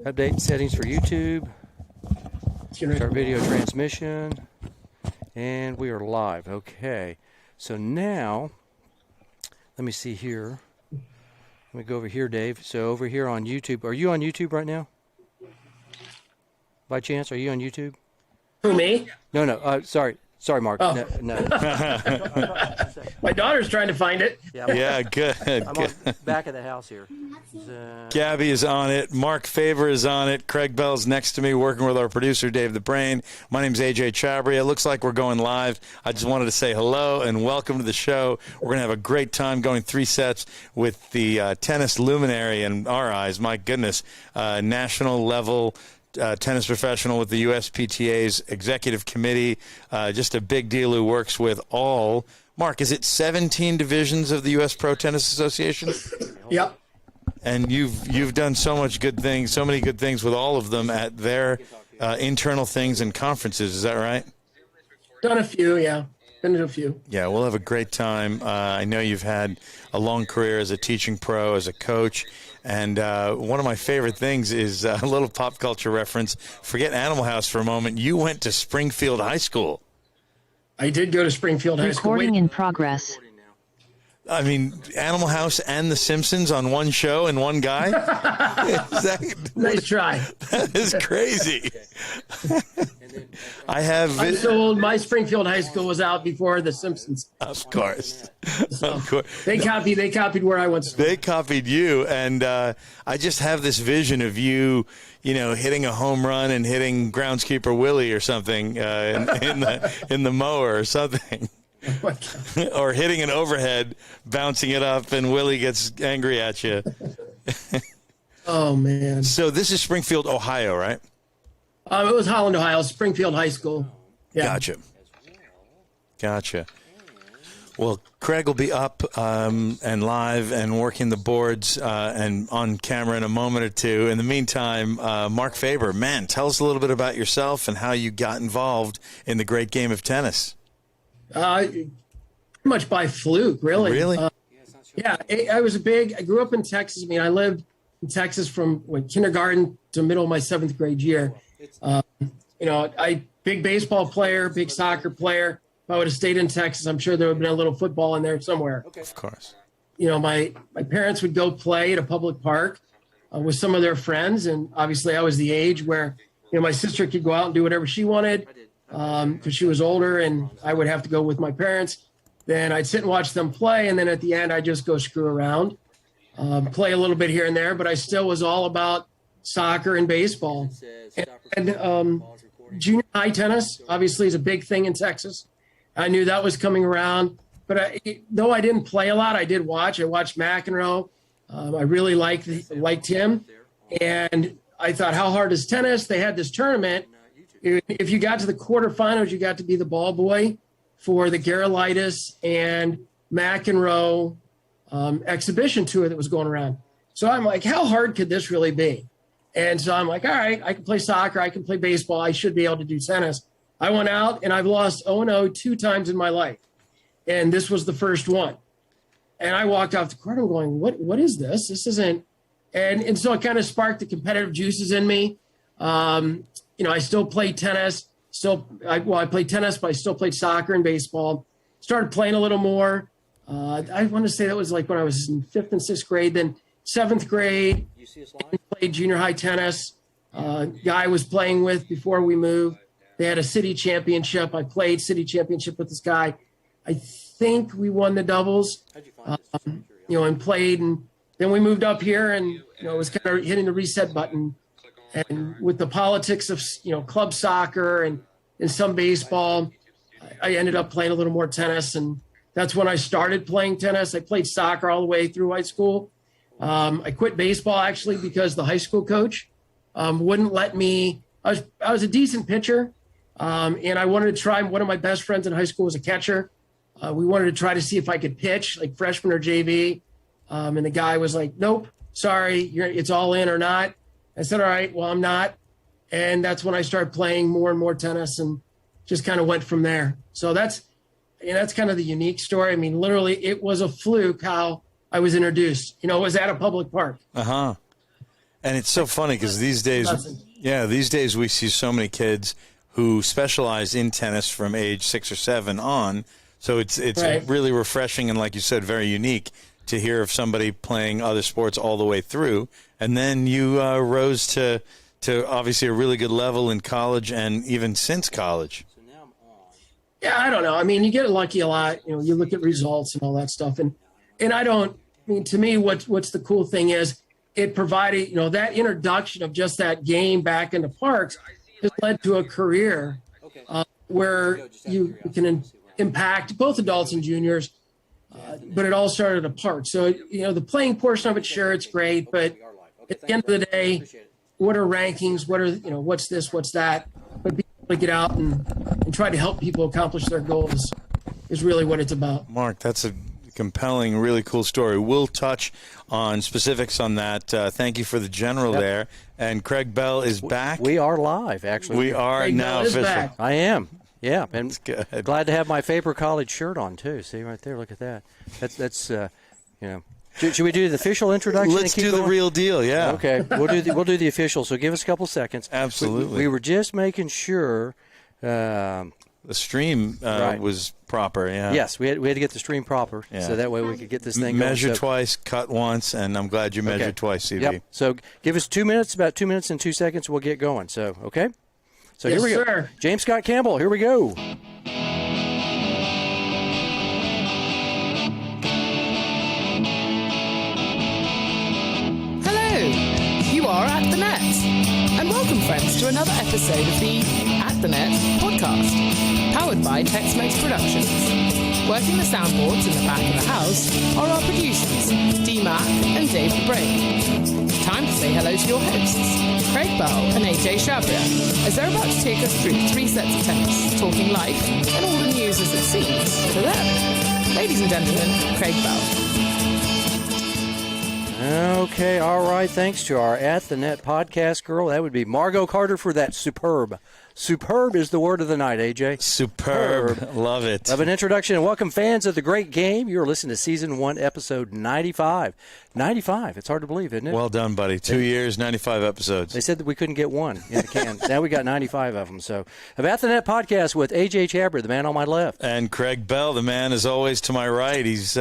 Update settings for YouTube. Start video transmission. And we are live. Okay. So now, let me see here. Let me go over here, Dave. So over here on YouTube. Are you on YouTube right now? By chance, are you on YouTube? Who, me? No. Sorry. Sorry, Mark. Oh. No. My daughter's trying to find it. Yeah, good. I'm on the back of the house here. Gabby is on it. Mark Faber is on it. Craig Bell's next to me working with our producer, Dave the Brain. My name's AJ Chabria. It looks like we're going live. I just wanted to say hello and welcome to the show. We're going to have a great time going 3 sets with the tennis luminary in our eyes. My goodness, national level tennis professional with the USPTA's executive committee, just a big deal who works with all. Mark, is it 17 divisions of the U.S. Pro Tennis Association? Yep. And you've done so many good things with all of them at their internal things and conferences. Is that right? Done a few, yeah. Been to a few. Yeah, we'll have a great time. I know you've had a long career as a teaching pro, as a coach. And one of my favorite things is a little pop culture reference. Forget Animal House for a moment. You went to Springfield High School. I did go to Springfield High School. Recording in progress. I mean, Animal House and The Simpsons on one show and one guy? Nice try. That is crazy. I'm so old. My Springfield High School was out before The Simpsons. Of course. So Of course. They copied where I went to school. They copied you, and I just have this vision of you, hitting a home run and hitting groundskeeper Willie or something in the mower or something. Oh Or hitting an overhead, bouncing it up, and Willie gets angry at you. Oh, man. So this is Springfield, Ohio, right? It was Holland, Ohio, Springfield High School. Yeah. Gotcha. Well, Craig will be up and live and working the boards and on camera in a moment or two. In the meantime, Mark Faber, man, tell us a little bit about yourself and how you got involved in the great game of tennis. Pretty much by fluke, really. Really? Yeah, I grew up in Texas. I mean, I lived in Texas from kindergarten to middle of my 7th grade year. Big baseball player, big soccer player. If I would have stayed in Texas, I'm sure there would have been a little football in there somewhere. Of course. My parents would go play at a public park with some of their friends. And obviously I was the age where, my sister could go out and do whatever she wanted because she was older and I would have to go with my parents. Then I'd sit and watch them play. And then at the end, I'd just go screw around, play a little bit here and there. But I still was all about soccer and baseball. And junior high tennis, obviously, is a big thing in Texas. I knew that was coming around. But though I didn't play a lot, I did watch. I watched McEnroe. I really liked him. And I thought, how hard is tennis? They had this tournament. If you got to the quarterfinals, you got to be the ball boy for the Gerolitis and McEnroe exhibition tour that was going around. So I'm like, how hard could this really be? And so I'm like, all right, I can play soccer. I can play baseball. I should be able to do tennis. I went out and I've lost 0-0 2 times in my life. And this was the first one. And I walked off the court. I'm going, what is this? This isn't. And so it kind of sparked the competitive juices in me. I still played tennis. I played tennis, but I still played soccer and baseball. Started playing a little more. I want to say that was like when I was in 5th and 6th grade. Then 7th grade, played junior high tennis. Guy I was playing with before we moved. They had a city championship. I played city championship with this guy. I think we won the doubles, and played. And then we moved up here and, it was kind of hitting the reset button. And with the politics of, club soccer and some baseball, I ended up playing a little more tennis. And that's when I started playing tennis. I played soccer all the way through high school. I quit baseball actually because the high school coach wouldn't let me. I was a decent pitcher, and I wanted to try. One of my best friends in high school was a catcher. We wanted to try to see if I could pitch, like freshman or JV. And the guy was like, "Nope, sorry, it's all in or not." I said, "All right, well, I'm not." And that's when I started playing more and more tennis, and just kind of went from there. So that's kind of the unique story. I mean, literally, it was a fluke how I was introduced. It was at a public park. Uh-huh. And it's so funny because these days we see so many kids who specialize in tennis from age 6 or 7 on. So it's Right. really refreshing and, like you said, very unique to hear of somebody playing other sports all the way through. And then you rose to obviously a really good level in college and even since college. Yeah, I don't know. I mean, you get lucky a lot. You know, you look at results and all that stuff. And to me, what's the cool thing is it provided, you know, that introduction of just that game back into parks has led to a career where you can impact both adults and juniors. But it all started at park. So, you know, the playing portion of it, sure, it's great. But at the end of the day, what are rankings? What are, you know, what's this, what's that? But being able to get out and try to help people accomplish their goals is really what it's about. Mark, that's a compelling, really cool story. We'll touch on specifics on that. Thank you for the general there. And Craig Bell is back. We are live, actually. We are Craig now Bell is official. back. I am. Yeah, and good. glad to have my Faber College shirt on too. See right there, look at that. That's you know. Should we do the official introduction? Let's and keep do the going? real deal, yeah. Okay, we'll do the official. So give us a couple seconds. Absolutely. We were just making sure. The stream Right. was proper, yeah. Yes, we had to get the stream proper, Yeah. so that way we could get this thing Measure going. So- twice, cut once, and I'm glad you measured twice, CB. Yep. So give us 2 minutes, about 2 minutes and 2 seconds. We'll get going. So okay. So Yes, here we go. sir. James Scott Campbell. Here we go. Hello, you are at the net. And welcome, friends, to another episode of the At the Net podcast, powered by Tex-Mex Productions. Working the soundboards in the back of the house are our producers, D-Mac and Dave the Brain. Time to say hello to your hosts, Craig Bell and AJ Shabria, as they're about to take us through 3 sets of tennis, talking life and all the news as it seems to them. Ladies and gentlemen, Craig Bell. Okay, all right. Thanks to our At the Net podcast girl. That would be Margot Carter for that superb. Superb is the word of the night, AJ. Superb. Love it. Of an introduction and welcome fans of the great game. You're listening to Season 1, Episode 95. 95. It's hard to believe, isn't it? Well done, buddy. 2 years, 95 episodes. They said that we couldn't get one in the can. Now we got 95 of them. So, of At the Net podcast with AJ Chabber, the man on my left. And Craig Bell, the man, as always, to my right. He's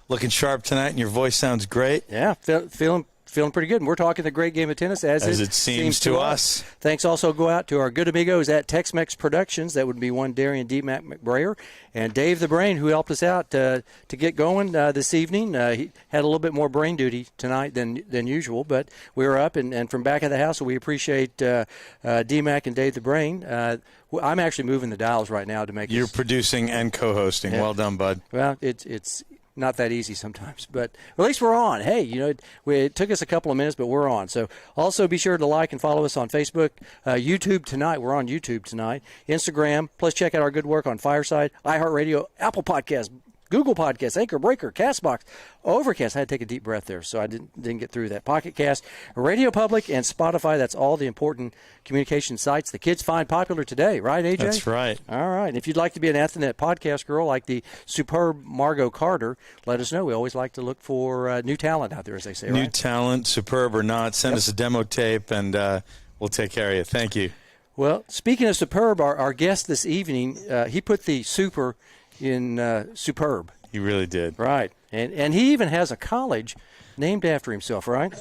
looking sharp tonight, and your voice sounds great. Yeah, feeling pretty good. And we're talking the great game of tennis as it seems to us. Thanks also go out to our good amigos at Tex-Mex Productions. That would be one Darian D. McBrayer and Dave the Brain, who helped us out to get going this evening. He had a little bit more brain duty tonight than usual, but we were up and from back of the house, so we appreciate D-Mac and Dave the Brain. I'm actually moving the dials right now to make You're this. producing and co-hosting. Yeah. Well done, bud. Well, it's not that easy sometimes, but at least we're on. Hey, you know, it took us a couple of minutes, but we're on. So also be sure to like and follow us on Facebook, YouTube tonight. We're on YouTube tonight, Instagram. Plus check out our good work on Fireside, iHeartRadio, Apple Podcasts, Google Podcasts, Anchor, Breaker, CastBox, Overcast. I had to take a deep breath there, so I didn't get through that. Pocket Cast, Radio Public, and Spotify. That's all the important communication sites the kids find popular today, right, AJ? That's right. All right. And if you'd like to be an At the Net podcast girl like the superb Margot Carter, let us know. We always like to look for new talent out there, as they say, New right? talent, superb or not, send us a demo tape, and we'll take care of you. Thank you. Well, speaking of superb, our guest this evening, he put the super in superb. You really did. Right. And he even has a college named after himself, right?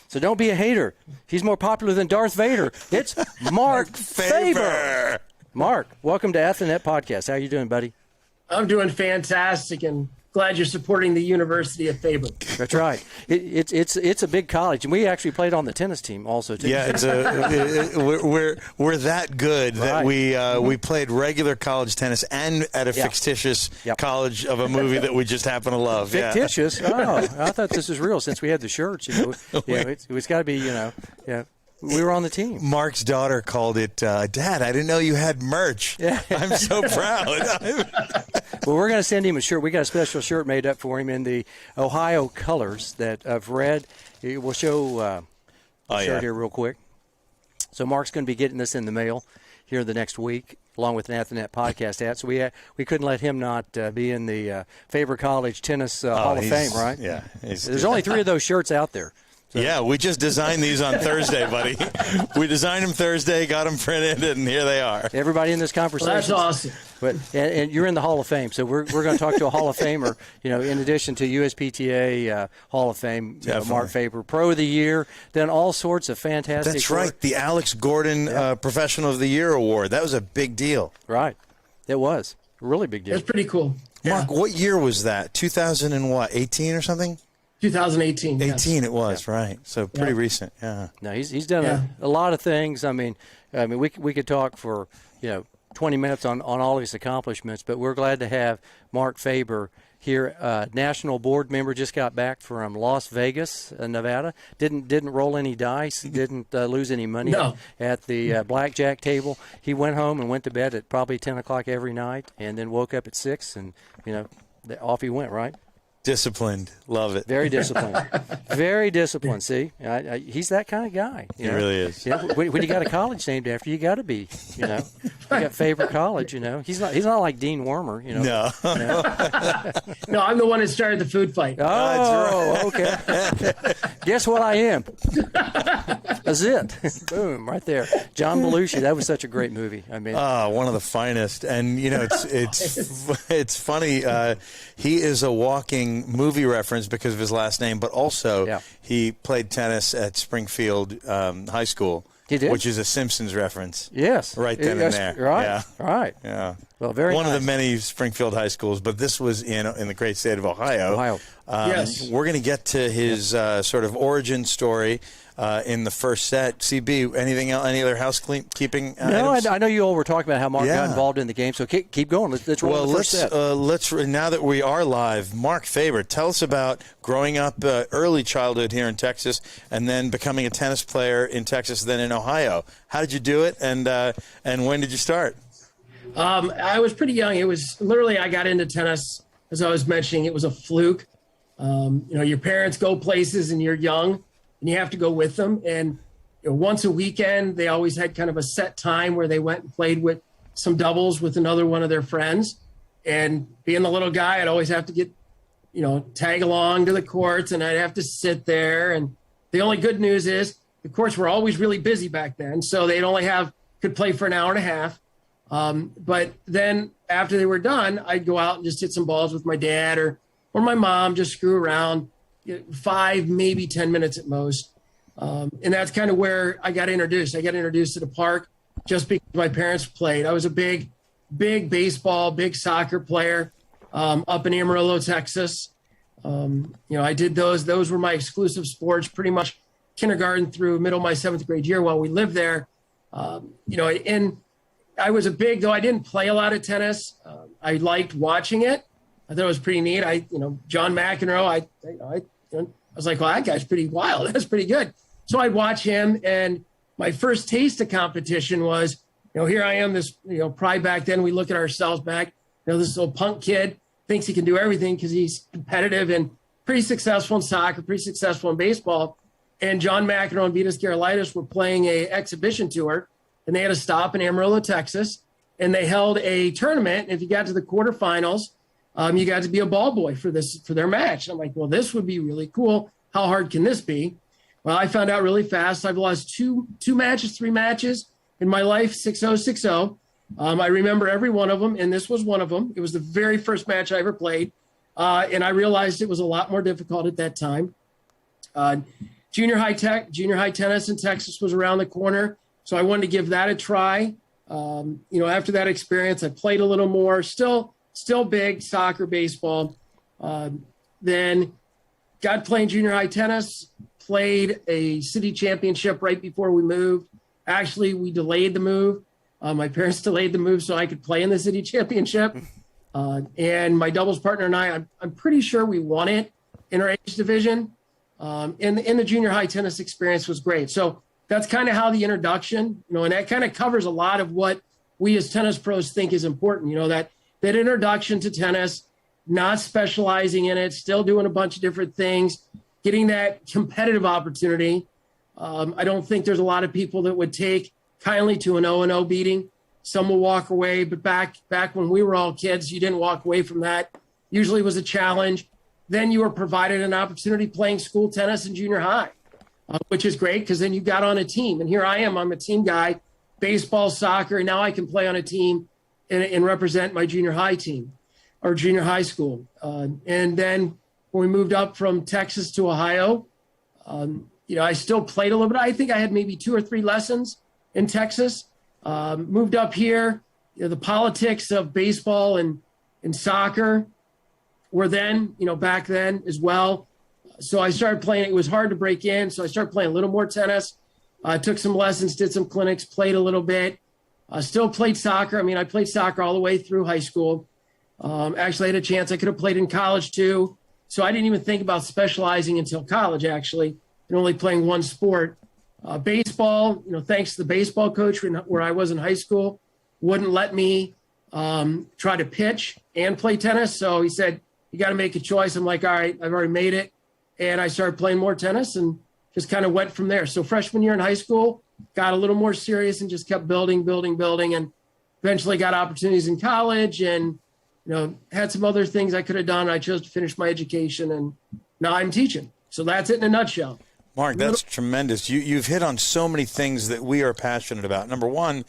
So don't be a hater. He's more popular than Darth Vader. It's Mark Faber. Mark, welcome to At the Net Podcast. How you doing, buddy? I'm doing fantastic and glad you're supporting the University of Faber. That's right. It's a big college, and we actually played on the tennis team also too. Yeah, we're that good that we played regular college tennis and at a fictitious college of a movie that we just happen to love. Fictitious? Yeah. Oh, I thought this was real since we had the shirts. You know, it's got to be. We were on the team. Mark's daughter called it, Dad, I didn't know you had merch. Yeah. I'm so proud. Well, we're going to send him a shirt. We got a special shirt made up for him in the Ohio colors that I've read. We'll show the shirt here real quick. So Mark's going to be getting this in the mail here the next week, along with an At the Net podcast hat. So we couldn't let him not be in the Faber College Tennis Hall of Fame, right? Yeah. There's only 3 of those shirts out there. Yeah, we just designed these on Thursday, buddy. We designed them Thursday, got them printed, and here they are. Everybody in this conversation. Well, that's awesome. But and you're in the Hall of Fame, so we're going to talk to a Hall of Famer. In addition to USPTA Hall of Fame, Mark Faber, Pro of the Year, then all sorts of fantastic. That's right, work. the Alex Gordon Professional of the Year award. That was a big deal. Right, it was a really big deal. That's pretty cool. Mark, what year was that? 2018 or something? 2018. 18 it was, right. So pretty recent, yeah. No, he's done a lot of things. I mean, we could talk for 20 minutes on all of his accomplishments, but we're glad to have Mark Faber here, national board member. Just got back from Las Vegas, Nevada. Didn't roll any dice. Didn't lose any money at the blackjack table. He went home and went to bed at probably 10 o'clock every night, and then woke up at 6, and off he went. Right. Disciplined. Love it. Very disciplined. Very disciplined. See, he's that kind of guy. He really is. When you got a college named after you, got to be. You got Faber College. He's not like Dean Wormer. No. No, I'm the one that started the food fight. Oh, okay. Guess what I am? That's it. Boom, right there. John Belushi. That was such a great movie. I mean, one of the finest. And it's funny. He is a walking movie reference because of his last name, but also he played tennis at Springfield High School. He did? Which is a Simpsons reference. Yes. Right then and there. Right. Yeah. Right. Yeah. Well, very one nice. of the many Springfield high schools, but this was in the great state of Ohio. Yes. We're going to get to his sort of origin story in the first set. CB, anything else? Any other housekeeping? No, items? I know you all were talking about how Mark got involved in the game, so keep going. Let's roll the first set. Let's now that we are live, Mark Faber, tell us about growing up, early childhood here in Texas, and then becoming a tennis player in Texas, then in Ohio. How did you do it, and when did you start? I was pretty young. It was literally, I got into tennis, as I was mentioning, it was a fluke. Your parents go places and you're young and you have to go with them. And once a weekend, they always had kind of a set time where they went and played with some doubles with another one of their friends. And being the little guy, I'd always have to get, tag along to the courts, and I'd have to sit there. And the only good news is the courts were always really busy back then. So they'd only could play for an hour and a half. But then after they were done, I'd go out and just hit some balls with my dad or my mom, just screw around, 5, maybe 10 minutes at most. And that's kind of where I got introduced. I got introduced to the park just because my parents played. I was a big baseball, big soccer player up in Amarillo, Texas. I did those. Those were my exclusive sports pretty much kindergarten through middle of my 7th grade year while we lived there. And I was though I didn't play a lot of tennis. I liked watching it. I thought it was pretty neat. John McEnroe, I was like, well, that guy's pretty wild. That's pretty good. So I'd watch him. And my first taste of competition was, here I am, this, probably back then we look at ourselves back, this little punk kid thinks he can do everything because he's competitive and pretty successful in soccer, pretty successful in baseball. And John McEnroe and Vitas Gerulaitis were playing a exhibition tour, and they had a stop in Amarillo, Texas, and they held a tournament. And if you got to the quarterfinals, you got to be a ball boy for their match. I'm like, well, this would be really cool. How hard can this be? Well, I found out really fast. I've lost 3 matches in my life, 6-0, 6-0. I remember every one of them, and this was one of them. It was the very first match I ever played, and I realized it was a lot more difficult at that time. Junior high tennis in Texas was around the corner, so I wanted to give that a try. After that experience, I played a little more, still big soccer, baseball. Then got playing junior high tennis, played a city championship right before we moved. Actually, we delayed the move. My parents delayed the move so I could play in the city championship. And my doubles partner and I'm pretty sure we won it in our age division. And the junior high tennis experience was great. So that's kind of how the introduction, and that kind of covers a lot of what we as tennis pros think is important, that introduction to tennis, not specializing in it, still doing a bunch of different things, getting that competitive opportunity. I don't think there's a lot of people that would take kindly to an 0-0 beating. Some will walk away, but back when we were all kids, you didn't walk away from that. Usually it was a challenge. Then you were provided an opportunity playing school tennis in junior high. which is great because then you got on a team. And here I am, I'm a team guy, baseball, soccer, and now I can play on a team and represent my junior high team or junior high school. And then when we moved up from Texas to Ohio, I still played a little bit. I think I had maybe 2 or 3 lessons in Texas. Moved up here, the politics of baseball and soccer were then, back then as well. So I started playing. It was hard to break in. So I started playing a little more tennis. I took some lessons, did some clinics, played a little bit. Still played soccer. I mean, I played soccer all the way through high school. Actually, I had a chance. I could have played in college too. So I didn't even think about specializing until college, actually, and only playing one sport. Baseball, thanks to the baseball coach where I was in high school, wouldn't let me try to pitch and play tennis. So he said, you got to make a choice. I'm like, all right, I've already made it. And I started playing more tennis and just kind of went from there. So freshman year in high school, got a little more serious and just kept building, and eventually got opportunities in college and, had some other things I could have done. I chose to finish my education and now I'm teaching. So that's it in a nutshell. Mark, that's tremendous. You've hit on so many things that we are passionate about. Number one,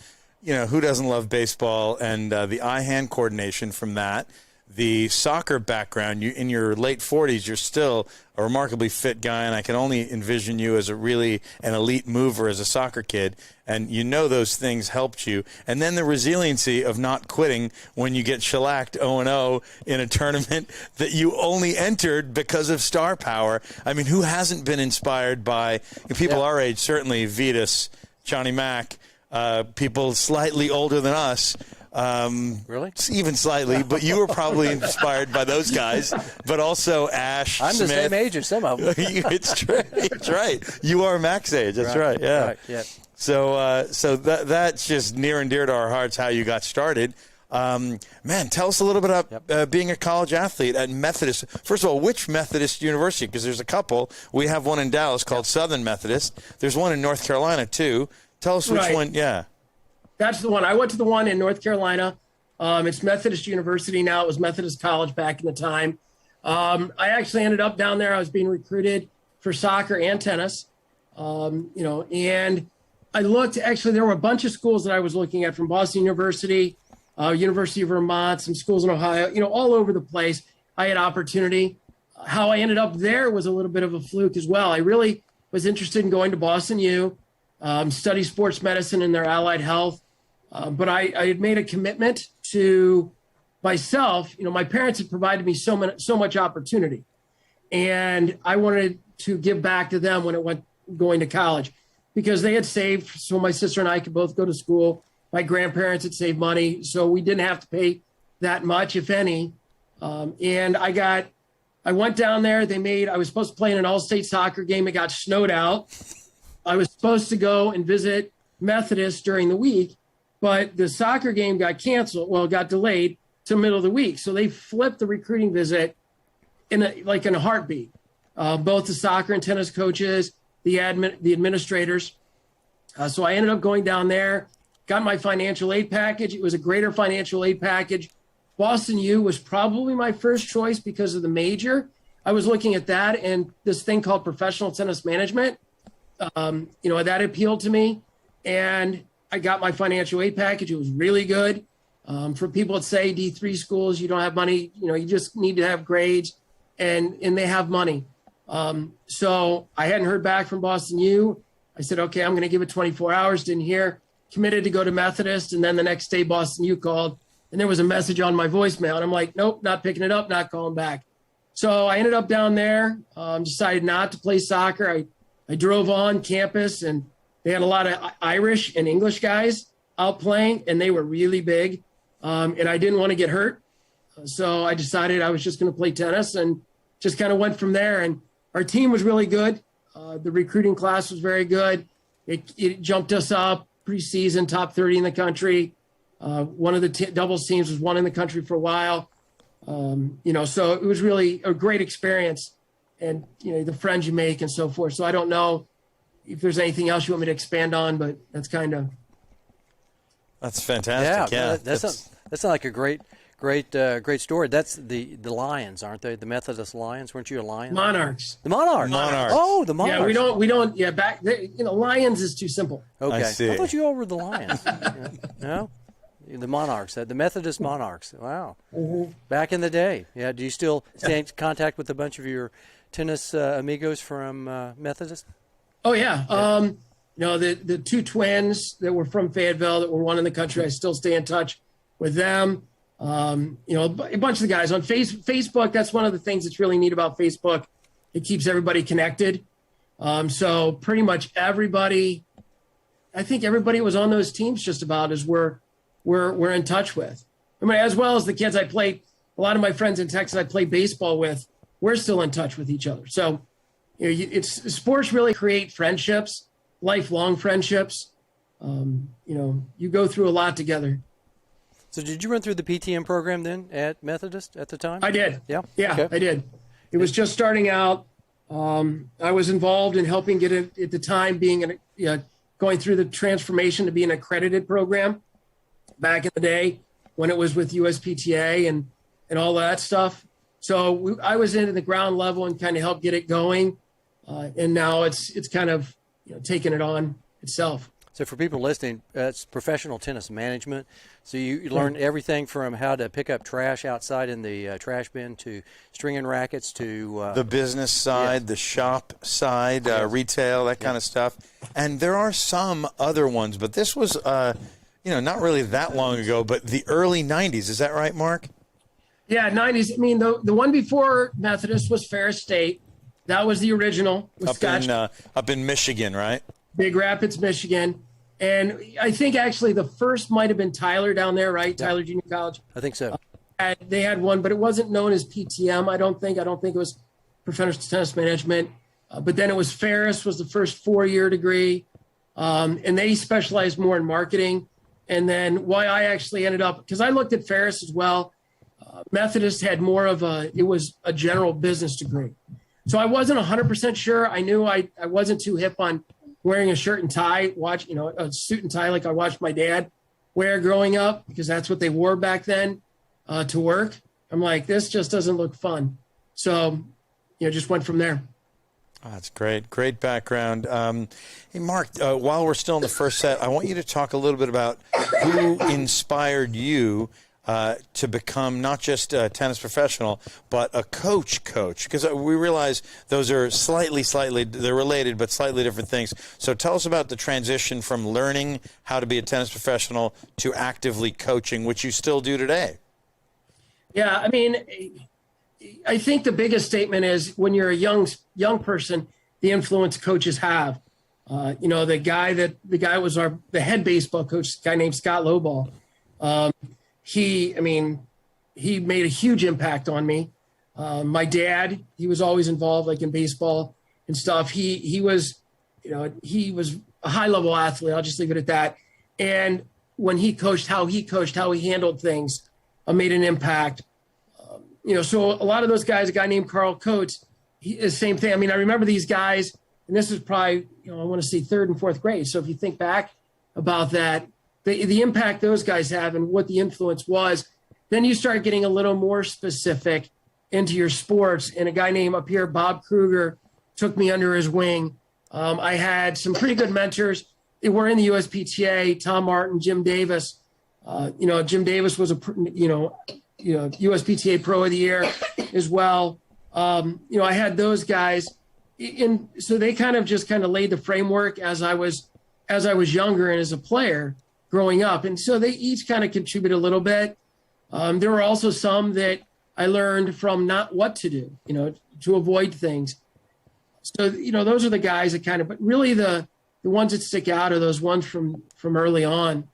who doesn't love baseball and the eye-hand coordination from that, the soccer background. You in your late 40s, you're still a remarkably fit guy, and I can only envision you as an elite mover as a soccer kid. And those things helped you. And then the resiliency of not quitting when you get shellacked 0-0 in a tournament that you only entered because of star power. I mean, who hasn't been inspired by people our age? Certainly Vitas, Johnny Mack, people slightly older than us. Really? Even slightly, but you were probably inspired by those guys, but also Ash, I'm Smith. the same age as some of them. It's true. It's right. You are Mac's age. That's right. Yeah. Right, yeah. So that's just near and dear to our hearts how you got started. Man, tell us a little bit about being a college athlete at Methodist. First of all, which Methodist university? Because there's a couple. We have one in Dallas called Southern Methodist. There's one in North Carolina, too. Tell us which one. Yeah. That's the one. I went to the one in North Carolina. It's Methodist University now. It was Methodist College back in the time. I actually ended up down there. I was being recruited for soccer and tennis. And I looked, actually, there were a bunch of schools that I was looking at from Boston University, University of Vermont, some schools in Ohio, all over the place. I had opportunity. How I ended up there was a little bit of a fluke as well. I really was interested in going to Boston U, study sports medicine and their allied health. But I had made a commitment to myself. My parents had provided me so much opportunity, and I wanted to give back to them when it went going to college because they had saved so my sister and I could both go to school. My grandparents had saved money, so we didn't have to pay that much, if any. And I went down there. I was supposed to play in an all-state soccer game. It got snowed out. I was supposed to go and visit Methodist during the week. But the soccer game got canceled. Well, it got delayed to the middle of the week. So they flipped the recruiting visit in a heartbeat. Both the soccer and tennis coaches, the administrators. So I ended up going down there, got my financial aid package. It was a greater financial aid package. Boston U was probably my first choice because of the major. I was looking at that and this thing called professional tennis management. That appealed to me. And I got my financial aid package. It was really good. For people that say D3 schools, you don't have money, you just need to have grades and they have money. So I hadn't heard back from Boston U. I said, okay, I'm going to give it 24 hours. Didn't hear, committed to go to Methodist. And then the next day Boston U called and there was a message on my voicemail. And I'm like, nope, not picking it up, not calling back. So I ended up down there, decided not to play soccer. I drove on campus and they had a lot of Irish and English guys out playing, and they were really big. And I didn't want to get hurt. So I decided I was just going to play tennis and just kind of went from there. And our team was really good. The recruiting class was very good. It jumped us up preseason, top 30 in the country. One of the doubles teams was one in the country for a while. So it was really a great experience and, the friends you make and so forth. So I don't know if there's anything else you want me to expand on, but that's kind of. That's fantastic. Yeah, that sounds like a great great story. That's the Lions, aren't they? The Methodist Lions. Weren't you a Lion? Monarchs. The Monarchs. Monarchs. Oh, the Monarchs. Yeah, we don't. Yeah, back. Lions is too simple. Okay. I see. thought you all were the Lions. Yeah. No, the Monarchs, the Methodist Monarchs. Wow. Mm-hmm. Back in the day. Yeah. Do you still stay in contact with a bunch of your tennis amigos from Methodist? Oh yeah. The two twins that were from Fayetteville that were one in the country, I still stay in touch with them. A bunch of the guys on Facebook. That's one of the things that's really neat about Facebook. It keeps everybody connected. So pretty much everybody, I think everybody was on those teams just about as we're in touch with. I mean, as well as the kids I played, a lot of my friends in Texas I played baseball with, we're still in touch with each other. So, sports really create friendships, lifelong friendships. You go through a lot together. So did you run through the PTM program then at Methodist at the time? I did. Yeah? Yeah, Okay. I did. It was just starting out. I was involved in helping get it at the time going through the transformation to be an accredited program back in the day when it was with USPTA and all that stuff. So I was in at the ground level and kind of helped get it going. And now it's kind of taking it on itself. So for people listening, it's professional tennis management. So you learn everything from how to pick up trash outside in the trash bin to stringing rackets to the business side, the shop side, retail, that kind of stuff. And there are some other ones, but this was, not really that long ago, but the early 90s. Is that right, Mark? Yeah, 90s. I mean, the one before Methodist was Ferris State. That was the original. Up in Michigan, right? Big Rapids, Michigan. And I think actually the first might have been Tyler down there, right? Yep. Tyler Junior College. I think so. They had one, but it wasn't known as PTM, I don't think. I don't think it was Professional Tennis Management. But then it was Ferris was the first 4-year degree. And they specialized more in marketing. And then why I actually ended up, because I looked at Ferris as well. Methodist had more of it was a general business degree. So I wasn't 100% sure. I knew I wasn't too hip on wearing a shirt and tie, a suit and tie like I watched my dad wear growing up, because that's what they wore back then to work. I'm like, this just doesn't look fun. So, just went from there. Oh, that's great. Great background. Hey, Mark, while we're still in the first set, I want you to talk a little bit about who inspired you to become not just a tennis professional, but a coach, because we realize those are slightly, they're related, but slightly different things. So tell us about the transition from learning how to be a tennis professional to actively coaching, which you still do today. Yeah, I mean, I think the biggest statement is when you're a young person, the influence coaches have. The guy was the head baseball coach, a guy named Scott Lowball. He made a huge impact on me. My dad, he was always involved like in baseball and stuff. He was a high level athlete. I'll just leave it at that. And when he coached, how he handled things, made an impact. So a lot of those guys, a guy named Carl Coates, the same thing. I mean, I remember these guys, and this is probably, I want to say 3rd and 4th grade. So if you think back about that, the impact those guys have and what the influence was, then you start getting a little more specific into your sports. And a guy named up here, Bob Kruger, took me under his wing. I had some pretty good mentors. They were in the USPTA, Tom Martin, Jim Davis. Jim Davis was USPTA Pro of the Year as well. I had those guys. And so they kind of laid the framework as I was younger and as a player growing up. And so they each kind of contribute a little bit. There were also some that I learned from not what to do, to avoid things. So, those are the guys that but really the ones that stick out are those ones from early on.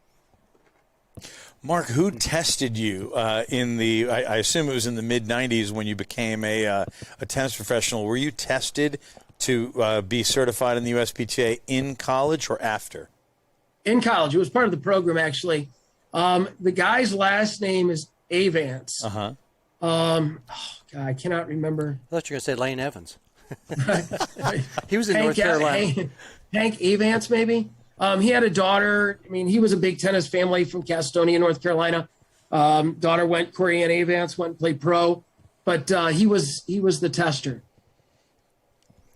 Mark, who tested you I assume it was in the mid-'90s when you became a tennis professional. Were you tested to be certified in the USPTA in college or after? In college. It was part of the program, actually. The guy's last name is Avance. Uh-huh. God, I cannot remember. I thought you were going to say Lane Evans. He was in North Carolina. Hank Avance, maybe. He had a daughter. I mean, he was a big tennis family from Gastonia, North Carolina. Daughter went, Corey Ann Avance went and played pro, but he was the tester.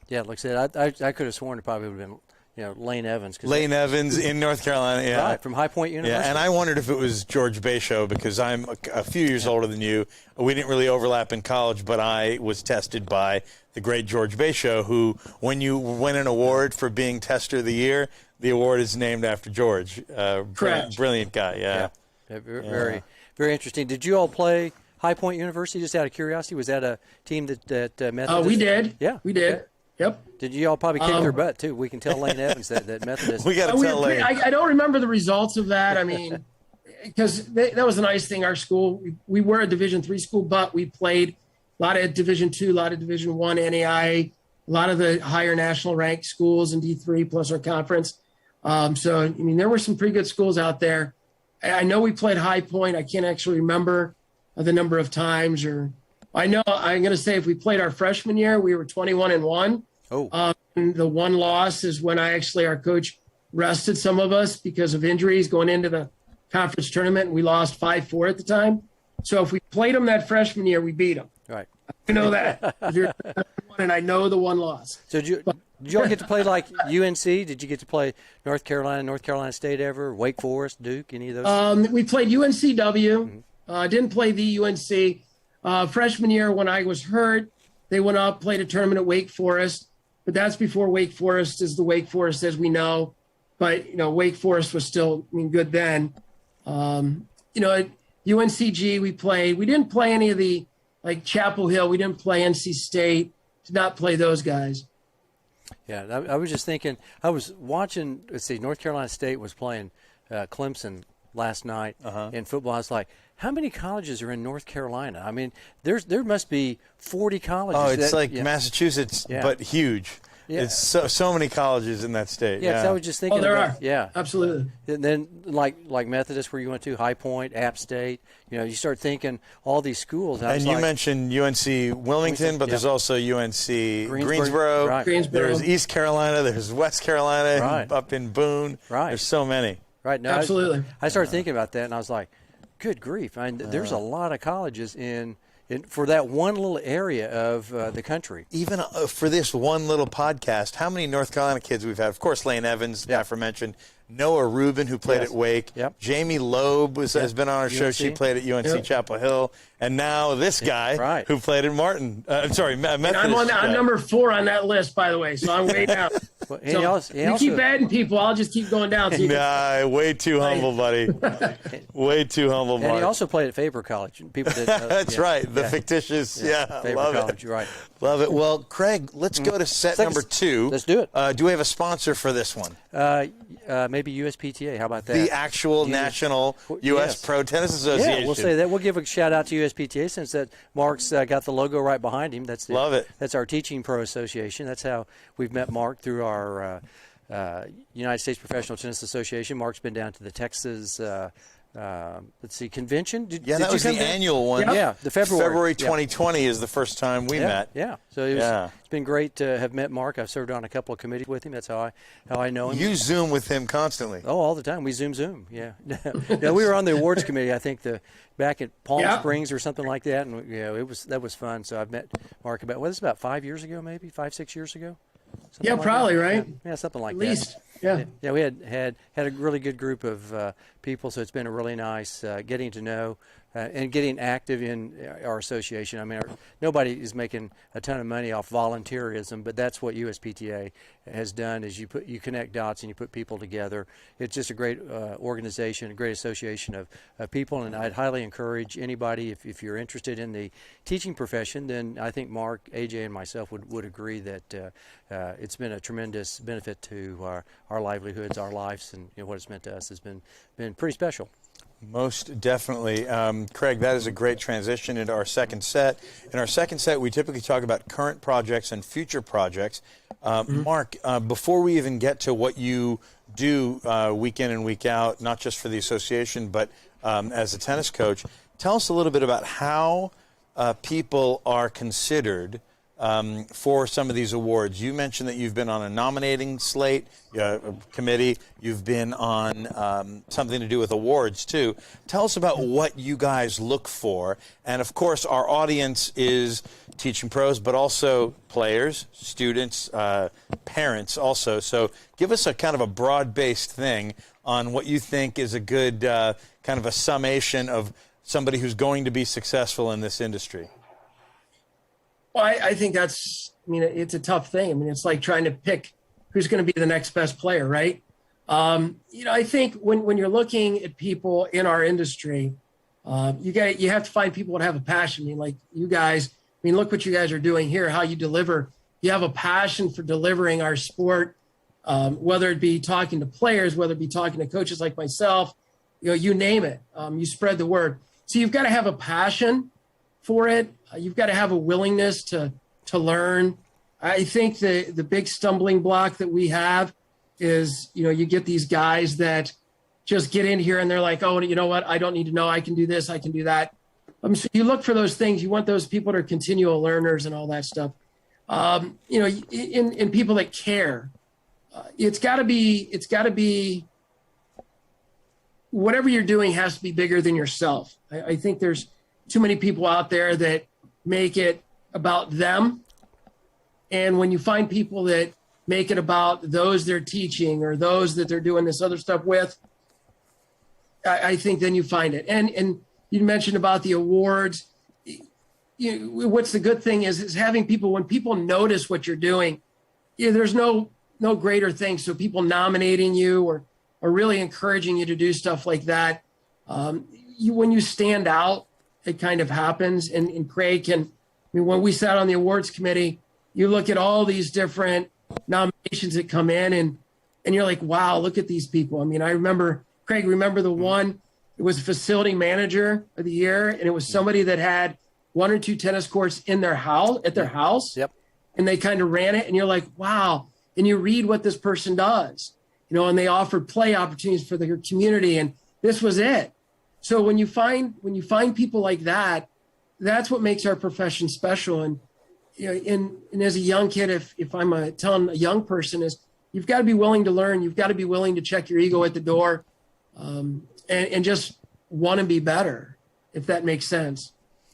Yeah, like I said, I could have sworn it probably would have been, Lane Evans. Lane Evans in North Carolina, yeah. Right, from High Point University. Yeah, and I wondered if it was George Basho because I'm a few years older than you. We didn't really overlap in college, but I was tested by the great George Basho, who, when you win an award for being Tester of the Year, the award is named after George. Correct. Brilliant guy, yeah. Very, very interesting. Did you all play High Point University, just out of curiosity? Was that a team that Methodist? We did. Yeah. We did. Yep. Did you all probably kick their butt, too? We can tell Lane Evans that Methodist. We got to tell Lane. I don't remember the results of that. I mean, because that was a nice thing. Our school, we were a Division III school, but we played a lot of Division II, a lot of Division I, NAIA, a lot of the higher national ranked schools in D3 plus our conference. So, I mean, there were some pretty good schools out there. I know we played High Point. I can't actually remember the number of times, or I know I'm going to say if we played our freshman year, we were 21-1. Oh. The one loss is when our coach rested some of us because of injuries going into the conference tournament. And we lost 5-4 at the time. So if we played them that freshman year, we beat them. Right. I know that. And I know the one loss. So did you all get to play like UNC? Did you get to play North Carolina State ever? Wake Forest, Duke, any of those? We played UNCW. Didn't play the UNC. Freshman year when I was hurt, they went up, played a tournament at Wake Forest. But that's before Wake Forest is the Wake Forest as we know. But, Wake Forest was still, good then. At UNCG we played. We didn't play any of the, like Chapel Hill. We didn't play NC State. Did not play those guys. Yeah, I was just thinking, I was watching, North Carolina State was playing Clemson last night in football. I was like, how many colleges are in North Carolina? I mean, there must be 40 colleges. Oh, it's Massachusetts, but huge. Yeah. It's so many colleges in that state. Yeah, 'cause I was just thinking. Oh, there are. are. Yeah, absolutely. And then like Methodist, where you went to, High Point, App State. You start thinking all these schools. And you mentioned UNC Wilmington, but there's also UNC Greensboro. Right. There's East Carolina. There's West Carolina. Up in Boone. Right. There's so many. Right. No, absolutely. I started thinking about that, and I was like, good grief! I mean, there's a lot of colleges for that one little area of the country. Even for this one little podcast, how many North Carolina kids we've had? Of course, Lane Evans, aforementioned. Noah Rubin, who played at Wake. Yep. Jamie Loeb has been on our show. She played at UNC Chapel Hill. And now this guy who played at Martin. Methodist. I'm number 4 on that list, by the way, so I'm way down. Well, you keep adding people, I'll just keep going down. So way too humble, buddy. Way too humble, Mark. And he also played at Faber College. People did, That's right. The fictitious, Faber love College, it. Right. Love it. Well, Craig, let's go to set number 2. Let's do it. Do we have a sponsor for this one? Maybe USPTA. How about that? The actual National U.S. Pro Tennis Association. Yeah, we'll say that. We'll give a shout out to USPTA since that Mark's got the logo right behind him. Love it. That's our Teaching Pro Association. That's how we've met Mark through our United States Professional Tennis Association. Mark's been down to the Texas convention. Did that was the annual one. Yeah, the February 2020 is the first time we met. Yeah, so it's been great to have met Mark. I've served on a couple of committees with him. That's how I know him. You Zoom with him constantly. Oh, all the time. We Zoom. Yeah. We were on the awards committee. I think back at Palm Springs or something like that, and that was fun. So I've met Mark about 5 years ago, maybe 5-6 years ago. Probably right. Yeah, something like at that. Least. Yeah. Yeah, we had a really good group of people, so it's been a really nice getting to know and getting active in our association. I mean, nobody is making a ton of money off volunteerism, but that's what USPTA has done. Is you connect dots and you put people together. It's just a great organization, a great association of people, and I'd highly encourage anybody if you're interested in the teaching profession. Then I think Mark, AJ, and myself would agree that it's been a tremendous benefit to our livelihoods, our lives, and what it's meant to us has been pretty special. Most definitely. Craig, that is a great transition into our second set. In our second set, we typically talk about current projects and future projects. Mark, before we even get to what you do week in and week out, not just for the association, but as a tennis coach, tell us a little bit about how people are considered for some of these awards. You mentioned that you've been on a nominating slate committee. You've been on something to do with awards, too. Tell us about what you guys look for. And, of course, our audience is teaching pros, but also players, students, parents also. So give us a kind of a broad-based thing on what you think is a good kind of a summation of somebody who's going to be successful in this industry. Well, I think it's a tough thing. I mean, it's like trying to pick who's going to be the next best player, right? I think when you're looking at people in our industry, you have to find people that have a passion. I mean, like you guys, look what you guys are doing here, how you deliver. You have a passion for delivering our sport, whether it be talking to players, whether it be talking to coaches like myself, you name it. You spread the word. So you've got to have a passion for it. You've got to have a willingness to learn. I think the big stumbling block that we have is, you get these guys that just get in here and they're like, oh, you know what? I don't need to know. I can do this. I can do that. So you look for those things. You want those people that are continual learners and all that stuff. In people that care. It's got to be whatever you're doing has to be bigger than yourself. I think there's too many people out there that make it about them. And when you find people that make it about those they're teaching or those that they're doing this other stuff with, I think then you find it. And you mentioned about the awards. What's the good thing is having people, when people notice what you're doing, there's no greater thing. So people nominating you or really encouraging you to do stuff like that. When you stand out, it kind of happens. And Craig when we sat on the awards committee, you look at all these different nominations that come in and you're like, wow, look at these people. I remember, Craig, the one, it was facility manager of the year. And it was somebody that had 1 or 2 tennis courts in their house, at their house. Yep. And they kind of ran it. And you're like, wow. And you read what this person does, and they offered play opportunities for their community. And this was it. So when you find people like that, that's what makes our profession special. And and as a young kid, if I'm telling a young person is you've got to be willing to learn, you've got to be willing to check your ego at the door, and just want to be better, if that makes sense.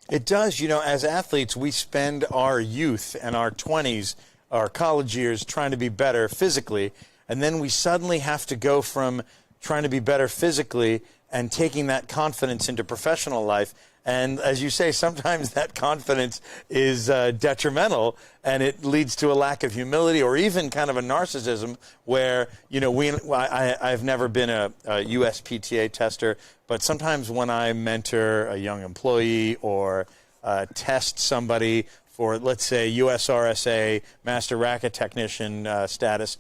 It does. As athletes, we spend our youth and our 20s, our college years, trying to be better physically, and then we suddenly have to go from trying to be better physically and taking that confidence into professional life. And as you say, sometimes that confidence is detrimental, and it leads to a lack of humility or even kind of a narcissism where, I've never been a USPTA tester, but sometimes when I mentor a young employee or test somebody for, let's say, USRSA Master Racket Technician status,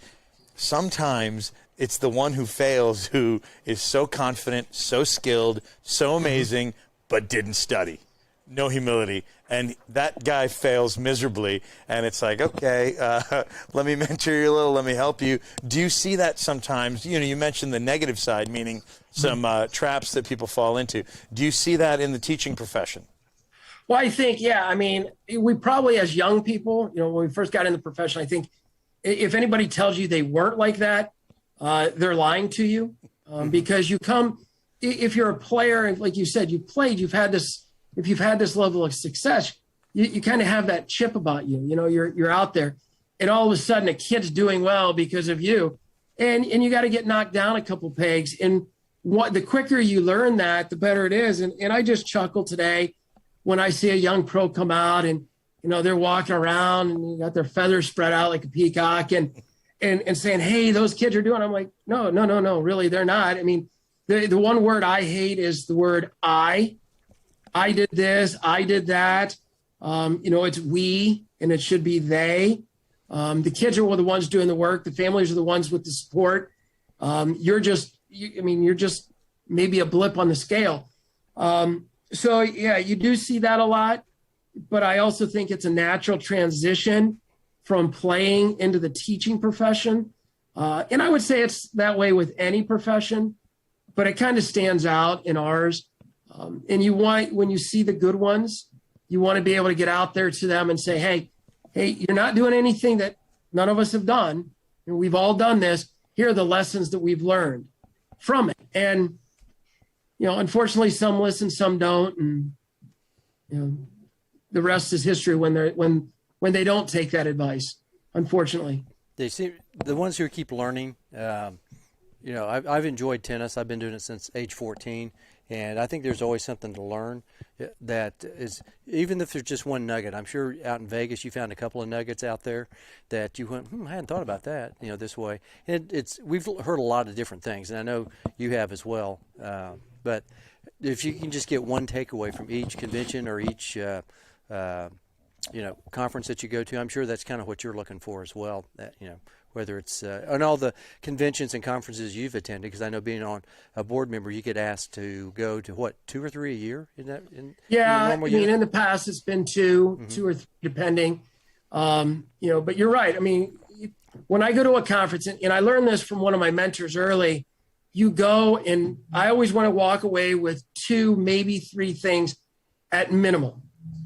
sometimes it's the one who fails who is so confident, so skilled, so amazing, but didn't study. No humility. And that guy fails miserably. And it's like, okay, let me mentor you a little, let me help you. Do you see that sometimes? You mentioned the negative side, meaning some traps that people fall into. Do you see that in the teaching profession? Well, I think, yeah. We probably, as young people, when we first got in the profession, I think if anybody tells you they weren't like that, they're lying to you, because you come, if you're a player, and like you said, you've played, if you've had this level of success, you kind of have that chip about you. You're out there, and all of a sudden a kid's doing well because of you, and you got to get knocked down a couple pegs. And the quicker you learn that, the better it is. And I just chuckle today when I see a young pro come out and they're walking around and got their feathers spread out like a peacock and saying, hey, those kids are doing. I'm like, no, really, they're not. The one word I hate is the word I. I did this, I did that. It's we, and it should be they. The kids are the ones doing the work. The families are the ones with the support. You're just maybe a blip on the scale. So yeah, you do see that a lot, but I also think it's a natural transition from playing into the teaching profession. And I would say it's that way with any profession, but it kind of stands out in ours. And when you see the good ones, you want to be able to get out there to them and say, hey, hey, you're not doing anything that none of us have done. We've all done this. Here are the lessons that we've learned from it. And, unfortunately, some listen, some don't. And, the rest is history when they don't take that advice, unfortunately. They seem the ones who keep learning. I've enjoyed tennis. I've been doing it since age 14, and I think there's always something to learn. That is, even if there's just one nugget. I'm sure out in Vegas you found a couple of nuggets out there that you went, I hadn't thought about that. This way. We've heard a lot of different things, and I know you have as well. But if you can just get one takeaway from each convention or each conference that you go to, I'm sure that's kind of what you're looking for as well. That, whether it's on all the conventions and conferences you've attended, because I know being on a board member, you get asked to go to what, 2 or 3 a year? In in the past it's been two or three, depending. But you're right. I mean, when I go to a conference, and I learned this from one of my mentors early, you go, and I always want to walk away with 2, maybe 3 things at minimum.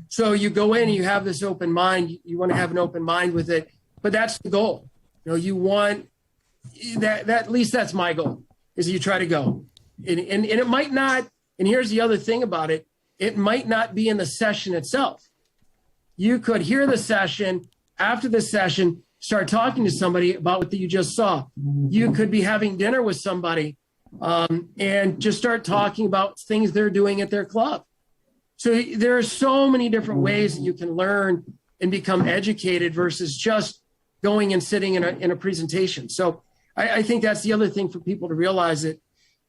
So you go in and you have this open mind. You want to have an open mind with it, but that's the goal. You want that, at least that's my goal, is you try to go. And it might not, and here's the other thing about it, it might not be in the session itself. You could hear the session, after the session, start talking to somebody about what you just saw. You could be having dinner with somebody and just start talking about things they're doing at their club. So there are so many different ways that you can learn and become educated versus just going and sitting in a presentation. So I think that's the other thing for people to realize, that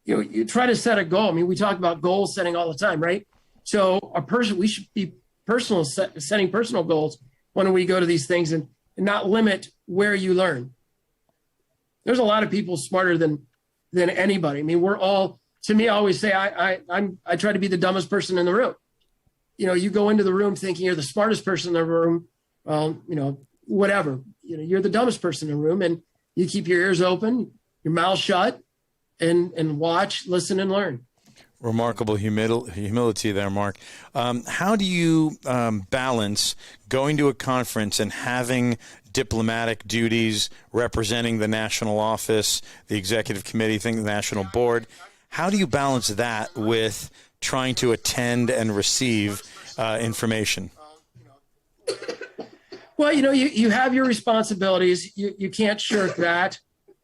you try to set a goal. I mean, we talk about goal setting all the time, right? So we should be setting personal goals when we go to these things, and not limit where you learn. There's a lot of people smarter than anybody. I mean, we're all, to me, I always say I try to be the dumbest person in the room. You go into the room thinking you're the smartest person in the room. Well, whatever. You're the dumbest person in the room, and you keep your ears open, your mouth shut, and watch, listen, and learn. Remarkable humility there, Mark. How do you balance going to a conference and having diplomatic duties, representing the national office, the executive committee, the national board? How do you balance that with trying to attend and receive information? Well, you have your responsibilities. You can't shirk that.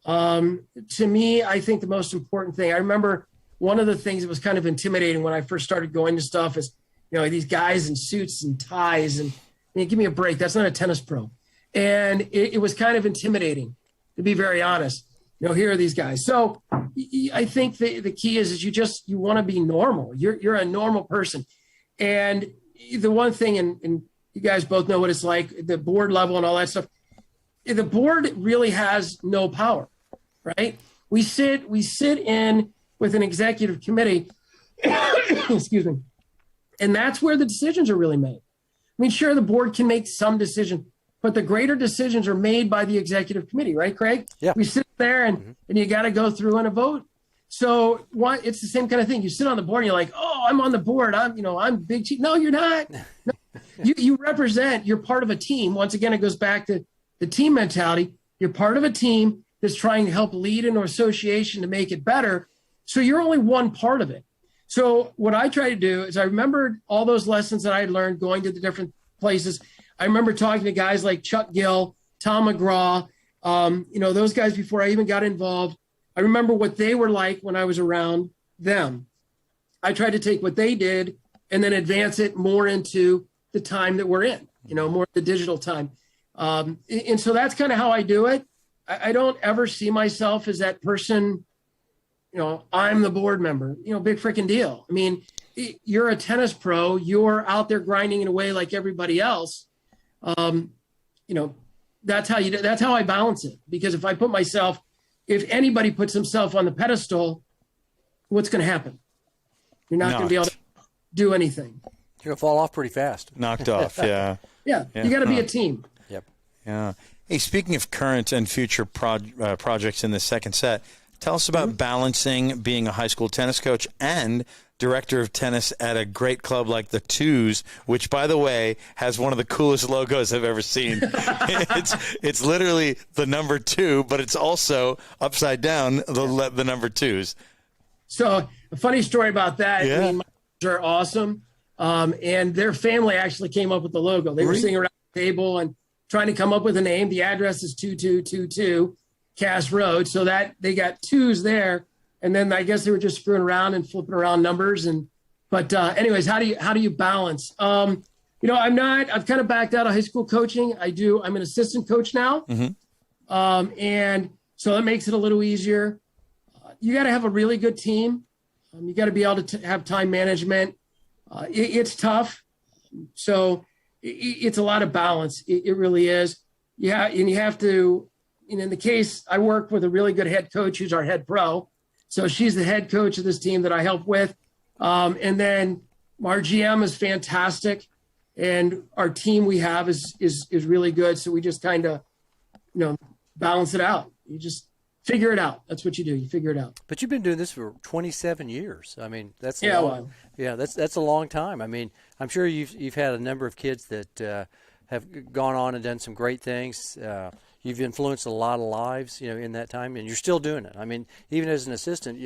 To me, I think the most important thing, I remember one of the things that was kind of intimidating when I first started going to stuff is, these guys in suits and ties, and give me a break. That's not a tennis pro. And it was kind of intimidating, to be very honest. Here are these guys. So I think the key is you want to be normal. You're a normal person. And the one thing, and you guys both know what it's like, the board level and all that stuff. The board really has no power, right? We sit in with an executive committee, excuse me, and that's where the decisions are really made. I mean, sure, the board can make some decision, but the greater decisions are made by the executive committee, right, Craig? Yeah. We sit there and you got to go through and a vote. So it's the same kind of thing. You sit on the board and you're like, oh, I'm on the board. I'm big chief. No, you're not. No. You represent, you're part of a team. Once again, it goes back to the team mentality. You're part of a team that's trying to help lead an association to make it better. So you're only one part of it. So what I try to do is, I remembered all those lessons that I had learned going to the different places. I remember talking to guys like Chuck Gill, Tom McGraw, those guys before I even got involved. I remember what they were like when I was around them. I tried to take what they did and then advance it more into the time that we're in, more the digital time. And so that's kind of how I do it. I don't ever see myself as that person, I'm the board member, big freaking deal. I mean, you're a tennis pro, you're out there grinding it away like everybody else. That's how I balance it. Because if anybody puts himself on the pedestal, what's going to happen? You're not going to be able to do anything. You're going to fall off pretty fast. Knocked off, yeah. Yeah, you got to be a team. Yep. Yeah. Hey, speaking of current and future projects in the second set, tell us about balancing being a high school tennis coach and director of tennis at a great club like the Twos, which, by the way, has one of the coolest logos I've ever seen. It's literally the number 2, but it's also upside down the number 2s. So a funny story about that. Yeah. I mean, my kids are awesome. And their family actually came up with the logo. They were sitting around the table and trying to come up with a name. The address is 2222 Cass Road. So that they got 2s there. And then I guess they were just screwing around and flipping around numbers. But anyways, how do you balance? I've kind of backed out of high school coaching. I'm an assistant coach now. Mm-hmm. And so that makes it a little easier. You got to have a really good team. You got to be able to have time management. It's tough. So it's a lot of balance. It really is. Yeah. And you have to, in the case, I work with a really good head coach who's our head pro. So she's the head coach of this team that I help with. And then our GM is fantastic. And our team we have is really good. So we just kind of, balance it out. You just figure it out. That's what you do. You figure it out. But you've been doing this for 27 years. I mean, that's that's a long time. I mean, I'm sure you've had a number of kids that have gone on and done some great things. You've influenced a lot of lives, in that time, and you're still doing it. I mean, even as an assistant,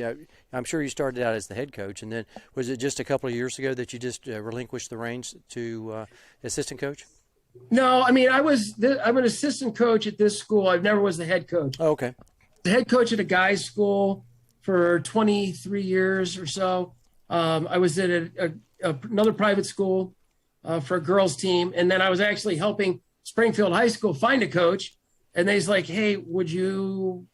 I'm sure you started out as the head coach, and then was it just a couple of years ago that you just relinquished the reins to assistant coach? No, I mean, I'm an assistant coach at this school. I never was the head coach. Oh, okay. The head coach at a guy's school for 23 years or so. I was at another private school for a girls team. And then I was actually helping Springfield High School find a coach. And they's like, hey, would you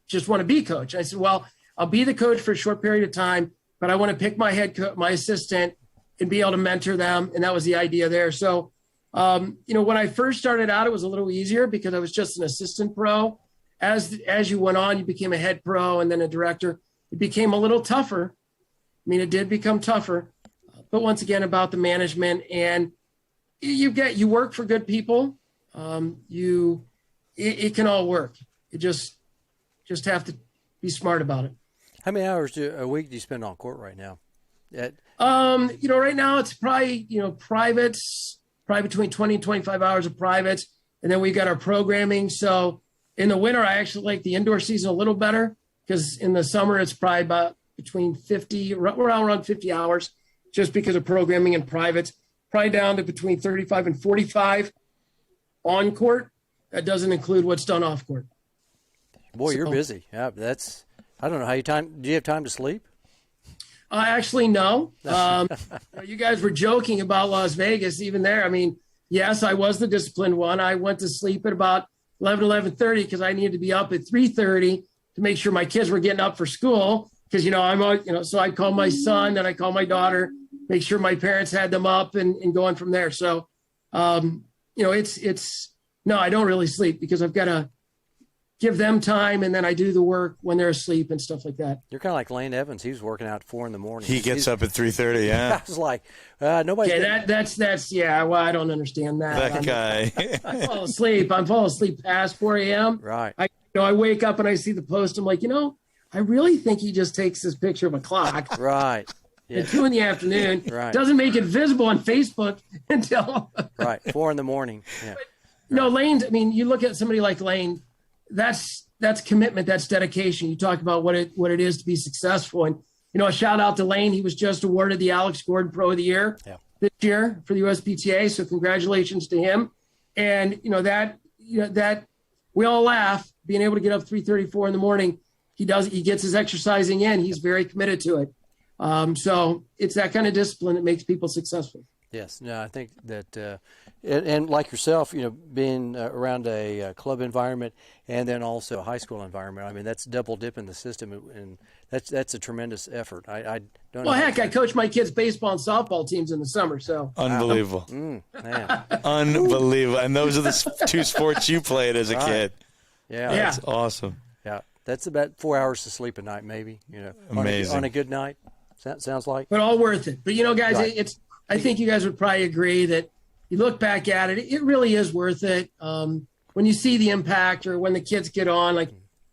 just want to be coach? I said, well, I'll be the coach for a short period of time, but I want to pick my my assistant and be able to mentor them. And that was the idea there. So, when I first started out, it was a little easier because I was just an assistant pro. As you went on, you became a head pro and then a director. It became a little tougher. I mean, it did become tougher, but once again, about the management, and you work for good people. It can all work. You just have to be smart about it. How many hours a week do you spend on court right now? Right now it's probably, privates, probably between 20 and 25 hours of privates. And then we got our programming. So in the winter, I actually like the indoor season a little better because in the summer, it's probably about between 50, around 50 hours just because of programming and privates, probably down to between 35 and 45 on court. That doesn't include what's done off court. Boy, you're busy. Yeah, I don't know how do you have time to sleep? Actually, no. You guys were joking about Las Vegas, even there. I mean, yes, I was the disciplined one. I went to sleep at about 11:30 because I needed to be up at 3:30 to make sure my kids were getting up for school. Because, so I called my son and I called my daughter, make sure my parents had them up and going from there. So, no, I don't really sleep because I've got to give them time, and then I do the work when they're asleep and stuff like that. You're kind of like Lane Evans. He was working out at 4 a.m. He gets up at 3:30. Yeah, I was like, nobody. Yeah, that's yeah. Well, I don't understand that. That guy. I fall asleep. I fall asleep past 4 a.m. Right. I wake up and I see the post. I'm like, I really think he just takes this picture of a clock. Right. Yeah. At 2 p.m. Right. Doesn't make it visible on Facebook until right 4 a.m. Yeah. No, Lane. I mean, you look at somebody like Lane. That's commitment. That's dedication. You talk about what it is to be successful. And a shout out to Lane. He was just awarded the Alex Gordon Pro of the Year this year for the USPTA. So congratulations to him. And that we all laugh being able to get up 3:34 in the morning. He gets his exercising in. He's very committed to it. So it's that kind of discipline that makes people successful. Yes. No, I think that, and like yourself, being around a club environment and then also a high school environment, I mean, that's double dipping the system, and that's a tremendous effort. I don't know. Well, heck, I coach my kids' baseball and softball teams in the summer, so. Unbelievable. Man. Unbelievable. And those are the two sports you played as a kid. Yeah. That's awesome. Yeah. That's about 4 hours to sleep a night, maybe, Amazing. On a good night. Sounds like. But all worth it. But, guys, right. I think you guys would probably agree that you look back at it, it really is worth it. When you see the impact or when the kids get on, like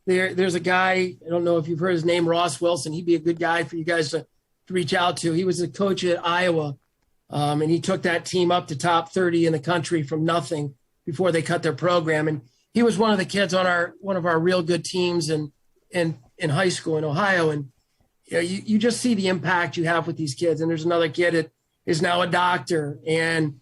there's a guy, I don't know if you've heard his name, Ross Wilson. He'd be a good guy for you guys to reach out to. He was a coach at Iowa, and he took that team up to top 30 in the country from nothing before they cut their program. And he was one of the kids on one of our real good teams in high school in Ohio. And you just see the impact you have with these kids. And there's another kid that is now a doctor, and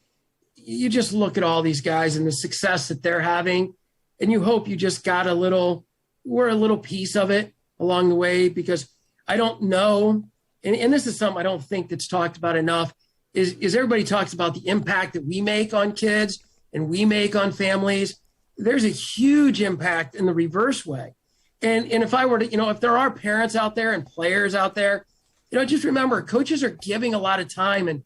you just look at all these guys and the success that they're having, and you hope you just got we're a little piece of it along the way, because I don't know, and this is something I don't think that's talked about enough, is everybody talks about the impact that we make on kids and we make on families. There's a huge impact in the reverse way. And if I were to, if there are parents out there and players out there, just remember, coaches are giving a lot of time and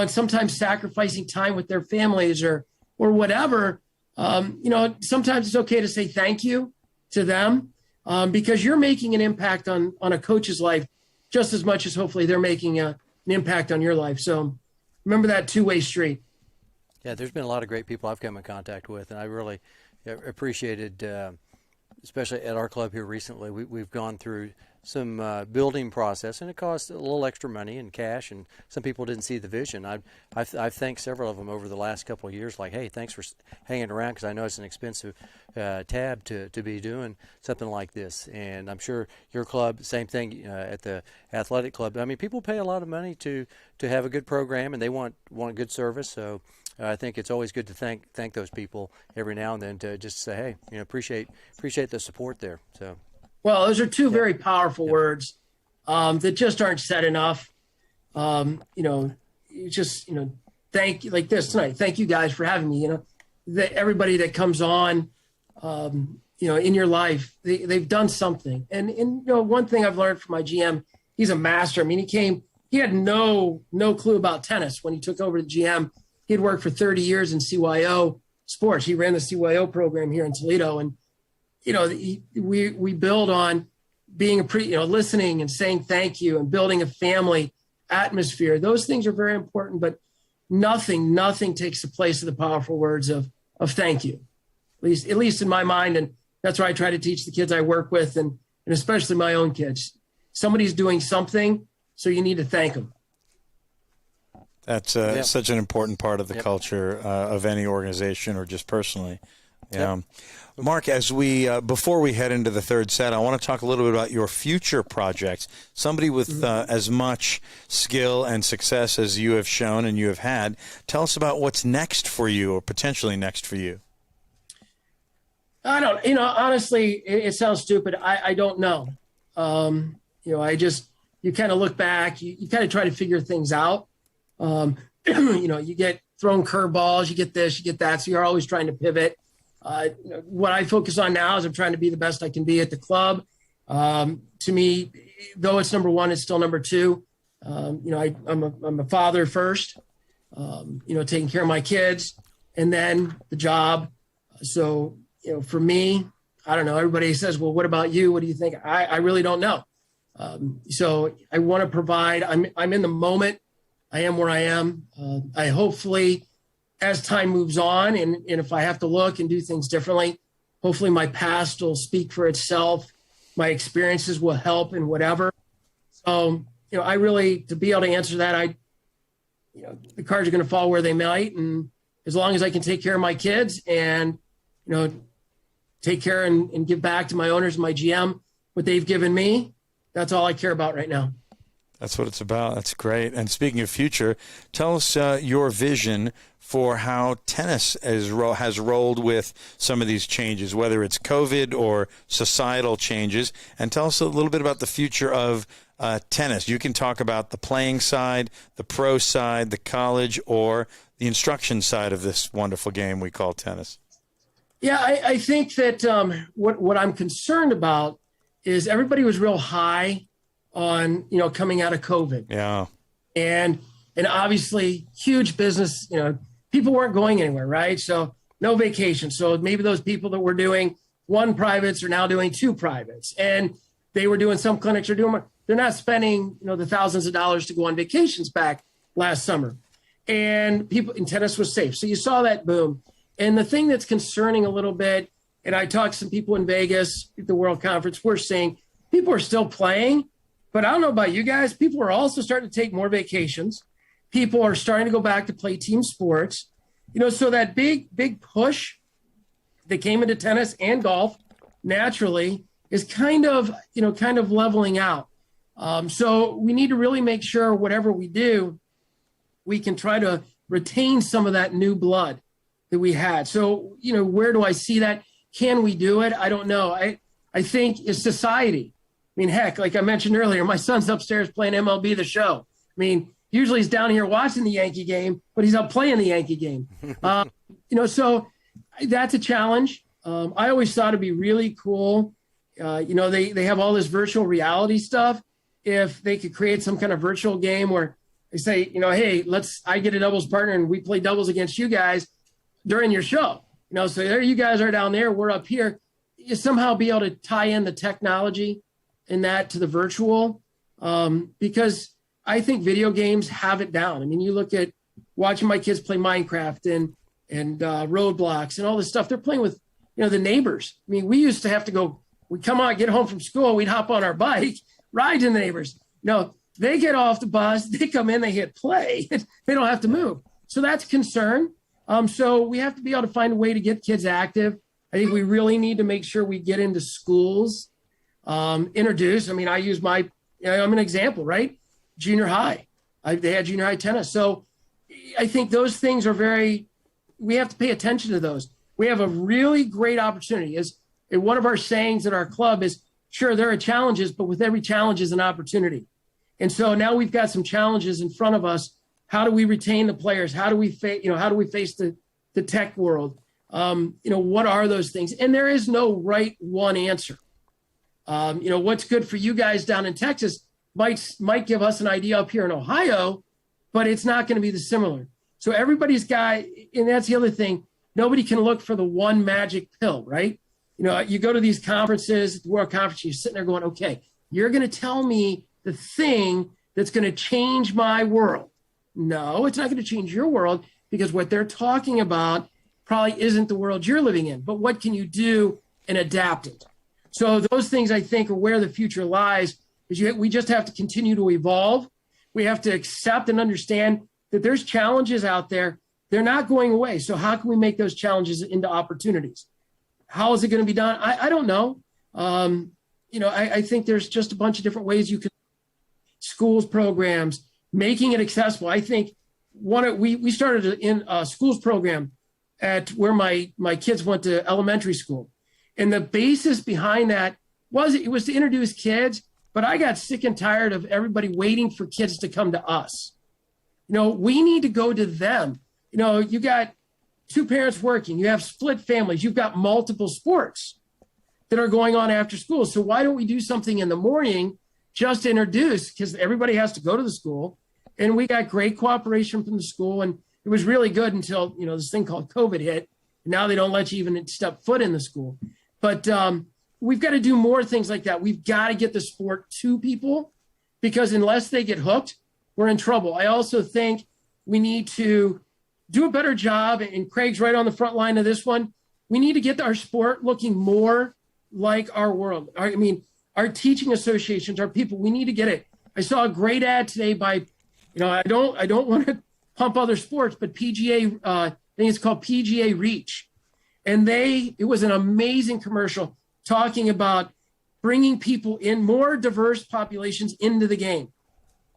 sometimes sacrificing time with their families or whatever. Sometimes it's okay to say thank you to them, because you're making an impact on a coach's life just as much as hopefully they're making an impact on your life. So remember that two-way street. Yeah, there's been a lot of great people I've come in contact with, and I really appreciated, especially at our club here recently, we've gone through some building process, and it cost a little extra money and cash, and some people didn't see the vision. I've thanked several of them over the last couple of years, like, hey, thanks for hanging around, because I know it's an expensive tab to be doing something like this. And I'm sure your club, same thing at the athletic club. I mean, people pay a lot of money to have a good program, and they want a good service. So I think it's always good to thank those people every now and then, to just say, hey, appreciate the support there. So. Well, those are two very powerful words that just aren't said enough. You just, thank you, like this tonight. Thank you guys for having me. Everybody that comes on, in your life, they've done something. And one thing I've learned from my GM, he's a master. I mean, he had no clue about tennis when he took over the GM. He had worked for 30 years in CYO sports. He ran the CYO program here in Toledo, and we build on being listening and saying thank you and building a family atmosphere. Those things are very important, but nothing takes the place of the powerful words of thank you, at least in my mind. And that's what I try to teach the kids I work with, and especially my own kids. Somebody's doing something, so you need to thank them. That's such an important part of the culture of any organization or just personally. Yeah. Yep. Mark, as before we head into the third set, I want to talk a little bit about your future projects. Somebody with as much skill and success as you have shown and you have had, tell us about what's next for you, or potentially next for you. I don't, honestly, it sounds stupid. I don't know. You kind of look back, you kind of try to figure things out. You get thrown curveballs, you get this, you get that. So you're always trying to pivot. What I focus on now is I'm trying to be the best I can be at the club. To me, though it's number one, it's still number two. I'm a father first, taking care of my kids, and then the job. So, for me, I don't know. Everybody says, well, what about you? What do you think? I really don't know. So I want to provide, I'm in the moment. I am where I am. I hopefully, as time moves on, and if I have to look and do things differently, hopefully my past will speak for itself. My experiences will help in whatever. So, I really, to be able to answer that, the cards are going to fall where they might. And as long as I can take care of my kids and, take care and give back to my owners and my GM what they've given me, that's all I care about right now. That's what it's about. That's great. And speaking of future, tell us your vision for how tennis has rolled with some of these changes, whether it's COVID or societal changes. And tell us a little bit about the future of tennis. You can talk about the playing side, the pro side, the college, or the instruction side of this wonderful game we call tennis. Yeah, I think that what I'm concerned about is everybody was real high on, coming out of COVID. Yeah. And obviously huge business, people weren't going anywhere, right? So no vacation. So maybe those people that were doing one privates are now doing two privates, and they were doing some clinics they're not spending, the thousands of dollars to go on vacations back last summer, and people in tennis was safe. So you saw that boom. And the thing that's concerning a little bit, and I talked to some people in Vegas at the World Conference, we're seeing people are still playing, But I don't know about you guys. People are also starting to take more vacations. People are starting to go back to play team sports. So that big push that came into tennis and golf naturally is kind of leveling out. So we need to really make sure whatever we do, we can try to retain some of that new blood that we had. So, where do I see that? Can we do it? I don't know. I think it's society. I mean, heck, like I mentioned earlier, my son's upstairs playing MLB The Show. I mean, usually he's down here watching the Yankee game, but he's out playing the Yankee game. So that's a challenge. I always thought it'd be really cool. They have all this virtual reality stuff. If they could create some kind of virtual game where they say, hey, I get a doubles partner and we play doubles against you guys during your show. So there you guys are down there, we're up here. You somehow be able to tie in the technology and that to the virtual, because I think video games have it down. I mean, you look at watching my kids play Minecraft and Roadblocks and all this stuff. They're playing with, the neighbors. I mean, we used to have to go, we'd come out, get home from school, we'd hop on our bike, ride to the neighbors. They get off the bus, they come in, they hit play. They don't have to move. So that's a concern. So we have to be able to find a way to get kids active. I think we really need to make sure we get into schools, introduce. I mean, I'm an example, right? Junior high. They had junior high tennis. So I think those things are we have to pay attention to those. We have a really great opportunity. One of our sayings at our club is, sure, there are challenges, but with every challenge is an opportunity. And so now we've got some challenges in front of us. How do we retain the players? How do we face the tech world? What are those things? And there is no right one answer. What's good for you guys down in Texas might give us an idea up here in Ohio, but it's not going to be the similar. So everybody's got, and that's the other thing, nobody can look for the one magic pill, right? You go to these conferences, the World Conference, you're sitting there going, okay, you're going to tell me the thing that's going to change my world. No, it's not going to change your world, because what they're talking about probably isn't the world you're living in. But what can you do and adapt it? So those things, I think, are where the future lies. We just have to continue to evolve. We have to accept and understand that there's challenges out there. They're not going away. So how can we make those challenges into opportunities? How is it going to be done? I don't know. I think there's just a bunch of different ways you could, schools programs, making it accessible. I think we started in a schools program at where my kids went to elementary school. And the basis behind that was to introduce kids, but I got sick and tired of everybody waiting for kids to come to us. We need to go to them. You got two parents working, you have split families, you've got multiple sports that are going on after school. So why don't we do something in the morning just to introduce, because everybody has to go to the school. And we got great cooperation from the school. And it was really good until, this thing called COVID hit. Now they don't let you even step foot in the school. But we've got to do more things like that. We've got to get the sport to people, because unless they get hooked, we're in trouble. I also think we need to do a better job, and Craig's right on the front line of this one. We need to get our sport looking more like our world. Our teaching associations, our people, we need to get it. I saw a great ad today by, I don't want to pump other sports, but PGA, I think it's called PGA Reach. And it was an amazing commercial talking about bringing people in, more diverse populations into the game.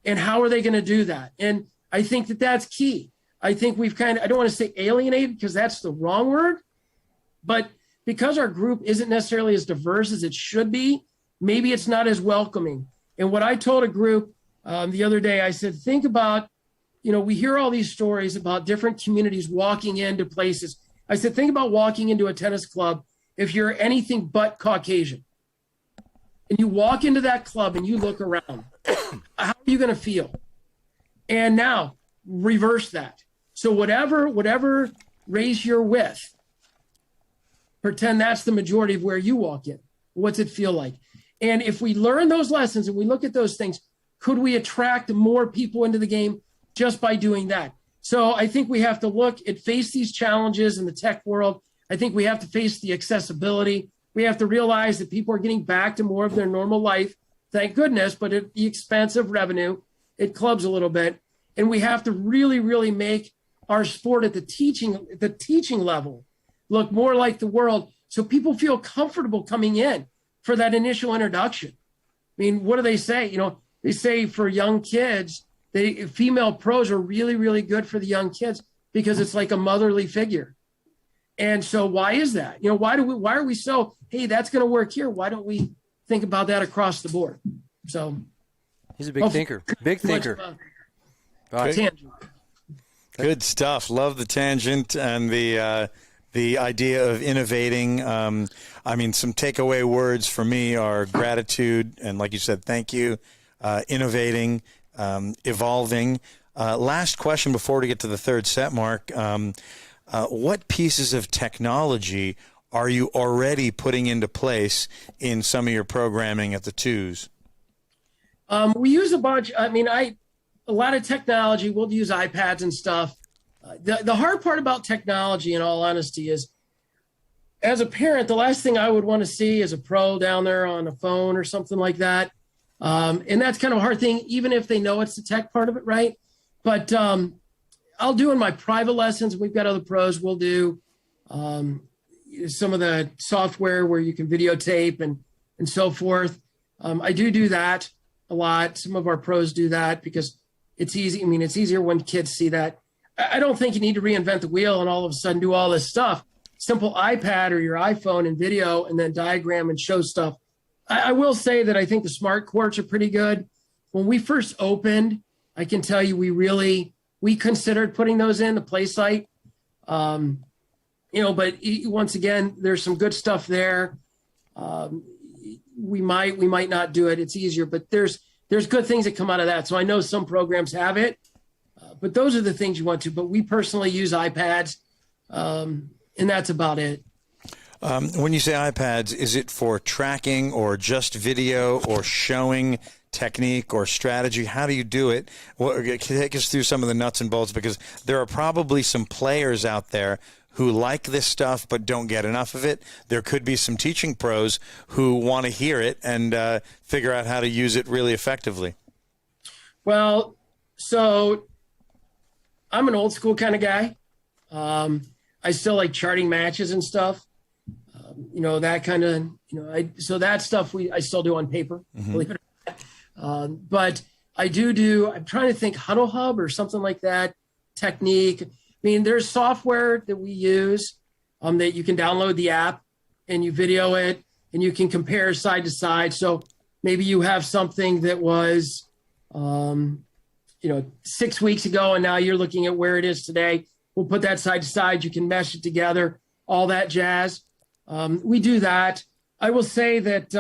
And how are they going to do that? And I think that that's key. I think we've I don't want to say alienated, because that's the wrong word, but because our group isn't necessarily as diverse as it should be, maybe it's not as welcoming. And what I told a group the other day, I said, think about, we hear all these stories about different communities walking into places. I said, think about walking into a tennis club if you're anything but Caucasian. And you walk into that club and you look around, how are you going to feel? And now reverse that. So whatever race you're with, pretend that's the majority of where you walk in. What's it feel like? And if we learn those lessons and we look at those things, could we attract more people into the game just by doing that? So I think we have to face these challenges in the tech world. I think we have to face the accessibility. We have to realize that people are getting back to more of their normal life thank goodness, but at the expense of revenue, it clubs a little bit. And we have to really, really make our sport at the teaching level look more like the world, so people feel comfortable coming in for that initial introduction. I mean, what do they say? They say for young kids, female pros are really, really good for the young kids because it's like a motherly figure. And so why is that? Why are we so, hey, that's going to work here? Why don't we think about that across the board? So he's a big thinker. Big thinker. Tangent. Good stuff. Love the tangent and the idea of innovating. Some takeaway words for me are gratitude and, like you said, thank you, innovating, evolving. Last question before we get to the third set, Mark. What pieces of technology are you already putting into place in some of your programming at the twos? We use a bunch. A lot of technology. We'll use iPads and stuff. The hard part about technology, in all honesty, is as a parent, the last thing I would want to see is a pro down there on a phone or something like that. And that's kind of a hard thing, even if they know it's the tech part of it, right? But I'll do in my private lessons. We've got other pros. We'll do some of the software where you can videotape and so forth. I do that a lot. Some of our pros do that because it's easy. It's easier when kids see that. I don't think you need to reinvent the wheel and all of a sudden do all this stuff. Simple iPad or your iPhone and video and then diagram and show stuff. I will say that I think the smart courts are pretty good. When we first opened, I can tell you we considered putting those in the play site. But once again, there's some good stuff there. We might not do it. It's easier, but there's good things that come out of that. So I know some programs have it, but those are the things you want to. But we personally use iPads, and that's about it. When you say iPads, is it for tracking or just video or showing technique or strategy? How do you do it? Take us through some of the nuts and bolts, because there are probably some players out there who like this stuff but don't get enough of it. There could be some teaching pros who want to hear it and figure out how to use it really effectively. Well, so I'm an old school kind of guy. I still like charting matches and stuff. That kind of, so that stuff I still do on paper, believe it or not. But I'm trying to think, Huddle Hub or something like that, technique. There's software that we use that you can download the app and you video it and you can compare side to side. So maybe you have something that was, 6 weeks ago and now you're looking at where it is today. We'll put that side to side. You can mesh it together, all that jazz. We do that. I will say that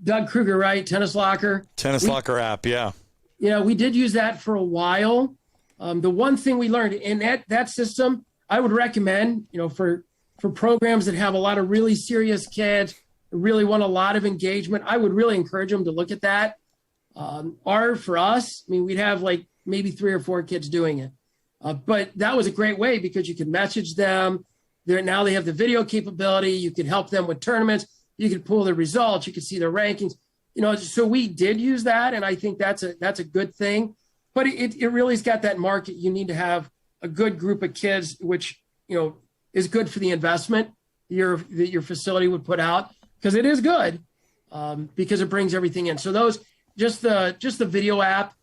Doug Kruger, right? Tennis Locker app. Yeah. We did use that for a while. The one thing we learned in that system, I would recommend, for programs that have a lot of really serious kids, really want a lot of engagement, I would really encourage them to look at that. For us, we'd have like maybe 3 or 4 kids doing it. But that was a great way because you could message them. Now they have the video capability. You could help them with tournaments. You could pull the results. You could see their rankings. So we did use that, and I think that's a good thing. But it really's got that market. You need to have a good group of kids, which is good for the investment that your facility would put out, because it is good because it brings everything in. So those just the video app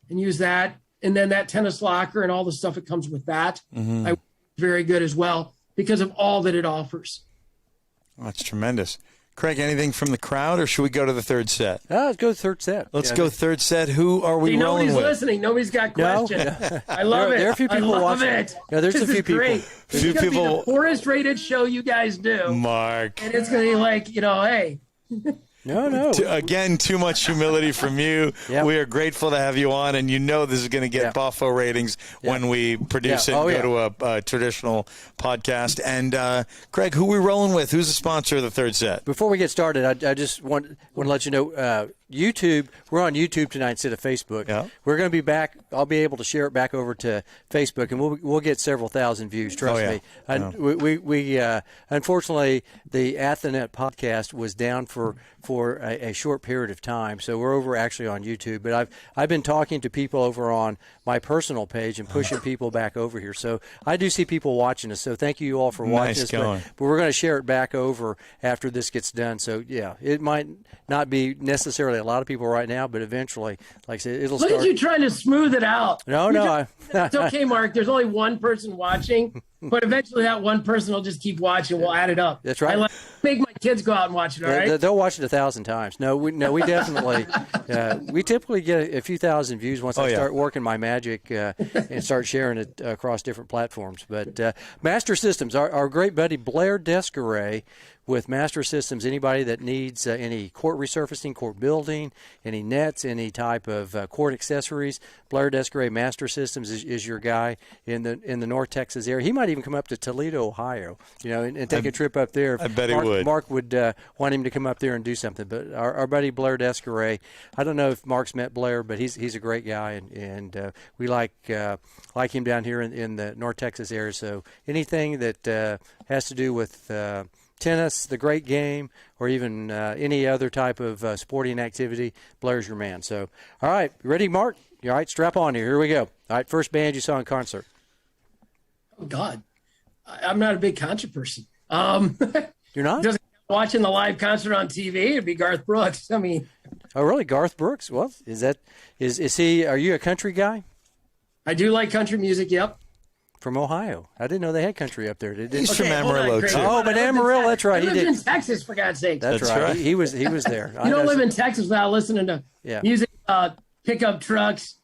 and use that, and then that Tennis Locker and all the stuff that comes with that. Very good as well because of all that it offers. Oh, that's tremendous. Craig, anything from the crowd, or should we go to the third set? Let's go to the third set. Let's go third set. Who are we rolling with? Nobody's listening. Nobody's got questions. No? I love it. There are a few people watching. It. Yeah, there's a few people. Great. This is going to be the poorest rated show you guys do. Mark. And it's going to be like, hey. No. Again, too much humility from you. Yep. We are grateful to have you on, and this is going to get Buffo ratings when we produce it and go to a traditional podcast. And, Craig, who are we rolling with? Who's the sponsor of the third set? Before we get started, I just want to let you know, YouTube. We're on YouTube tonight instead of Facebook. Yeah. We're going to be back. I'll be able to share it back over to Facebook, and we'll get several thousand views. Trust me. We unfortunately the ATN podcast was down for a short period of time, so we're over actually on YouTube. But I've been talking to people over on my personal page and pushing people back over here. So I do see people watching us. So thank you all for watching us. But we're going to share it back over after this gets done. So yeah, it might not be necessarily a lot of people right now, but eventually, like I said, it'll Look start. at you trying to smooth it out. No. It's okay, Mark. There's only one person watching, but eventually that one person will just keep watching. We'll add it up. That's right. I make my kids go out and watch it. All right. They'll watch it 1,000 times. We definitely we typically get a few thousand views once I start working my magic and start sharing it across different platforms. But Master Systems, our great buddy Blair Descaray with Master Systems. Anybody that needs any court resurfacing, court building, any nets, any type of court accessories, Blair Descaray Master Systems is your guy in the North Texas area. He might even come up to Toledo, Ohio, and take a trip up there. I bet he would. Mark would want him to come up there and do something. But our buddy Blair Descaray, I don't know if Mark's met Blair, but he's a great guy, and we like him down here in the North Texas area. So anything that has to do with tennis, the great game, or even any other type of sporting activity, Blair's your man. So, all right, ready, Mark? You all right? Strap on here. Here we go. All right, first band you saw in concert. Oh God, I'm not a big concert person. You're not? Watching the live concert on TV, it'd be Garth Brooks. I mean, oh really, Garth Brooks? Well, is he? Are you a country guy? I do like country music. Yep. From Ohio. I didn't know they had country up there. He's from Amarillo, too. Oh, but Amarillo, that's right. I lived in Texas, for God's sake. That's right. He was there. You don't live in Texas without listening to music, pickup trucks,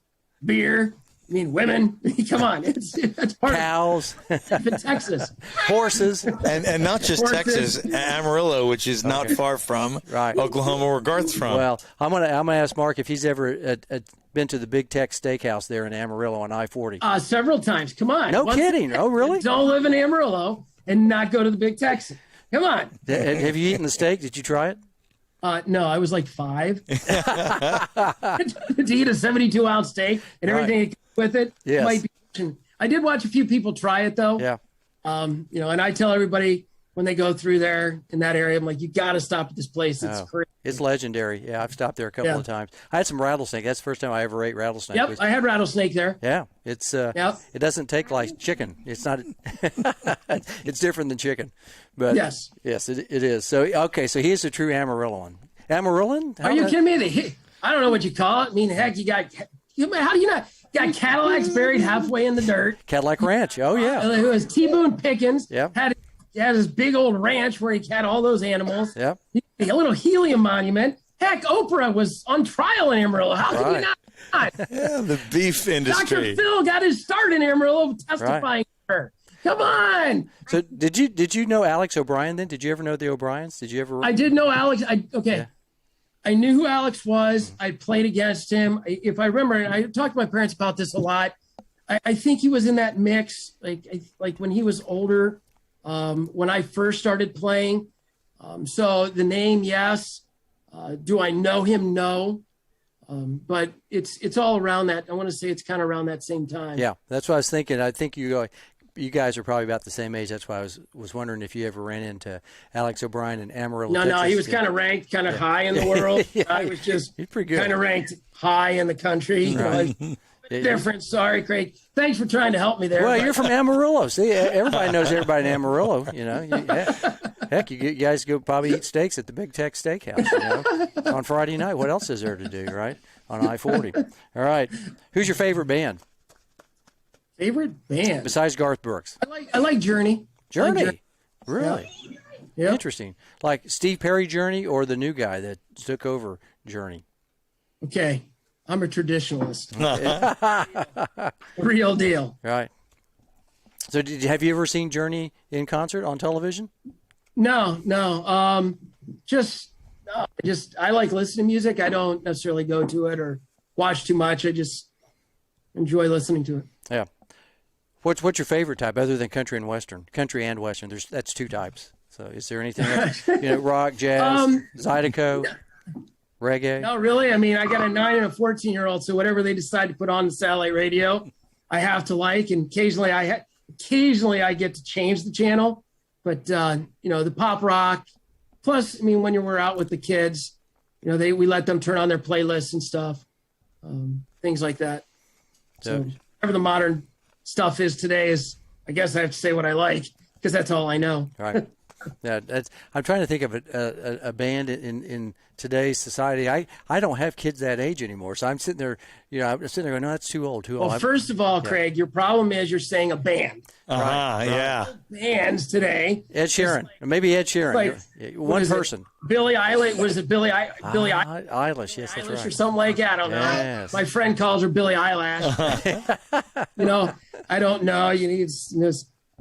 beer. I mean, women. Come on, it's part cows, of Texas, horses, and not just horses. Texas, Amarillo, which is not far from Oklahoma, where Garth's from. Well, I'm gonna ask Mark if he's ever been to the Big Tex Steakhouse there in Amarillo on I-40. Several times. Come on. No kidding. Oh, really? Don't live in Amarillo and not go to the Big Tex. Come on. Have you eaten the steak? Did you try it? No, I was like 5 to eat a 72-ounce steak and everything with it. Yes. Might be, I did watch a few people try it though. Yeah. And I tell everybody when they go through there in that area, I'm like, you got to stop at this place. It's crazy. It's legendary. Yeah, I've stopped there a couple of times. I had some rattlesnake. That's the first time I ever ate rattlesnake. Yep, I had rattlesnake there. Yeah, it's it doesn't take like chicken. It's not. It's different than chicken, but yes, it is. So okay, so he is a true Amarilloan. Amarillan? Are you kidding me? I don't know what you call it. I mean, heck, how do you not? Got Cadillacs buried halfway in the dirt. Cadillac Ranch. Oh yeah. It was T. Boone Pickens. Yep. Had this big old ranch where he had all those animals. Yep. A little helium monument. Heck, Oprah was on trial in Amarillo. How can you not? Yeah, the beef industry. Dr. Phil got his start in Amarillo testifying to her. Come on. So did you know Alex O'Brien then? Did you ever know the O'Briens? Did you ever? I did know Alex. I knew who Alex was. I played against him. If I remember, and I talked to my parents about this a lot. I think he was in that mix, like when he was older, when I first started playing. So the name, yes. Do I know him? No. But it's all around that. I want to say it's kind of around that same time. Yeah, that's what I was thinking. I think you guys are probably about the same age. That's why I was wondering if you ever ran into Alex O'Brien in Amarillo. No, Texas. He was kind of ranked kind of high in the world. I was just kind of ranked high in the country. Right. Different. Sorry, Craig. Thanks for trying to help me there. Well, you're from Amarillo. See, everybody knows everybody in Amarillo. Heck, you guys go probably eat steaks at the Big Tex Steakhouse, on Friday night. What else is there to do, right? On I-40. All right. Who's your favorite band? Favorite band? Besides Garth Brooks. I like Journey. Journey? Really? Yeah. Interesting. Like Steve Perry Journey or the new guy that took over Journey? Okay. I'm a traditionalist. Real deal. Right. So have you ever seen Journey in concert on television? No. I like listening to music. I don't necessarily go to it or watch too much. I just enjoy listening to it. Yeah. What's your favorite type other than country and western? Country and western. That's 2 types. So is there anything else? Rock, jazz, Zydeco? reggae? No, really. I mean, I got a 9 and a 14-year-old, so whatever they decide to put on the satellite radio, I have to like. And occasionally, I get to change the channel. But the pop rock. Plus, I mean, when we're out with the kids, we let them turn on their playlists and stuff, things like that. So whatever the modern stuff is today is, I guess I have to say what I like because that's all I know. Right. Yeah, I'm trying to think of a band in today's society. I don't have kids that age anymore, so I'm sitting there. I'm sitting there going, no, that's too old. Well, first of all, Craig, your problem is you're saying a band. Right. Yeah. Bands today. Ed Sheeran, maybe Ed Sheeran. One person. Billie Eilish, was it Billie Eilish? Eilish, yes, that's right. Or something like that. I don't know. My friend calls her Billie Eilish. I don't know. You need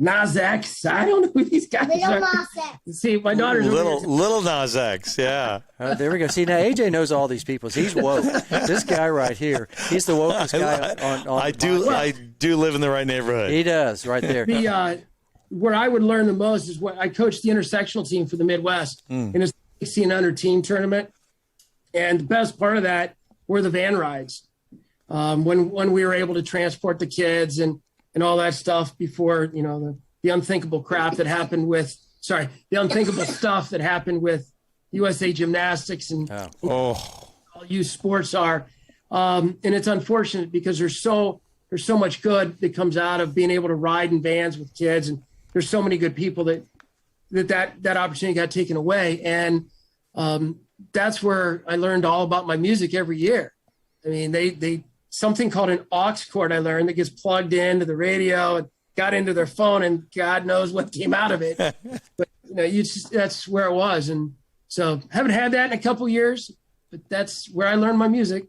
Nas X. I don't know who these guys are. See, my daughter's little Nas X. Yeah. There we go. See, now AJ knows all these people. So he's woke. This guy right here, he's the wokest guy on I do live in the right neighborhood. He does, right there. Where I would learn the most is when I coached the intersectional team for the Midwest in a 16 under team tournament. And the best part of that were the van rides. When we were able to transport the kids and all that stuff before, the unthinkable crap that happened with, the unthinkable stuff that happened with USA Gymnastics and all youth sports are. And it's unfortunate because there's so much good that comes out of being able to ride in vans with kids. And there's so many good people that opportunity got taken away. And that's where I learned all about my music every year. I mean, they something called an aux cord I learned that gets plugged into the radio and got into their phone, and God knows what came out of it. But that's where it was. And so haven't had that in a couple years, but that's where I learned my music.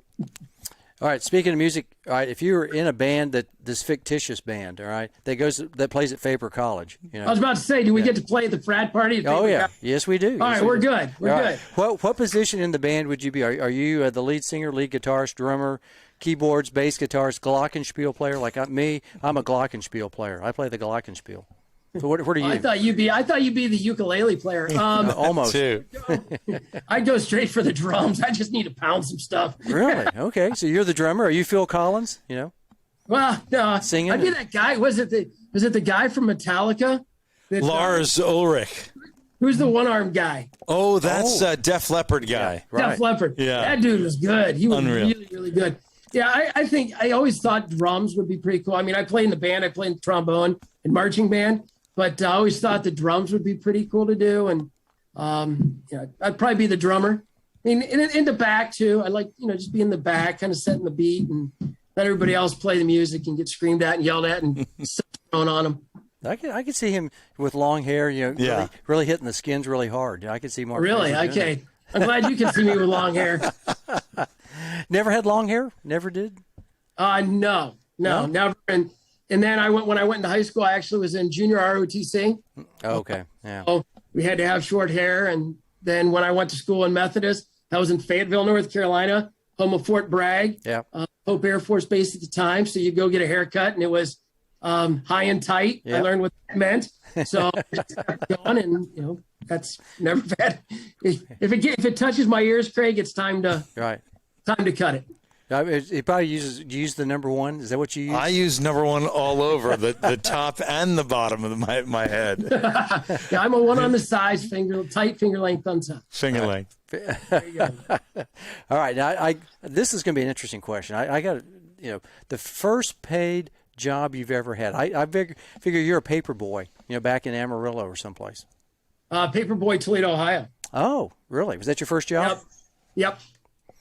All right. Speaking of music, all right, if you were in a band this fictitious band, all right, that plays at Faber College, I was about to say, do we get to play at the frat party? Oh yeah, yes we do. All right, we're good. We're good. What position in the band would you be? Are you the lead singer, lead guitarist, drummer, keyboards, bass guitarist, glockenspiel player? Like me, I'm a glockenspiel player. I play the glockenspiel. So what are you? I thought you'd be the ukulele player. Almost. I'd go straight for the drums. I just need to pound some stuff. Really? Okay. So you're the drummer. Are you Phil Collins? Well, no. Singing. I'd be that guy. Was it the guy from Metallica? Lars Ulrich. Who's the one-armed guy? Oh, that's Def Leppard guy. Yeah, right. Def Leppard. Yeah. That dude was good. He was Unreal. really, really good. Yeah, I think I always thought drums would be pretty cool. I mean, I played in the band. I played in trombone and marching band. But I always thought the drums would be pretty cool to do. And, I'd probably be the drummer. I mean, in the back, too. I like, just be in the back, kind of setting the beat and let everybody else play the music and get screamed at and yelled at and stuff thrown on them. I could see him with long hair, really hitting the skins really hard. I could see Mark. Really? Okay. I'm glad you can see me with long hair. Never had long hair? Never did? No, never. And then when I went into high school, I actually was in junior ROTC. Oh, okay. Yeah. So we had to have short hair. And then when I went to school in Methodist, that was in Fayetteville, North Carolina, home of Fort Bragg, yeah. Hope Air Force Base at the time. So you go get a haircut, and it was high and tight. Yep. I learned what that meant. So I just kept going, and that's never bad. If it touches my ears, Craig, it's time to cut it. He probably use the number one. Is that what you use? I use number one all over the top and the bottom of my head. Yeah, I'm a one on the size, tight finger length on top. Finger length. There you go. All right, now this is going to be an interesting question. I got the first paid job you've ever had. I figure you're a paper boy. Back in Amarillo or someplace. Paperboy, Toledo, Ohio. Oh, really? Was that your first job? Yep,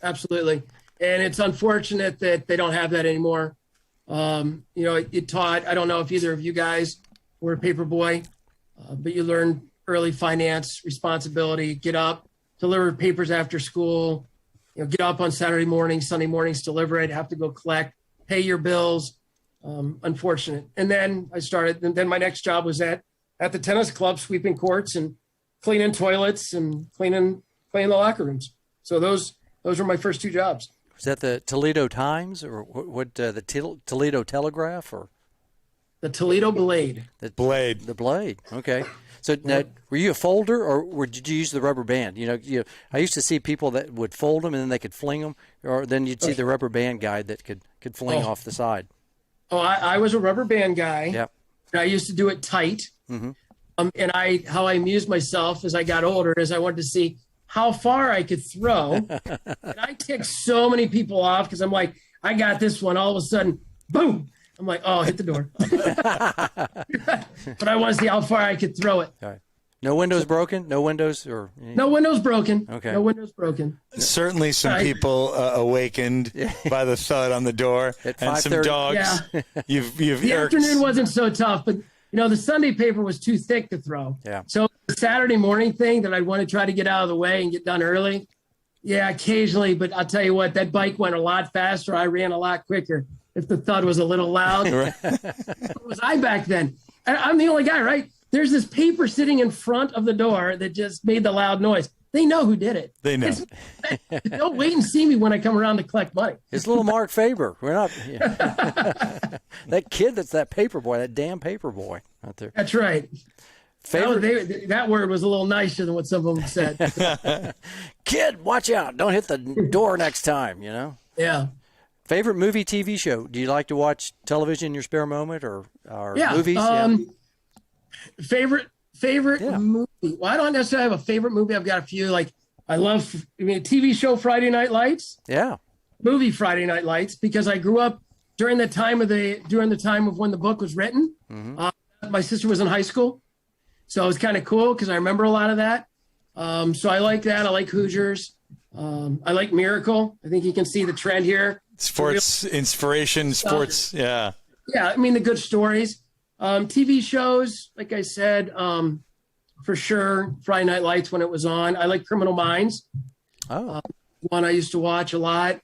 absolutely. And it's unfortunate that they don't have that anymore. It taught, I don't know if either of you guys were a paper boy, but you learn early finance responsibility, get up, deliver papers after school, get up on Saturday mornings, Sunday mornings, deliver it, have to go collect, pay your bills. Unfortunate. And then then my next job was at the tennis club, sweeping courts and cleaning toilets and cleaning the locker rooms. So those were my first two jobs. Was that the Toledo Times or what the Toledo Telegraph or? The Toledo Blade. The Blade. The blade. Okay. So now, were you a folder, did you use the rubber band? I used to see people that would fold them and then they could fling them, or then you'd see the rubber band guy that could fling off the side. Oh, I was a rubber band guy. Yep. I used to do it tight. Mm-hmm. And how I amused myself as I got older is I wanted to see how far I could throw. And I ticked so many people off because I'm like, I got this one. All of a sudden, boom. I'm like, oh, hit the door. But I want to see how far I could throw it. All right. No windows broken? No windows or anything? No windows broken. Okay. No windows broken. Certainly some people awakened by the thud on the door At and some 5:30. dogs. Yeah. You've The irked. afternoon wasn't so tough, but the Sunday paper was too thick to throw. Yeah. So the Saturday morning thing that I'd want to try to get out of the way and get done early. Yeah, occasionally, but I'll tell you what, that bike went a lot faster. I ran a lot quicker if the thud was a little loud. What was I back then? I'm the only guy, right? There's this paper sitting in front of the door that just made the loud noise. They know who did it. They know. They'll wait and see me when I come around to collect money. It's little Mark Faber. We're not that kid that's that paper boy, that damn paper boy out there. That's right. Faber, That word was a little nicer than what some of them said. kid, watch out! Don't hit the door next time. Yeah. Favorite movie, TV show? Do you like to watch television in your spare moment, or Yeah. movies? Favorite movie. Well, I don't necessarily have a favorite movie. I've got a few. Like TV show Friday Night Lights. Yeah. Movie Friday Night Lights, because I grew up during the time of when the book was written. Mm-hmm. My sister was in high school, so it was kind of cool because I remember a lot of that. So I like that. I like Hoosiers. I like Miracle. I think you can see the trend here. Sports inspiration, sports. Yeah. Yeah, I mean the good stories. TV shows, like I said, for sure, Friday Night Lights when it was on. I like Criminal Minds. Oh. One I used to watch a lot.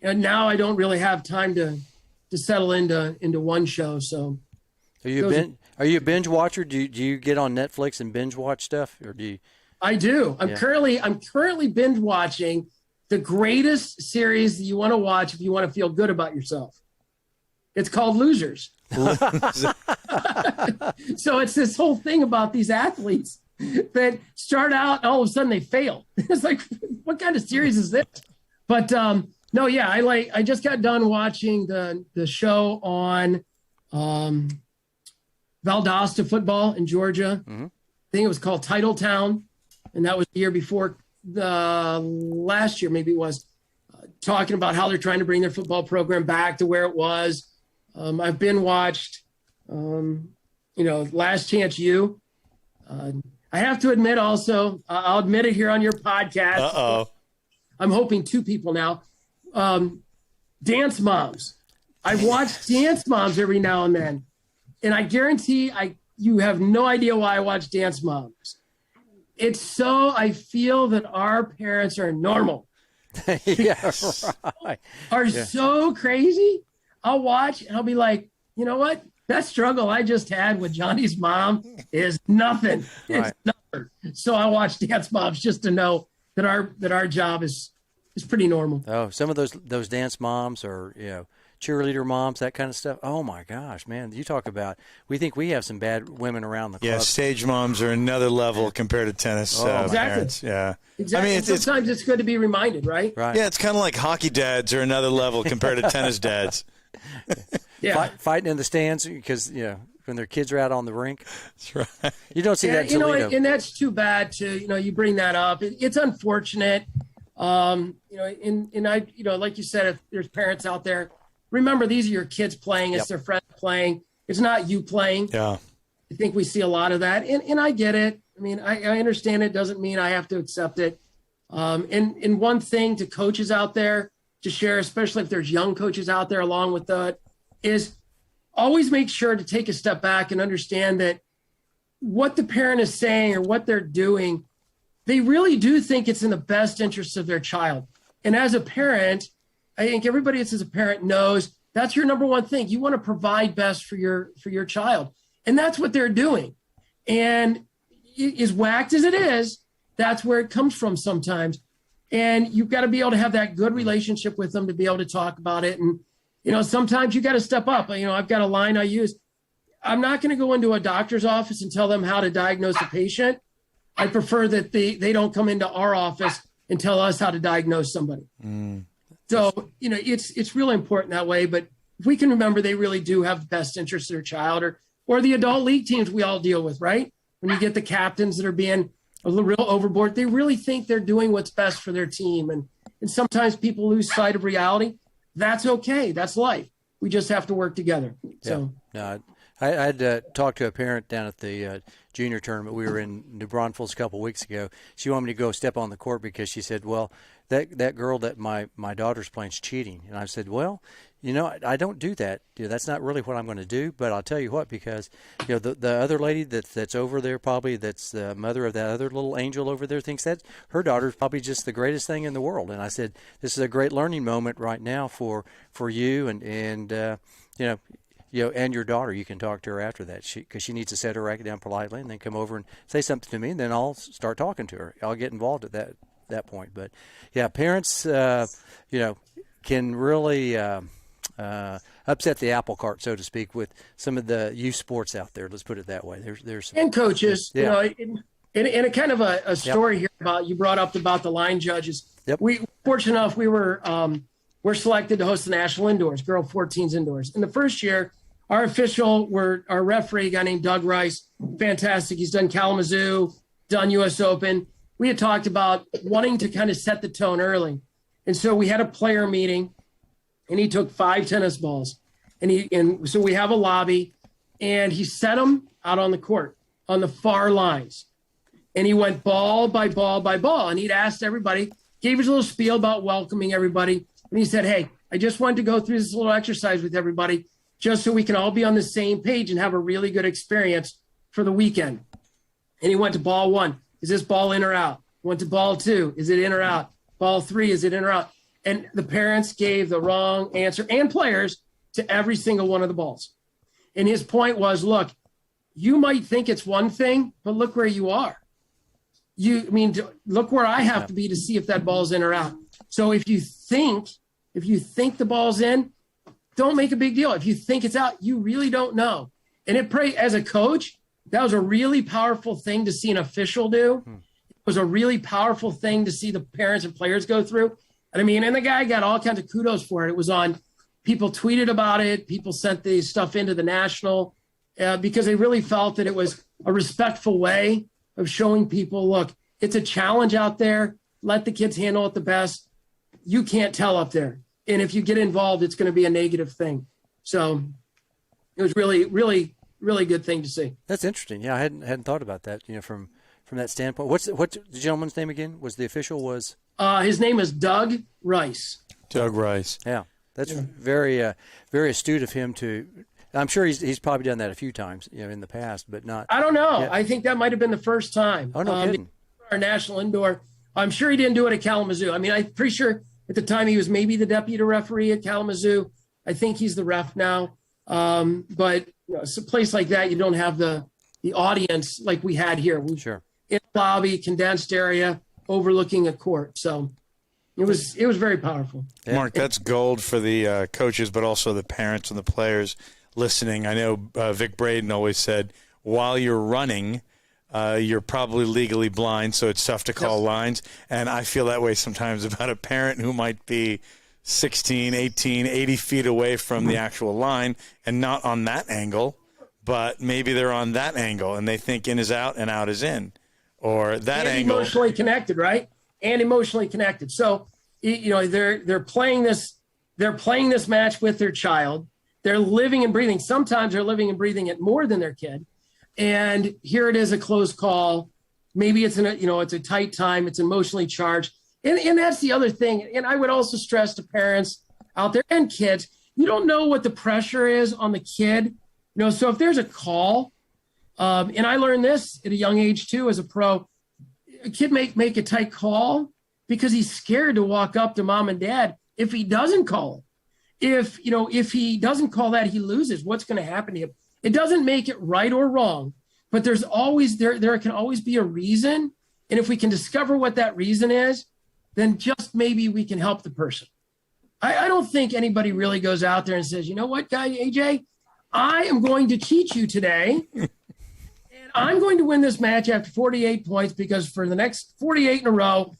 And now I don't really have time to settle into one show. So Are you a binge watcher? Do you get on Netflix and binge watch stuff, or do you? I do. I'm currently binge watching the greatest series that you want to watch if you want to feel good about yourself. It's called Losers. So it's this whole thing about these athletes that start out and all of a sudden they fail. It's like, what kind of series is this? But no, yeah, I just got done watching the show on Valdosta football in Georgia. Mm-hmm. I think it was called Titletown, and that was the year before. Last year, maybe it was, talking about how they're trying to bring their football program back to where it was. I've been watched, Last Chance U. I have to admit also, I'll admit it here on your podcast. Uh-oh. I'm hoping two people now. Dance Moms. I've watched Dance Moms every now and then. And I guarantee you have no idea why I watch Dance Moms. It's so I feel that our parents are normal. Yeah, right. So crazy. I'll watch and I'll be like, you know what? That struggle I just had with Johnny's mom is nothing. Right. It's nothing. So I watch Dance Moms just to know that our job is pretty normal. Oh, some of those dance moms or cheerleader moms, that kind of stuff. Oh my gosh, man! You talk about. We think we have some bad women around the club. Yeah, stage moms are another level compared to tennis exactly. parents. Yeah, exactly. I mean, sometimes it's good to be reminded, right? Right. Yeah, it's kind of like hockey dads are another level compared to tennis dads. Yeah, fighting in the stands because when their kids are out on the rink. That's right. You don't see that in Toledo. And that's too bad. You bring that up. It's unfortunate. Like you said, if there's parents out there. Remember, these are your kids playing. It's their friends playing. It's not you playing. Yeah. I think we see a lot of that. And I get it. I mean, I understand it. Doesn't mean I have to accept it. And one thing to coaches out there to share, especially if there's young coaches out there along with that, is always make sure to take a step back and understand that what the parent is saying or what they're doing, they really do think it's in the best interest of their child. And as a parent, I think everybody that's as a parent knows that's your number one thing. You want to provide best for your child. And that's what they're doing. And as whacked as it is, that's where it comes from sometimes. And you've got to be able to have that good relationship with them to be able to talk about it. And, sometimes you got to step up. I've got a line I use. I'm not going to go into a doctor's office and tell them how to diagnose a patient. I prefer that they don't come into our office and tell us how to diagnose somebody. So, it's really important that way. But if we can remember, they really do have the best interest of their child, or the adult league teams we all deal with, right? When you get the captains that are being a little real overboard, they really think they're doing what's best for their team. And sometimes people lose sight of reality. That's okay. That's life. We just have to work together. So, no, I had talked to a parent down at the junior tournament. We were in New Braunfels a couple of weeks ago. She wanted me to go step on the court because she said, well, that girl that my daughter's playing is cheating. And I said, well, I don't do that. That's not really what I'm going to do. But I'll tell you what, because the other lady that's over there, probably that's the mother of that other little angel over there, thinks that her daughter's probably just the greatest thing in the world. And I said, this is a great learning moment right now for you and and your daughter. You can talk to her after that, because she needs to set her racket down politely and then come over and say something to me, and then I'll start talking to her. I'll get involved at that point. But yeah, parents, can really upset the apple cart, so to speak, with some of the youth sports out there. Let's put it that way. There's and coaches, yeah. And a kind of a story here about, you brought up about the line judges. Yep. We fortunate enough, we're selected to host the national indoors, girl 14s indoors. In the first year, our referee, a guy named Doug Rice, fantastic. He's done Kalamazoo, done U.S. Open. We had talked about wanting to kind of set the tone early. And so we had a player meeting, and he took 5 tennis balls. And so we have a lobby, and he set them out on the court on the far lines. And he went ball by ball by ball. And he'd asked everybody, gave his little spiel about welcoming everybody. And he said, hey, I just wanted to go through this little exercise with everybody just so we can all be on the same page and have a really good experience for the weekend. And he went to ball 1. Is this ball in or out? Went to ball 2. Is it in or out? Ball 3. Is it in or out? And the parents gave the wrong answer, and players, to every single one of the balls. And his point was, look, you might think it's one thing, but look where you are. Look where I have to be to see if that ball's in or out. So if you think the ball's in, don't make a big deal. If you think it's out, you really don't know. And as a coach, that was a really powerful thing to see an official do. It was a really powerful thing to see the parents and players go through. And the guy got all kinds of kudos for it. It was on, people tweeted about it. People sent the stuff into the national because they really felt that it was a respectful way of showing people, look, it's a challenge out there. Let the kids handle it the best. You can't tell up there. And if you get involved, it's going to be a negative thing. So it was really, really, really good thing to see. That's interesting. Yeah, I hadn't thought about that. From that standpoint. What's the gentleman's name again? Was the official was? His name is Doug Rice. Doug Rice. Yeah, that's very, very astute of him to. I'm sure he's probably done that a few times, in the past, but not. I don't know. Yeah. I think that might have been the first time. Oh, no kidding. Our national indoor. I'm sure he didn't do it at Kalamazoo. I'm pretty sure at the time he was maybe the deputy referee at Kalamazoo. I think he's the ref now. But it's a place like that, you don't have the audience like we had here. Sure. In the lobby, condensed area, overlooking a court. So it was very powerful. Yeah. Mark, that's gold for the coaches, but also the parents and the players listening. I know Vic Braden always said, while you're running, you're probably legally blind, so it's tough to call lines. And I feel that way sometimes about a parent who might be 16, 18, 80 feet away from the actual line and not on that angle, but maybe they're on that angle and they think in is out and out is in, or that and angle. Emotionally connected, right? And emotionally connected. So, they're playing this match with their child. They're living and breathing. Sometimes they're living and breathing it more than their kid. And here it is, a close call. Maybe it's it's a tight time. It's emotionally charged. And that's the other thing. And I would also stress to parents out there and kids, you don't know what the pressure is on the kid. So if there's a call, and I learned this at a young age too, as a pro, a kid make a tight call because he's scared to walk up to mom and dad if he doesn't call it. If he doesn't call that, he loses. What's going to happen to him? It doesn't make it right or wrong, but there can always be a reason. And if we can discover what that reason is, then just maybe we can help the person. I don't think anybody really goes out there and says, you know what, guy, AJ, I am going to cheat you today. And I'm going to win this match after 48 points because for the next 48 in a row,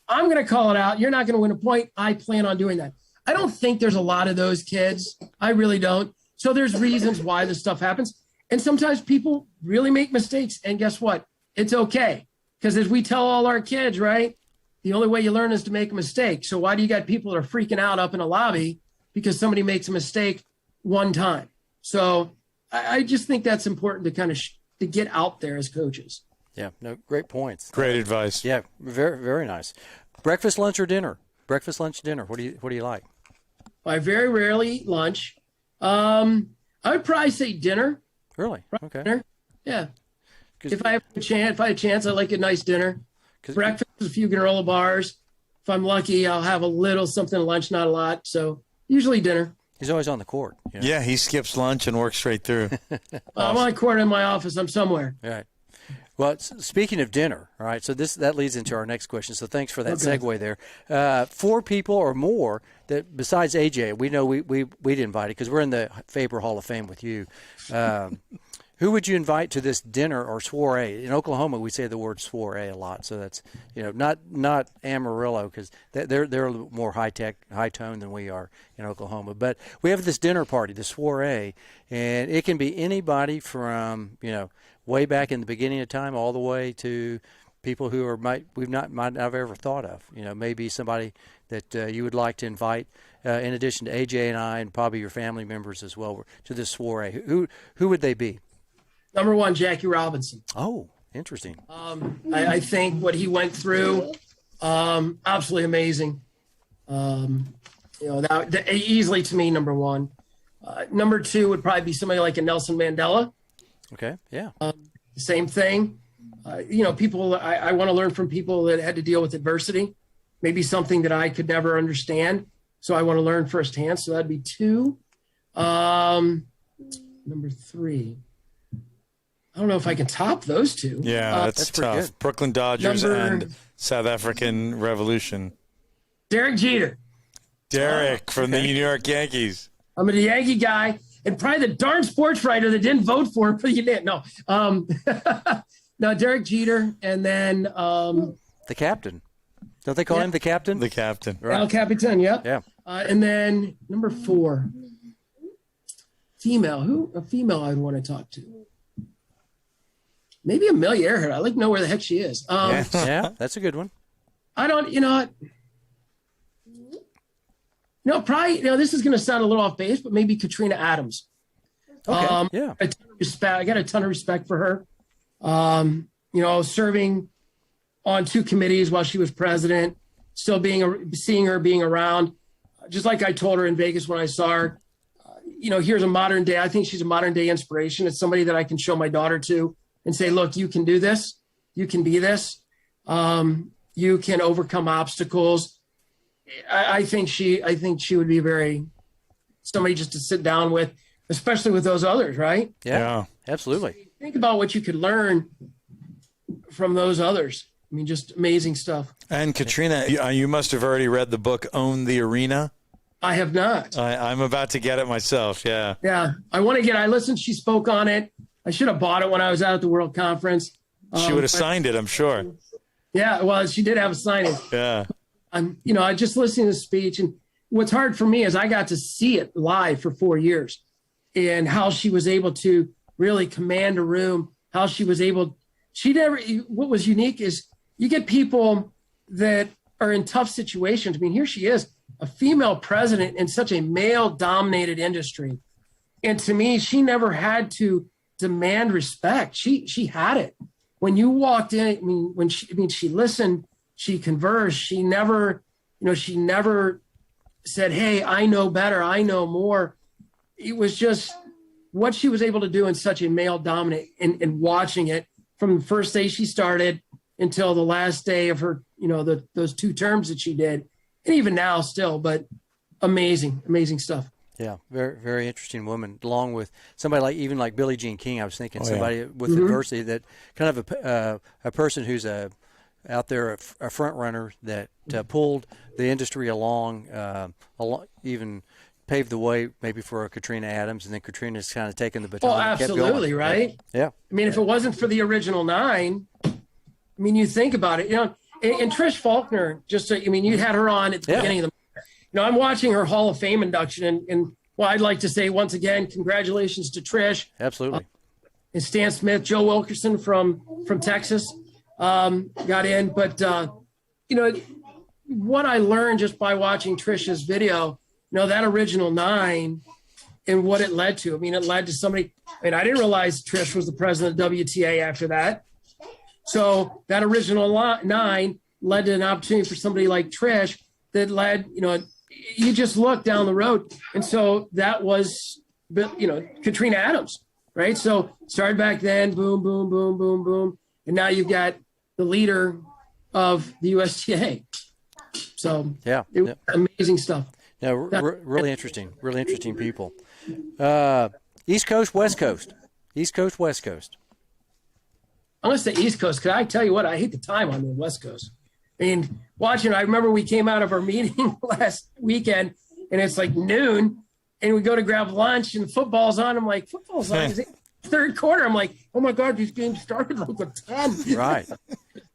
I'm going to call it out. You're not going to win a point. I plan on doing that. I don't think there's a lot of those kids. I really don't. So there's reasons why this stuff happens. And sometimes people really make mistakes. And guess what? It's okay. Because as we tell all our kids, right, the only way you learn is to make a mistake. So why do you got people that are freaking out up in a lobby because somebody makes a mistake one time? So I just think that's important to kind of to get out there as coaches. Yeah, no, great points. Great advice. Yeah, very, very nice. Breakfast, lunch, or dinner? Breakfast, lunch, dinner. What do you like? I very rarely eat lunch. I would probably say dinner. Really? Okay. Dinner. Yeah. If I have a chance, I like a nice dinner. Breakfast, a few granola bars. If I'm lucky, I'll have a little something at lunch, not a lot. So usually dinner. He's always on the court. You know? Yeah, he skips lunch and works straight through. I'm on the court in my office. I'm somewhere. All right. Well, speaking of dinner, all right, so that leads into our next question. So thanks for that segue there. 4 people or more that besides AJ, we know we'd invited because we're in the Faber Hall of Fame with you. Who would you invite to this dinner or soiree? In Oklahoma, we say the word soiree a lot, so that's not Amarillo because they're a little more high tech, high tone than we are in Oklahoma. But we have this dinner party, the soiree, and it can be anybody from way back in the beginning of time all the way to people who might not have ever thought of. Maybe somebody that you would like to invite. In addition to AJ and I, and probably your family members as well, to this soiree. Who would they be? Number 1, Jackie Robinson. Oh, interesting. I think what he went through, absolutely amazing. That easily to me, number 1. Number 2 would probably be somebody like a Nelson Mandela. Okay, yeah. Same thing. People, I want to learn from people that had to deal with adversity, maybe something that I could never understand. So I want to learn firsthand. So that'd be 2. Number 3. I don't know if I can top those 2. Yeah, that's tough. good. Brooklyn Dodgers and South African Revolution. Derek Jeter. Derek from the New York Yankees. I'm a Yankee guy and probably the darn sports writer that didn't vote for him, but you didn't. No. No, Derek Jeter, and then the captain. Don't they call him the captain? The captain. Right. El Capitan, yeah. Yeah. And then number 4, female. A female I'd want to talk to. Maybe Amelia Earhart. I like to know where the heck she is. Yeah, that's a good one. I don't, probably, this is going to sound a little off base, but maybe Katrina Adams. Okay, yeah. I got a ton of respect for her. Serving on 2 committees while she was president, still seeing her being around. Just like I told her in Vegas when I saw her, here's a modern day. I think she's a modern day inspiration. It's somebody that I can show my daughter to and say, look, you can do this. You can be this. You can overcome obstacles. I think she would be somebody just to sit down with, especially with those others, right? Yeah. Absolutely. Think about what you could learn from those others. I mean, just amazing stuff. And Katrina, you must have already read the book Own the Arena. I have not. I'm about to get it myself. Yeah. Yeah. I want to I listened. She spoke on it. I should have bought it when I was out at the World Conference. She would have signed it, I'm sure. Yeah. Well, she did have a signing. Yeah. I just listened to the speech, and what's hard for me is I got to see it live for 4 years and how she was able to really command a room, how she was able, what was unique is you get people that are in tough situations. I mean, here she is, a female president in such a male-dominated industry. And to me, she never had to demand respect. She had it. When you walked in, she listened, she conversed, she never said, hey, I know better, I know more. It was just what she was able to do in such a male-dominant and watching it from the first day she started until the last day of her, those 2 terms that she did. And even now still, but amazing stuff. Yeah, very, very interesting woman, along with somebody like Billie Jean King. I was thinking somebody with Mm-hmm. adversity, that kind of a person who's out there, a front runner that pulled the industry along, even paved the way maybe for a Katrina Adams, and then Katrina's kind of taken the Oh, baton. And kept going. absolutely, right? Yeah. I mean, if it wasn't for the original 9, I mean, you think about it, and Trish Faulkner, you had her on at the beginning of the, I'm watching her Hall of Fame induction, and well, I'd like to say once again, congratulations to Trish. Absolutely. And Stan Smith, Joe Wilkerson from Texas got in. But, what I learned just by watching Trish's video, that original 9 and what it led to. I mean, it led to somebody, I didn't realize Trish was the president of WTA after that. So that original 9 led to an opportunity for somebody like Trish that led, you just look down the road. And so that was, Katrina Adams, right? So started back then, boom, boom, boom, boom, boom. And now you've got the leader of the USTA. So it was amazing stuff. Yeah, really interesting people. East Coast, West Coast. East Coast, West Coast. I'm going to say East Coast because I tell you what, I hate the time on the West Coast. I mean, watching, I remember we came out of our meeting last weekend and it's like noon and we go to grab lunch and football's on. I'm like, football's on. Is it third quarter? I'm like, oh my God, these games started like at 10. Right.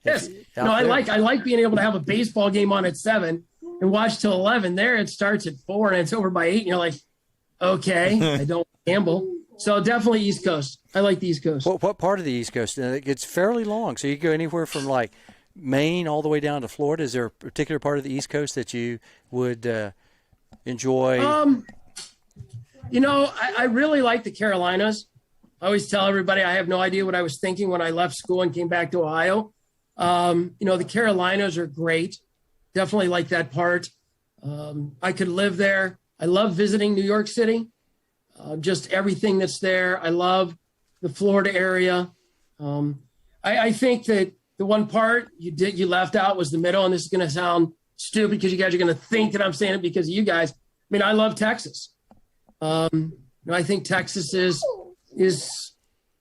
Yes. I like being able to have a baseball game on at 7 and watch till 11. There it starts at 4 and it's over by 8. And you're like, okay, I don't gamble. So definitely East Coast. I like the East Coast. What part of the East Coast? It's fairly long. So you go anywhere from like Maine all the way down to Florida. Is there a particular part of the East Coast that you would enjoy? I really like the Carolinas. I always tell everybody I have no idea what I was thinking when I left school and came back to Ohio. The Carolinas are great. Definitely like that part. I could live there. I love visiting New York City. Just everything that's there. I love the Florida area. I think that the one part you left out was the middle, and this is going to sound stupid because you guys are going to think that I'm saying it because of you guys. I mean, I love Texas. I think Texas is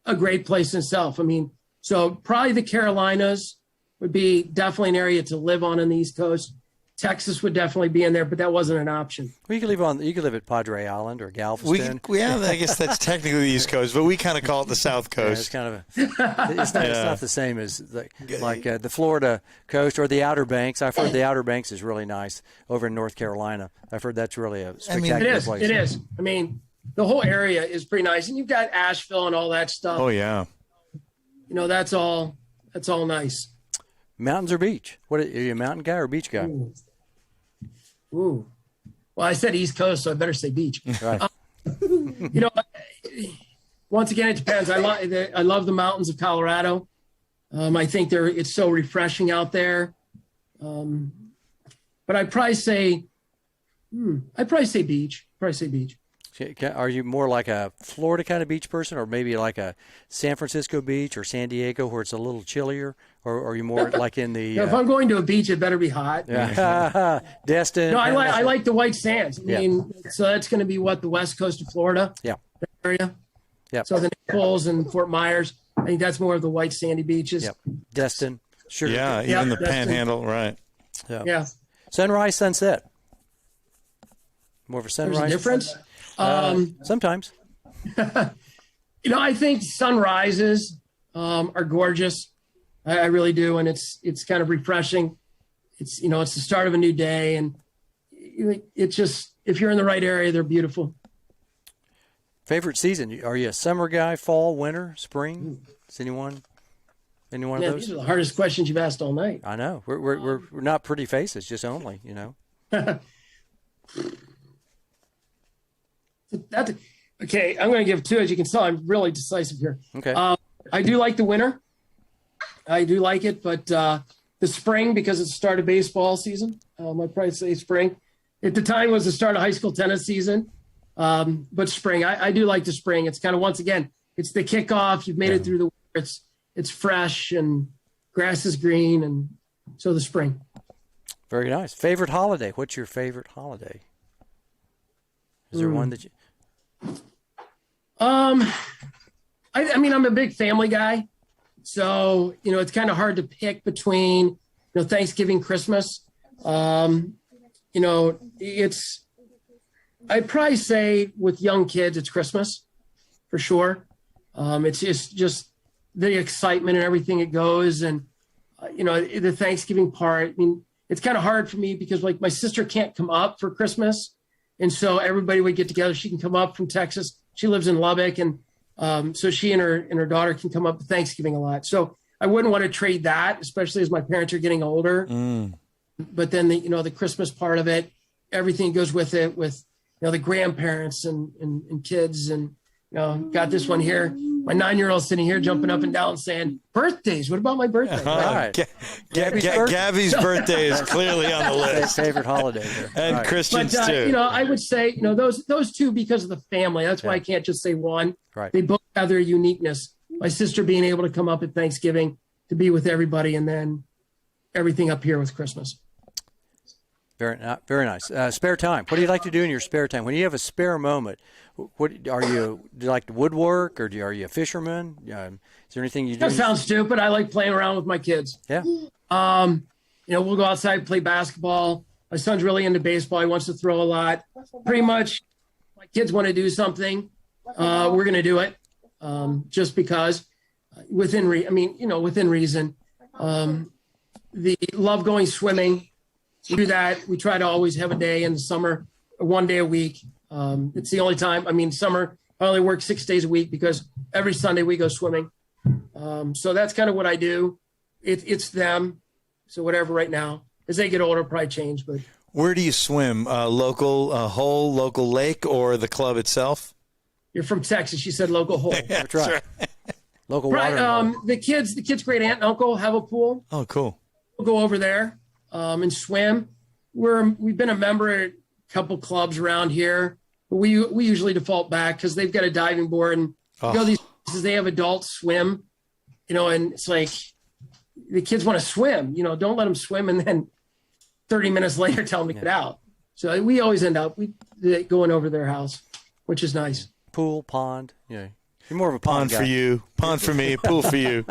a great place in itself. I mean, so probably the Carolinas would be definitely an area to live on the East Coast. Texas would definitely be in there, but that wasn't an option. Well, you could live at Padre Island or Galveston. I guess that's technically the East Coast, but we kind of call it the South Coast. Yeah, it's not the same as the Florida coast or the Outer Banks. I've heard the Outer Banks is really nice over in North Carolina. I've heard that's really a spectacular place. It is. I mean, the whole area is pretty nice, and you've got Asheville and all that stuff. Oh yeah. That's all nice. Mountains or beach? Are you a mountain guy or a beach guy? Ooh. Well, I said East Coast, so I better say beach. Right. Once again, it depends. I love the mountains of Colorado. I think it's so refreshing out there. But I'd probably say beach. Are you more like a Florida kind of beach person, or maybe like a San Francisco beach or San Diego where it's a little chillier, or are you more like in the? If I'm going to a beach, it better be hot. Yeah. Destin. No, I like the white sands. I mean, so that's going to be the west coast of Florida. Yeah. Area. Yeah. So the Naples and Fort Myers. I think that's more of the white sandy beaches. Yep. Destin. Sure. Yeah, even the Panhandle, right? Yeah. Sunrise, sunset. More of a sunrise. There's a difference. Sometimes. I think sunrises are gorgeous. I really do, and it's kind of refreshing. It's it's the start of a new day, and it's just if you're in the right area, they're beautiful. Favorite season? Are you a summer guy, fall, winter, spring? Is anyone of those? These are the hardest questions you've asked all night. I know. We're not pretty faces, just only. Okay, I'm going to give 2. As you can tell, I'm really decisive here. Okay. I do like the winter. I do like it, but the spring, because it's the start of baseball season, I'd probably say spring. At the time, it was the start of high school tennis season, but spring. I do like the spring. It's kind of, once again, it's the kickoff. You've made it through the winter. It's fresh and grass is green, and so the spring. Very nice. Favorite holiday? What's your favorite holiday? Is there one that you? I mean, I'm a big family guy, so it's kind of hard to pick between Thanksgiving, Christmas. It's I'd probably say with young kids, it's Christmas for sure. It's just the excitement and everything it goes. And, the Thanksgiving part, I mean, it's kind of hard for me because like my sister can't come up for Christmas. And so everybody would get together. She can come up from Texas. She lives in Lubbock. And so she and her daughter can come up for Thanksgiving a lot. So I wouldn't want to trade that, especially as my parents are getting older. But then the Christmas part of it, everything goes with it, with the grandparents and kids, and got this one here. My 9-year-old sitting here jumping up and down saying, "Birthdays? What about my birthday?" All right. Gabby's birthday is clearly on the list. Favorite holiday there. And Right. Christian's But too. I would say those two because of the family. That's why I can't just say one. Right. They both have their uniqueness. My sister being able to come up at Thanksgiving to be with everybody, and then everything up here with Christmas. Very nice. Spare time. What do you like to do in your spare time? When you have a spare moment, what are you? Do you like to woodwork, or are you a fisherman? Is there anything you do? That sounds stupid. I like playing around with my kids. Yeah. We'll go outside, play basketball. My son's really into baseball. He wants to throw a lot. Pretty much, my kids want to do something. We're going to do it just because within reason. The love going swimming. We do that. We try to always have a day in the summer, 1 day a week. It's the only time. I mean, summer, I only work 6 days a week because every Sunday we go swimming. So that's kind of what I do. It's them. So whatever right now. As they get older, it'll probably change. But Where do you swim? Local hole, local lake, or the club itself? you're from Texas. You said local hole. That's right. Local Right. water. The kids' great aunt and uncle have a pool. Oh, cool. We'll go over there and swim. We've been a member at a couple clubs around here, but we usually default back because they've got a diving board, and these places, they have adult swim, and it's like the kids want to swim. Don't let them swim and then 30 minutes later tell them to get out. So we always end up going over their house, which is nice. Pool, pond. Yeah. You're more of a Pond guy. for you, pond for me, pool for you.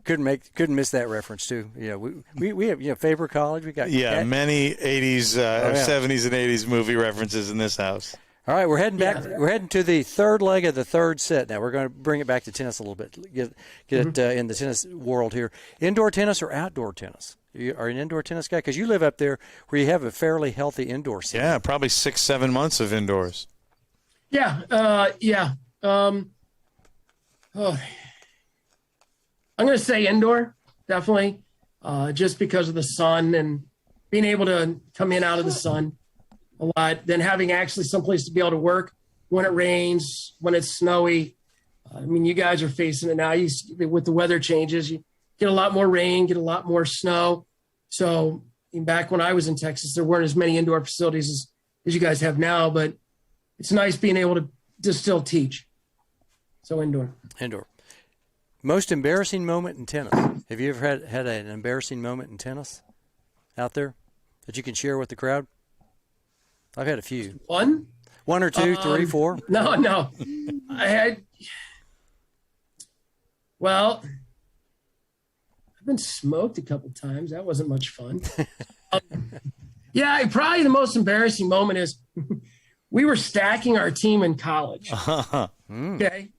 Couldn't miss that reference too. Yeah, we have Faber College. We got Many 80s, 70s, and 80s movie references in this house. All right, we're heading back. We're heading to the third leg of the third set. Now we're going to bring it back to tennis a little bit. Get it in the tennis world here. Indoor tennis or outdoor tennis? Are you an indoor tennis guy? Because you live up there where you have a fairly healthy indoor scene. Yeah, probably 6-7 months of indoors. Yeah. I'm going to say indoor, definitely, just because of the sun and being able to come in out of the sun a lot, then having actually someplace to be able to work when it rains, when it's snowy. I mean, you guys are facing it now. With the weather changes, you get a lot more rain, get a lot more snow. So back when I was in Texas, there weren't as many indoor facilities as you guys have now, but it's nice being able to still teach. So indoor. Most embarrassing moment in tennis. Have you ever had an embarrassing moment in tennis out there that you can share with the crowd? I've had a few. One or two, 3, 4? No. I've been smoked a couple times. That wasn't much fun. Probably the most embarrassing moment is we were stacking our team in college. Okay.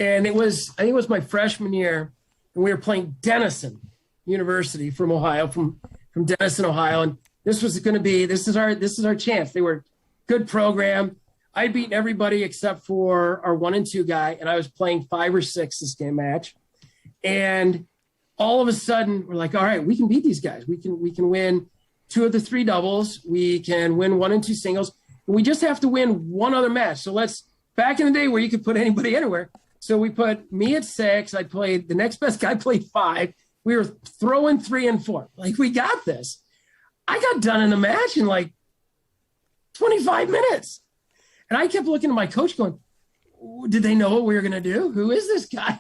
And I think it was my freshman year, and we were playing Denison University from Ohio, from Denison, Ohio. And this is our chance. They were good program. I'd beaten everybody except for our 1 and 2 guy, and I was playing 5 or 6 this game match. And all of a sudden, we're like, all right, we can beat these guys. We can win 2 of the 3 doubles. We can win 1 and 2 singles. And we just have to win one other match. So back in the day where you could put anybody anywhere. So we put me at 6. I played, the next best guy played 5. We were throwing 3 and 4. Like, we got this. I got done in the match in like 25 minutes. And I kept looking at my coach going, did they know what we were going to do? Who is this guy?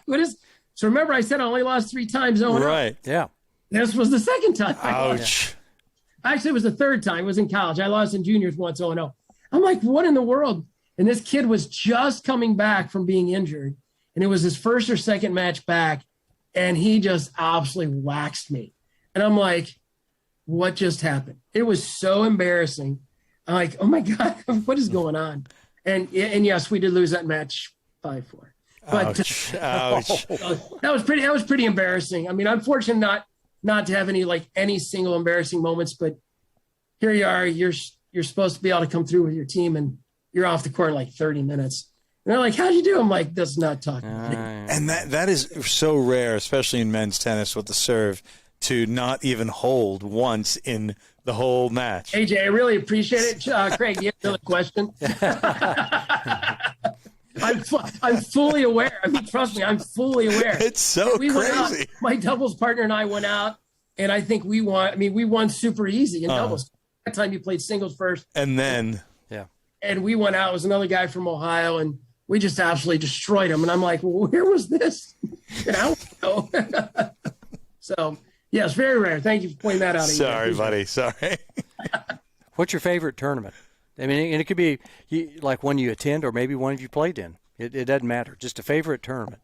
So remember, I said I only lost 3 times. Right. Yeah. This was the second time. Ouch. Actually, it was the third time. It was in college. I lost in juniors once, 0-0. I'm like, what in the world? And this kid was just coming back from being injured. And it was his first or second match back. And he just absolutely waxed me. And I'm like, what just happened? It was so embarrassing. I'm like, oh my God, what is going on? And yes, we did lose that match 5-4. But Ouch. that was pretty embarrassing. I mean, I'm fortunate not to have any single embarrassing moments, but here you are, you're supposed to be able to come through with your team, and you're off the court in like 30 minutes. And they're like, how'd you do? I'm like, that's not talking. And that is so rare, especially in men's tennis with the serve, to not even hold once in the whole match. AJ, I really appreciate it. Craig, do you have another question? I'm fully aware. I mean, trust me, I'm fully aware. It's so crazy. My doubles partner and I went out, and I think we won. I mean, we won super easy in doubles. That time you played singles first. And then, and we went out. It was another guy from Ohio, and we just absolutely destroyed him. And I'm like, well, where was this? And I don't know. So, yes, very rare. Thank you for pointing that out. Sorry, buddy. Sorry. What's your favorite tournament? I mean, and it could be like one you attend or maybe one you played in. It doesn't matter. Just a favorite tournament.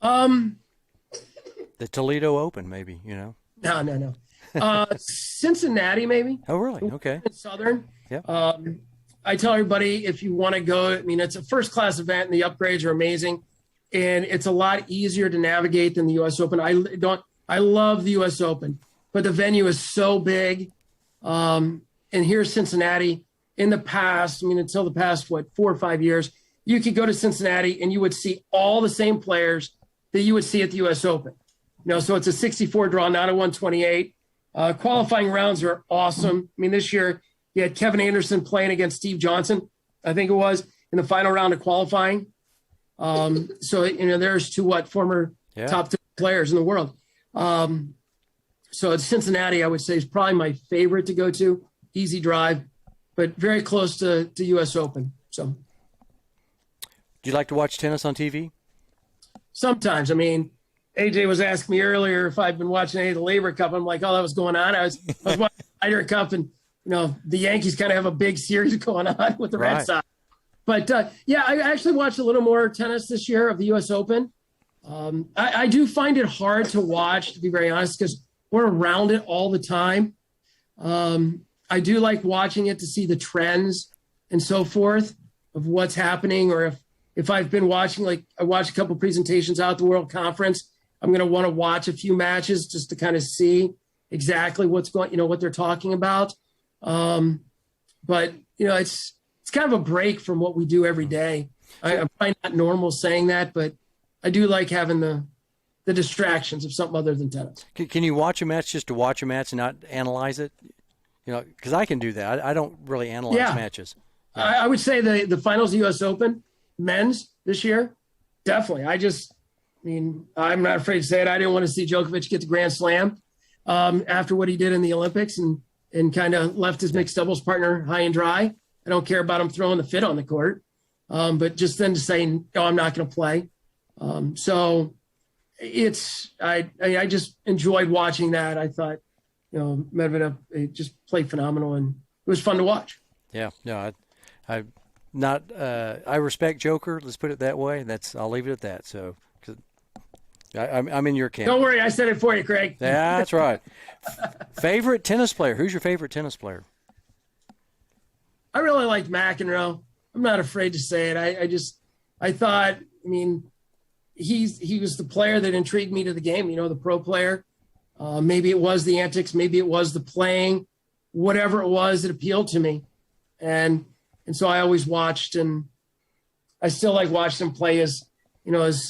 The Toledo Open, maybe, No. Cincinnati, maybe. Oh, really? Okay. Southern. Yeah. I tell everybody, if you want to go, I mean, it's a first-class event, and the upgrades are amazing, and it's a lot easier to navigate than the U.S. Open. I love the U.S. Open, but the venue is so big. And here's Cincinnati. In the past, I mean, until the past, 4 or 5 years, you could go to Cincinnati and you would see all the same players that you would see at the U.S. Open. So it's a 64 draw, not a 128. Qualifying rounds are awesome. I mean, this year you had Kevin Anderson playing against Steve Johnson, I think it was, in the final round of qualifying. So, there's two former top 10 players in the world. So it's Cincinnati, I would say, is probably my favorite to go to. Easy drive, but very close to U.S. Open. So, do you like to watch tennis on TV? Sometimes. I mean, AJ was asking me earlier if I've been watching any of the Labor Cup. I'm like, oh, that was going on. I was watching the Ryder Cup, and the Yankees kind of have a big series going on with the Red Sox. But I actually watched a little more tennis this year of the U.S. Open. I do find it hard to watch, to be very honest, because we're around it all the time. I do like watching it to see the trends and so forth of what's happening, or if I've been watching, like I watched a couple presentations out at the World Conference, I'm going to want to watch a few matches just to kind of see exactly what's going, what they're talking about. But it's kind of a break from what we do every day. I'm probably not normal saying that, but I do like having the distractions of something other than tennis. Can you watch a match just to watch a match and not analyze it? Because I can do that. I don't really analyze matches. I would say the finals of the U.S. Open, men's this year, definitely. I'm not afraid to say it. I didn't want to see Djokovic get the Grand Slam after what he did in the Olympics and kind of left his mixed doubles partner high and dry. I don't care about him throwing the fit on the court. But just then to say, no, I'm not going to play. So I just enjoyed watching that. I thought, Medvedev just played phenomenal, and it was fun to watch. Yeah, no, I respect Joker. Let's put it that way. I'll leave it at that. So, 'cause I'm in your camp. Don't worry, I said it for you, Craig. Yeah, that's right. Favorite tennis player? Who's your favorite tennis player? I really liked McEnroe. I'm not afraid to say it. I thought, he was the player that intrigued me to the game, the pro player. Maybe it was the antics, maybe it was the playing, whatever it was, it appealed to me. And so I always watched, and I still like watching him play his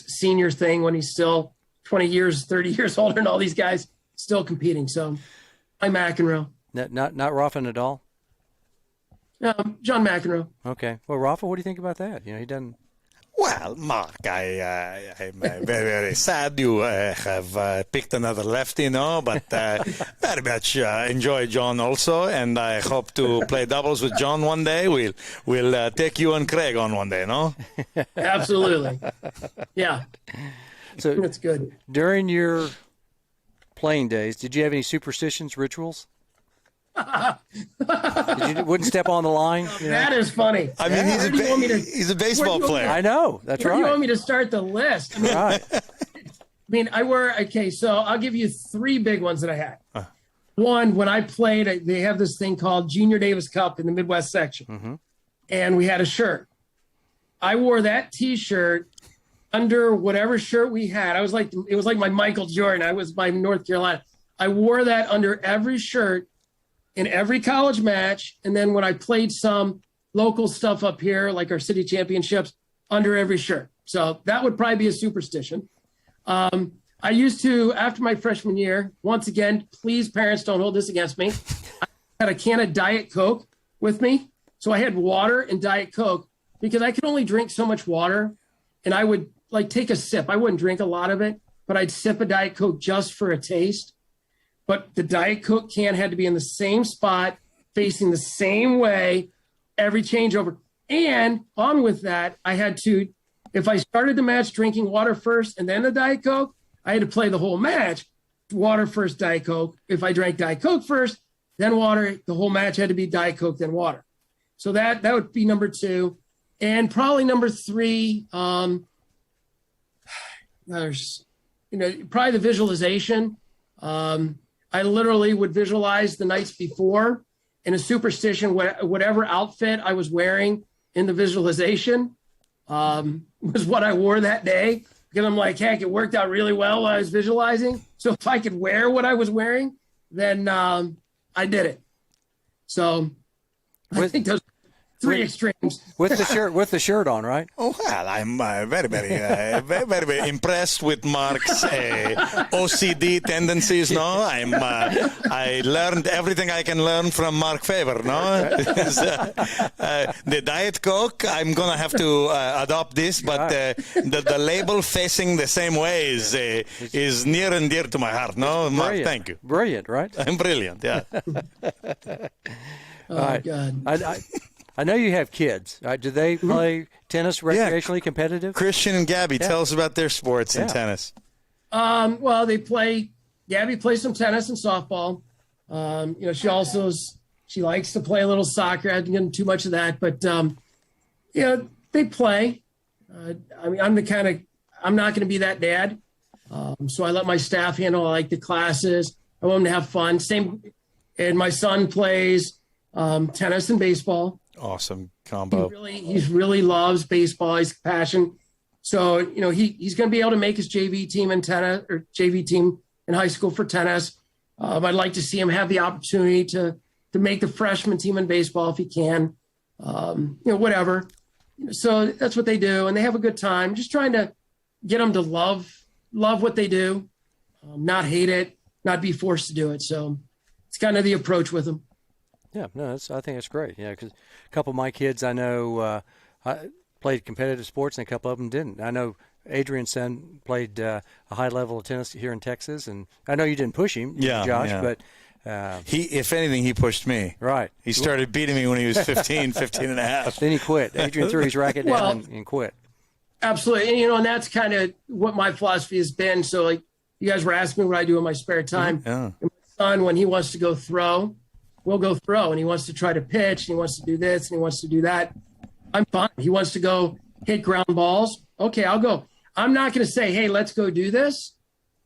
senior thing when he's still 20 years, 30 years older than all these guys, still competing. So I'm McEnroe. Not Rafa Nadal? John McEnroe. Okay. Well, Rafa, what do you think about that? He doesn't. Well, Mark, I'm very, very sad you have picked another lefty, but very much enjoy John also, and I hope to play doubles with John one day. We'll take you and Craig on one day, no? Absolutely. Yeah. So that's good. During your playing days, did you have any superstitions, rituals? Wouldn't step on the line. That is funny. I mean, he's a baseball player. I know. That's right. Where do you want me to start the list? Right. So I'll give you 3 big ones that I had. One, when I played, they have this thing called Junior Davis Cup in the Midwest section. And we had a shirt. I wore that T-shirt under whatever shirt we had. It was like my Michael Jordan. I was my North Carolina. I wore that under every shirt in every college match. And then when I played some local stuff up here, like our city championships, under every shirt. So that would probably be a superstition. I used to, after my freshman year, once again, please parents don't hold this against me. I had a can of Diet Coke with me. So I had water and Diet Coke because I could only drink so much water. And I would like take a sip. I wouldn't drink a lot of it, but I'd sip a Diet Coke just for a taste. But the Diet Coke can had to be in the same spot, facing the same way, every changeover. And on with that, I had to, if I started the match drinking water first and then the Diet Coke, I had to play the whole match, water first, Diet Coke. If I drank Diet Coke first, then water, the whole match had to be Diet Coke, then water. So that would be number 2. And probably number 3, there's, probably the visualization. I literally would visualize the nights before in a superstition, whatever outfit I was wearing in the visualization was what I wore that day. Because I'm like, heck, it worked out really well while I was visualizing. So if I could wear what I was wearing, then I did it. So I think those 3 extremes. With the shirt on, right? Oh, well, I'm very, very impressed with Mark's OCD tendencies. No, I learned everything I can learn from Mark Faber. No, the Diet Coke. I'm gonna have to adopt this, but the label facing the same way is near and dear to my heart. No, Mark, thank you. Brilliant, right? I'm brilliant. Yeah. God. I know you have kids. Do they play tennis recreationally, competitive? Christian and Gabby, tell us about their sports and tennis. Well, Gabby plays some tennis and softball. She likes to play a little soccer. I haven't gotten too much of that, but they play. I'm not going to be that dad. So I let my staff handle the classes. I want them to have fun. And my son plays tennis and baseball. Awesome combo. He really loves baseball. He's passionate. So, he's going to be able to make his JV team in tennis or JV team in high school for tennis. I'd like to see him have the opportunity to make the freshman team in baseball if he can, whatever. So that's what they do. And they have a good time. Just trying to get them to love what they do, not hate it, not be forced to do it. So it's kind of the approach with them. Yeah, no, I think it's great. Yeah, because a couple of my kids I know played competitive sports, and a couple of them didn't. I know Adrian's son played a high level of tennis here in Texas, and I know you didn't push him, Josh, but if anything, he pushed me. Right. He started beating me when he was 15 and a half. Then he quit. Adrian threw his racket down and quit. Absolutely, and that's kind of what my philosophy has been. So, you guys were asking me what I do in my spare time. Yeah. And my son, when he wants to go throw, we'll go throw, and he wants to try to pitch, and he wants to do this, and he wants to do that. I'm fine. He wants to go hit ground balls. Okay, I'll go. I'm not going to say, hey, let's go do this,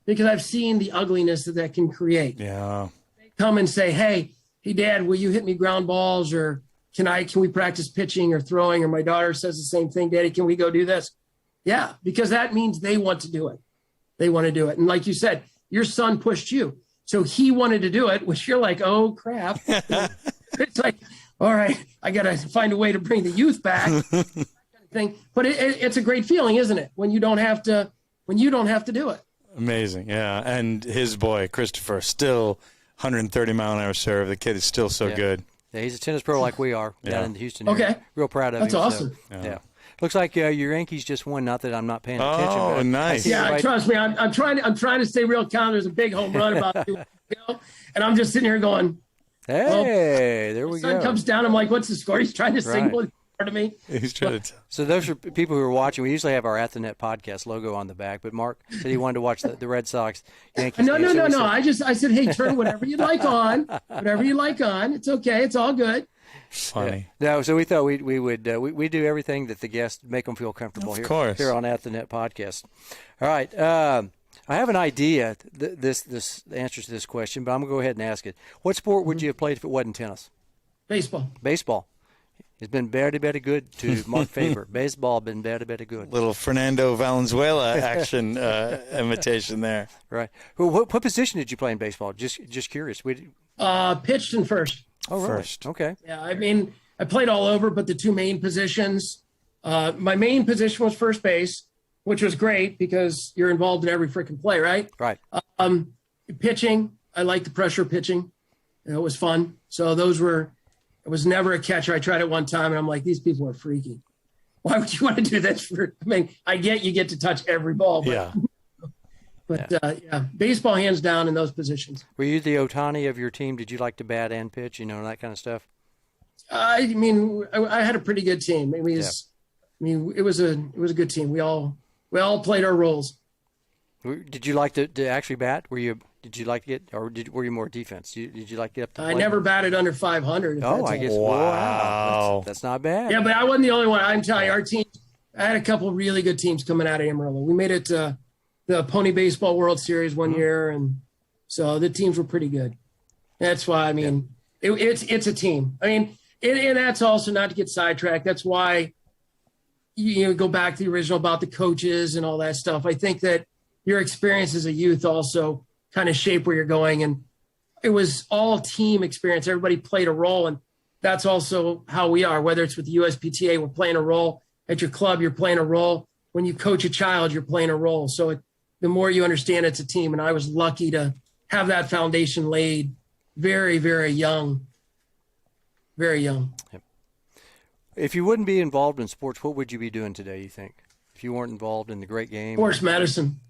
because I've seen the ugliness that can create. Yeah. They come and say, hey, Dad, will you hit me ground balls, or can we practice pitching or throwing? Or my daughter says the same thing, Daddy, can we go do this? Yeah, because that means they want to do it. They want to do it. And like you said, your son pushed you. So he wanted to do it, which you're like, oh, crap. It's like, all right, I got to find a way to bring the youth back. That kind of thing. But it's a great feeling, isn't it? When you don't have to do it. Amazing, yeah. And his boy, Christopher, still 130-mile-an-hour serve. The kid is still so good. Yeah, he's a tennis pro like we are down in the Houston area. Okay. Real proud of That's him. awesome. So, yeah. Looks like your Yankees just won. Not that I'm not paying attention. Oh, nice. Yeah, trust me. I'm trying to stay real calm. There's a big home run about 2 weeks ago, and I'm just sitting here going, "Hey, there we go." The sun comes down. I'm like, "What's the score?" He's trying to signal in front of me. He's trying to. So those are people who are watching. We usually have our At the Net podcast logo on the back, but Mark said he wanted to watch the Red Sox Yankees. No. I said, hey, turn whatever you like on. Whatever you like on. It's okay. It's all good. Funny. Yeah. No, so we thought we would we do everything that the guests make them feel comfortable Of course. here on At the Net podcast. All right. I have an idea. This answers to this question, but I'm gonna go ahead and ask it. What sport would you have played if it wasn't tennis? Baseball. Baseball. It's been very, very good to Mark Faber. Baseball been very, very good. Little Fernando Valenzuela action imitation there. Right. What position did you play in baseball? Just curious. Pitched and first. Oh, really? First. Okay. Yeah, I mean, I played all over, but the two main positions, my main position was first base, which was great because you're involved in every freaking play, right? Right. Pitching, I liked the pressure pitching. It was fun. So it was never a catcher. I tried it one time, and I'm like, these people are freaky. Why would you want to do this? I get you get to touch every ball. But, yeah, baseball hands down in those positions. Were you the Ohtani of your team? Did you like to bat and pitch, that kind of stuff? I mean, I had a pretty good team. It was a good team. We all played our roles. Did you like to actually bat? Did you like to get, or were you more defense? Did you like to get up to play? I never batted under 500. I guess. Wow. That's not bad. Yeah, but I wasn't the only one. I'm telling you, our team, I had a couple of really good teams coming out of Amarillo. We made it to the Pony Baseball World Series one year, and so the teams were pretty good. That's why, it's a team. And that's also, not to get sidetracked, that's why you go back to the original about the coaches and all that stuff. I think that your experience as a youth also kind of shape where you're going. And it was all team experience. Everybody played a role. And that's also how we are, whether it's with the USPTA, we're playing a role at your club, you're playing a role. When you coach a child, you're playing a role. So the more you understand it's a team. And I was lucky to have that foundation laid very, very young. Very young. Yep. If you wouldn't be involved in sports, what would you be doing today, you think? If you weren't involved in the great game? Sports medicine.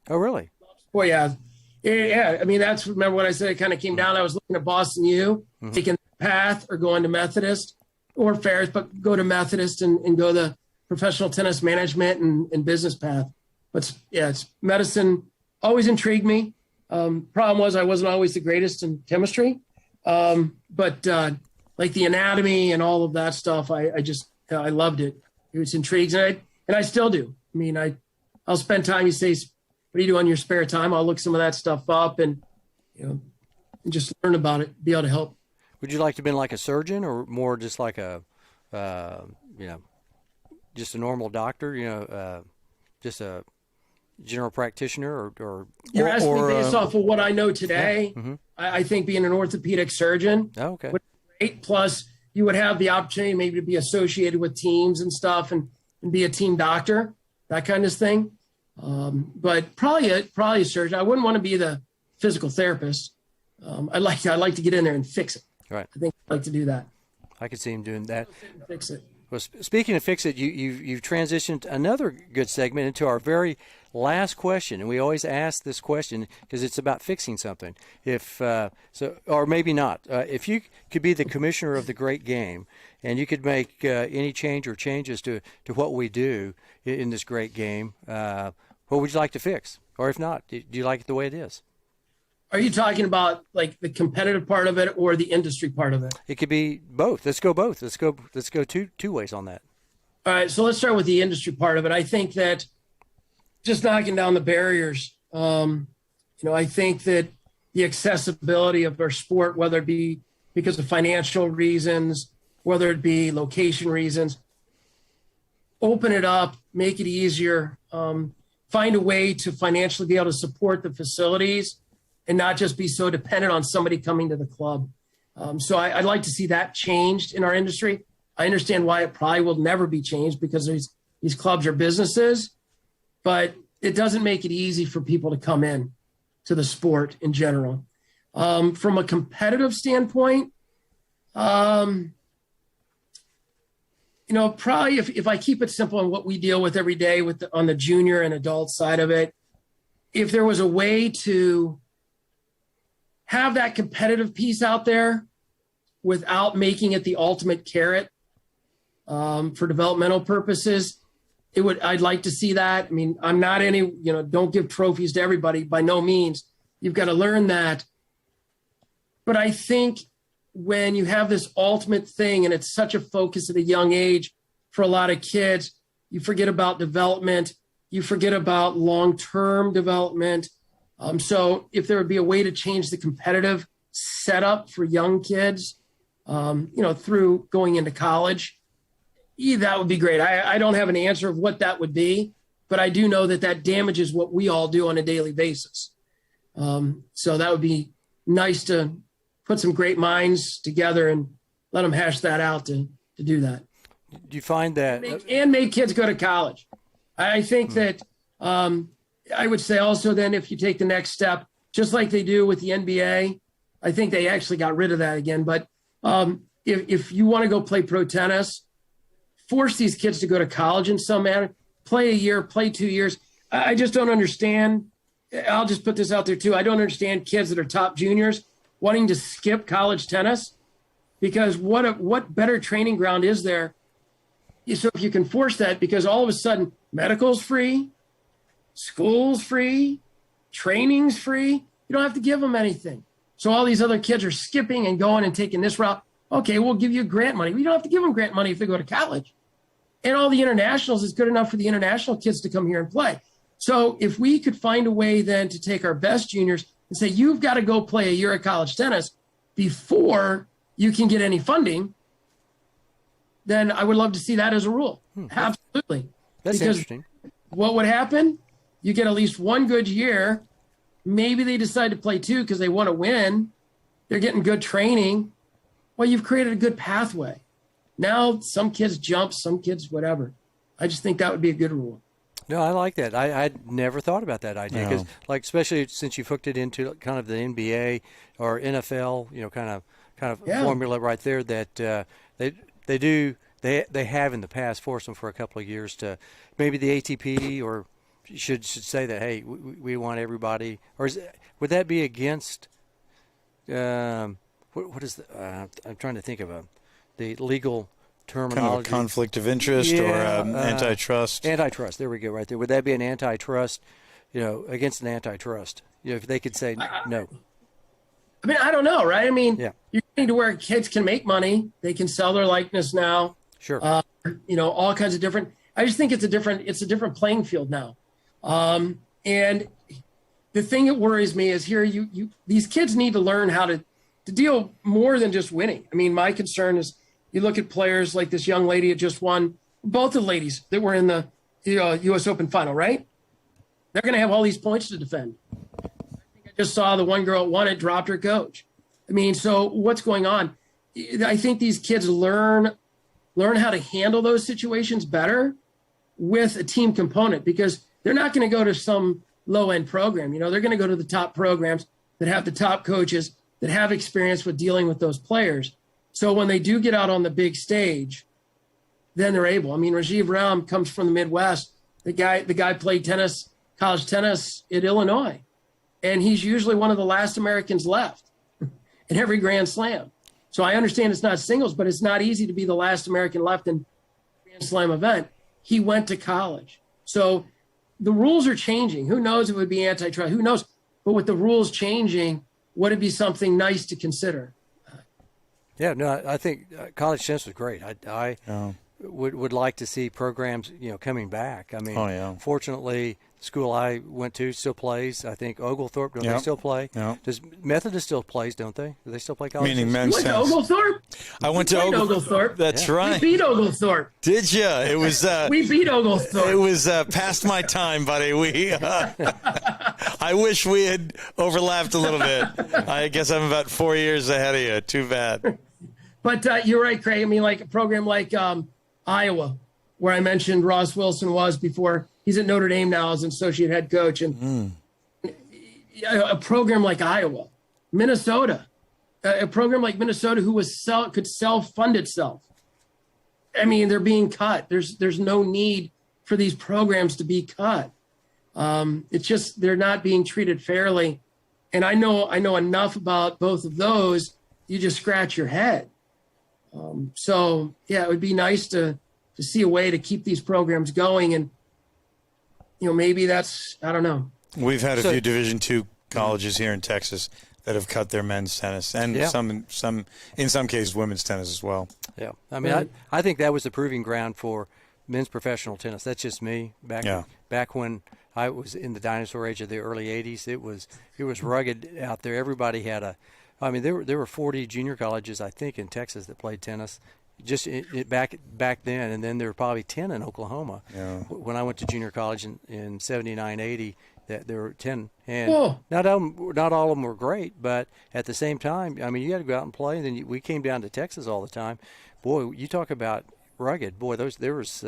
Oh, really? Well, yeah. Yeah. I mean, remember when I said it kind of came down, I was looking at Boston U, taking the path or going to Methodist or Ferris, but go to Methodist and go the professional tennis management and business path. But it's medicine always intrigued me. Problem was I wasn't always the greatest in chemistry. But like the anatomy and all of that stuff, I loved it. It was intriguing. And I still do. I mean, I'll spend time, you say, what do you do on your spare time? I'll look some of that stuff up and just learn about it, be able to help. Would you like to have been like a surgeon or more just like just a normal doctor, just a general practitioner or you're asking me based off of what I know today. Yeah. I think being an orthopedic surgeon would be great. Plus you would have the opportunity maybe to be associated with teams and stuff and be a team doctor, that kind of thing. But probably a surgeon. I wouldn't want to be the physical therapist. I'd like to get in there and fix it. Right. I think I'd like to do that. I could see him doing that. Fix it. Well, speaking of fix it, you've transitioned another good segment into our very last question, and we always ask this question because it's about fixing something. Or maybe not. If you could be the commissioner of the great game, and you could make any change or changes to what we do in this great game, what would you like to fix? Or if not, do you like it the way it is? Are you talking about like the competitive part of it or the industry part of it? It could be both. Let's go both. Let's go two ways on that. All right. So let's start with the industry part of it. I think that just knocking down the barriers, I think that the accessibility of our sport, whether it be because of financial reasons, whether it be location reasons, open it up, make it easier, find a way to financially be able to support the facilities and not just be so dependent on somebody coming to the club. So I'd like to see that changed in our industry. I understand why it probably will never be changed because these clubs are businesses, but it doesn't make it easy for people to come in to the sport in general. From a competitive standpoint, probably if I keep it simple on what we deal with every day on the junior and adult side of it, if there was a way to have that competitive piece out there without making it the ultimate carrot for developmental purposes, I'd like to see that. I mean, I'm not don't give trophies to everybody by no means. You've got to learn that. But I think when you have this ultimate thing and it's such a focus at a young age for a lot of kids, you forget about development. you forget about long-term development. So if there would be a way to change the competitive setup for young kids, through going into college, that would be great. I don't have an answer of what that would be, but I do know that damages what we all do on a daily basis. So that would be nice to put some great minds together and let them hash that out to do that. Do you find that make kids go to college? I think that I would say also then if you take the next step, just like they do with the NBA, I think they actually got rid of that again. But if you want to go play pro tennis, force these kids to go to college in some manner, play a year, play 2 years. I just don't understand. I'll just put this out there too. I don't understand kids that are top juniors wanting to skip college tennis, because what better training ground is there? So if you can force that, because all of a sudden medical's free, school's free, training's free, you don't have to give them anything. So all these other kids are skipping and going and taking this route. Okay, we'll give you grant money. We don't have to give them grant money if they go to college. And all the internationals is good enough for the international kids to come here and play. So if we could find a way then to take our best juniors and say, you've got to go play a year of college tennis before you can get any funding, then I would love to see that as a rule. Absolutely. That's because interesting. What would happen? You get at least one good year. Maybe they decide to play two because they want to win. They're getting good training. Well, you've created a good pathway. Now some kids jump, some kids whatever. I just think that would be a good rule. No, I like that. I'd never thought about that idea because, especially since you've hooked it into kind of the NBA or NFL, kind of formula right there that they have in the past forced them for a couple of years to maybe the ATP or should say that, hey, we want everybody, or would that be against? What is the? I'm trying to think of the legal terminology. Kind of a conflict of interest or antitrust. Antitrust. There we go. Right there. Would that be an antitrust? Against an antitrust. If they could say no. I mean, I don't know, right? I mean, you're getting to where kids can make money. They can sell their likeness now. Sure. All kinds of different. I just think it's a different playing field now. And the thing that worries me is here, these kids need to learn how to deal more than just winning. I mean, my concern is you look at players like this young lady that just won, both the ladies that were in the U.S. Open final, right? They're going to have all these points to defend. I think I just saw the one girl that won it dropped her coach. I mean, so what's going on? I think these kids learn how to handle those situations better with a team component, because they're not going to go to some low-end program. They're going to go to the top programs that have the top coaches that have experience with dealing with those players. So when they do get out on the big stage, then they're able. I mean, Rajiv Ram comes from the Midwest. The guy played college tennis at Illinois, and he's usually one of the last Americans left in every Grand Slam. So I understand it's not singles, but it's not easy to be the last American left in a Grand Slam event. He went to college. So the rules are changing. Who knows if it would be antitrust? Who knows? But with the rules changing, would it be something nice to consider? Yeah, no, I think college tennis was great. I would like to see programs, coming back. I mean, fortunately, the school I went to still plays. I think Oglethorpe, don't they still play? Yeah. Does Methodist still plays, don't they? Do they still play college? Meaning tennis? men's You went to Oglethorpe? I went to Oglethorpe. That's right. We beat Oglethorpe. Did you? It was. We beat Oglethorpe. It was past my time, buddy. I wish we had overlapped a little bit. I guess I'm about 4 years ahead of you. Too bad. But you're right, Craig. I mean, like a program like Iowa, where I mentioned Ross Wilson was before. He's at Notre Dame now as an associate head coach. And a program like Iowa, Minnesota, a program like Minnesota who could self-fund itself. I mean, they're being cut. There's no need for these programs to be cut. It's just they're not being treated fairly. And I know enough about both of those. You just scratch your head. So yeah, it would be nice to see a way to keep these programs going, and maybe that's, I don't know. We've had a few Division II colleges here in Texas that have cut their men's tennis, and in some cases women's tennis as well. Yeah, I mean, I think that was the proving ground for men's professional tennis. That's just me. Back when I was in the dinosaur age of the early '80s, it was rugged out there. Everybody had a. I mean, there were 40 junior colleges, I think, in Texas that played tennis, just back then, and then there were probably 10 in Oklahoma. Yeah. When I went to junior college in '79, '80, that there were 10, and Whoa. not all of them were great, but at the same time, I mean, you had to go out and play. And then we came down to Texas all the time. Boy, you talk about rugged. Boy, there was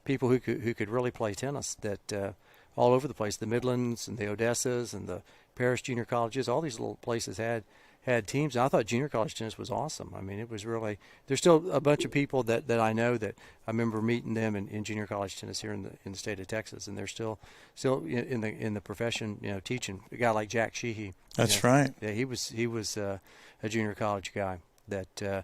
people who could really play tennis that all over the place. The Midlands and the Odessas and the Paris junior colleges, all these little places had teams. And I thought junior college tennis was awesome. I mean, it was really. There's still a bunch of people that I know that I remember meeting them in junior college tennis here in the state of Texas, and they're still in the profession, teaching. A guy like Jack Sheehy. That's right. Yeah, he was a junior college guy that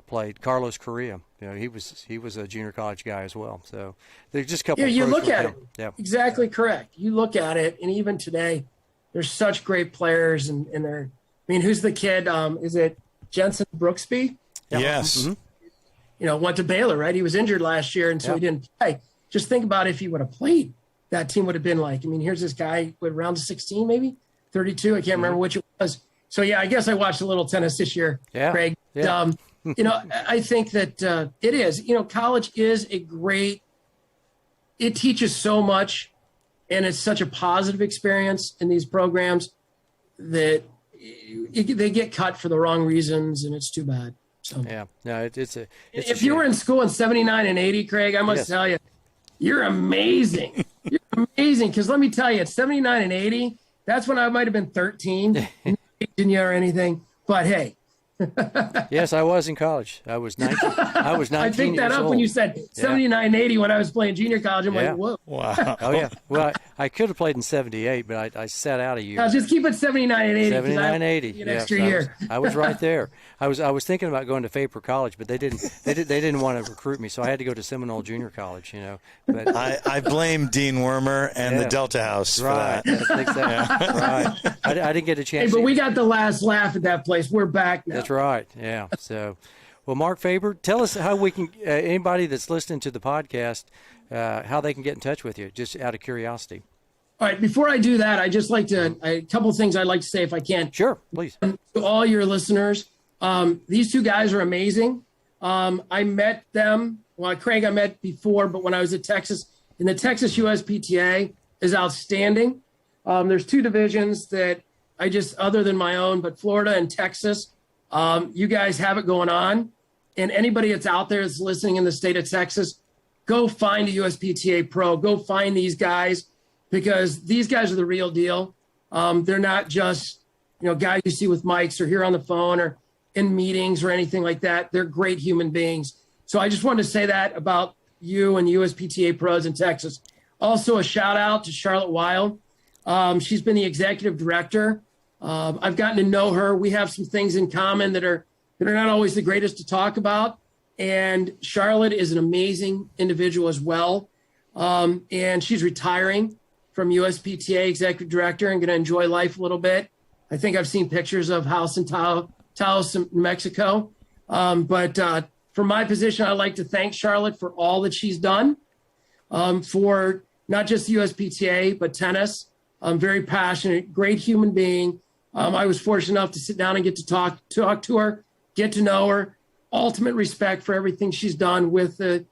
played. Carlos Correa. He was a junior college guy as well. So there's just a couple. Yeah, you look at it. Yeah, exactly correct. You look at it, and even today, there's such great players, and they're. I mean, who's the kid? Is it Jensen Brooksby? Yeah. Yes. Mm-hmm. Went to Baylor, right? He was injured last year, and so he didn't play. Just think about if he would have played, that team would have been like. I mean, here's this guy with round 16, maybe 32. I can't remember which it was. So yeah, I guess I watched a little tennis this year, Craig. Yeah. I think that it is. College is a great. It teaches so much, and it's such a positive experience in these programs that. They get cut for the wrong reasons, and it's too bad. So yeah, no, it's if you were in school in '79 and '80, Craig, I must tell you, you're amazing. You're amazing because let me tell you, at '79 and '80, that's when I might have been 13, didn't or anything. But hey, yes, I was in college. I was 19. I picked that up old. when you said 79 and 80 when I was playing junior college. I'm like, whoa. Wow. Oh yeah. Well, I could have played in '78, but I sat out a year. I'll just keep it 79 and 80. 79 and 80. An extra year. I was right there. I was thinking about going to Faber College, but they didn't want to recruit me, so I had to go to Seminole Junior College. But I blame Dean Wormer and the Delta House for that. Right. I didn't get a chance. Hey, but we got the last laugh at that place. We're back now. That's right. Yeah. So, well, Mark Faber, tell us how we can anybody that's listening to the podcast how they can get in touch with you, just out of curiosity. All right. Before I do that, I just like to a couple of things I'd like to say if I can. Sure, please. To all your listeners, these two guys are amazing. I met them. Well, Craig, I met before, but when I was at Texas, in the Texas USPTA is outstanding. There's two divisions that I just, other than my own, but Florida and Texas, you guys have it going on. And anybody that's out there that's listening in the state of Texas, go find a USPTA pro. Go find these guys because these guys are the real deal. They're not just, guys you see with mics or here on the phone or in meetings or anything like that. They're great human beings. So I just wanted to say that about you and USPTA pros in Texas. Also, a shout out to Charlotte Weil. She's been the executive director. I've gotten to know her. We have some things in common that are not always the greatest to talk about. And Charlotte is an amazing individual as well. And she's retiring from USPTA executive director and going to enjoy life a little bit. I think I've seen pictures of house in Taos, New Mexico. But from my position, I'd like to thank Charlotte for all that she's done for not just the USPTA, but tennis. Very passionate, great human being. I was fortunate enough to sit down and get to talk to her, get to know her. Ultimate respect for everything she's done with the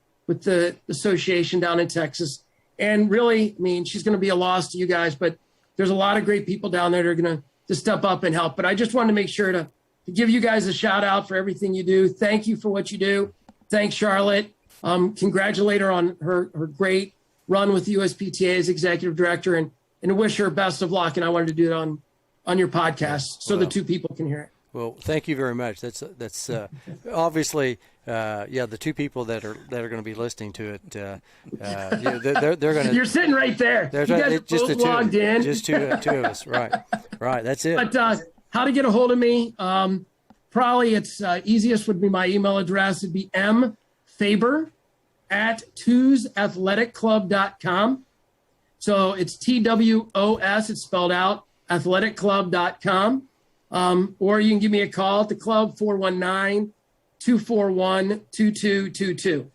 association down in Texas. And really, I mean, she's going to be a loss to you guys, but there's a lot of great people down there that are going to step up and help. But I just wanted to make sure to give you guys a shout out for everything you do. Thank you for what you do. Thanks, Charlotte. Congratulate her on her great run with the USPTA as executive director and wish her best of luck. And I wanted to do it on your podcast so the two people can hear it. Well, thank you very much. That's obviously, the two people that are going to be listening to it. They're going to. You're sitting right there. You guys are both logged in. Just two of us, right? That's it. But how to get a hold of me? Probably it's easiest would be my email address. It'd be mfaber@twosathletic.com. So it's TWOS. It's spelled out athletic.club.com. Or you can give me a call at the club, 419-241-2222.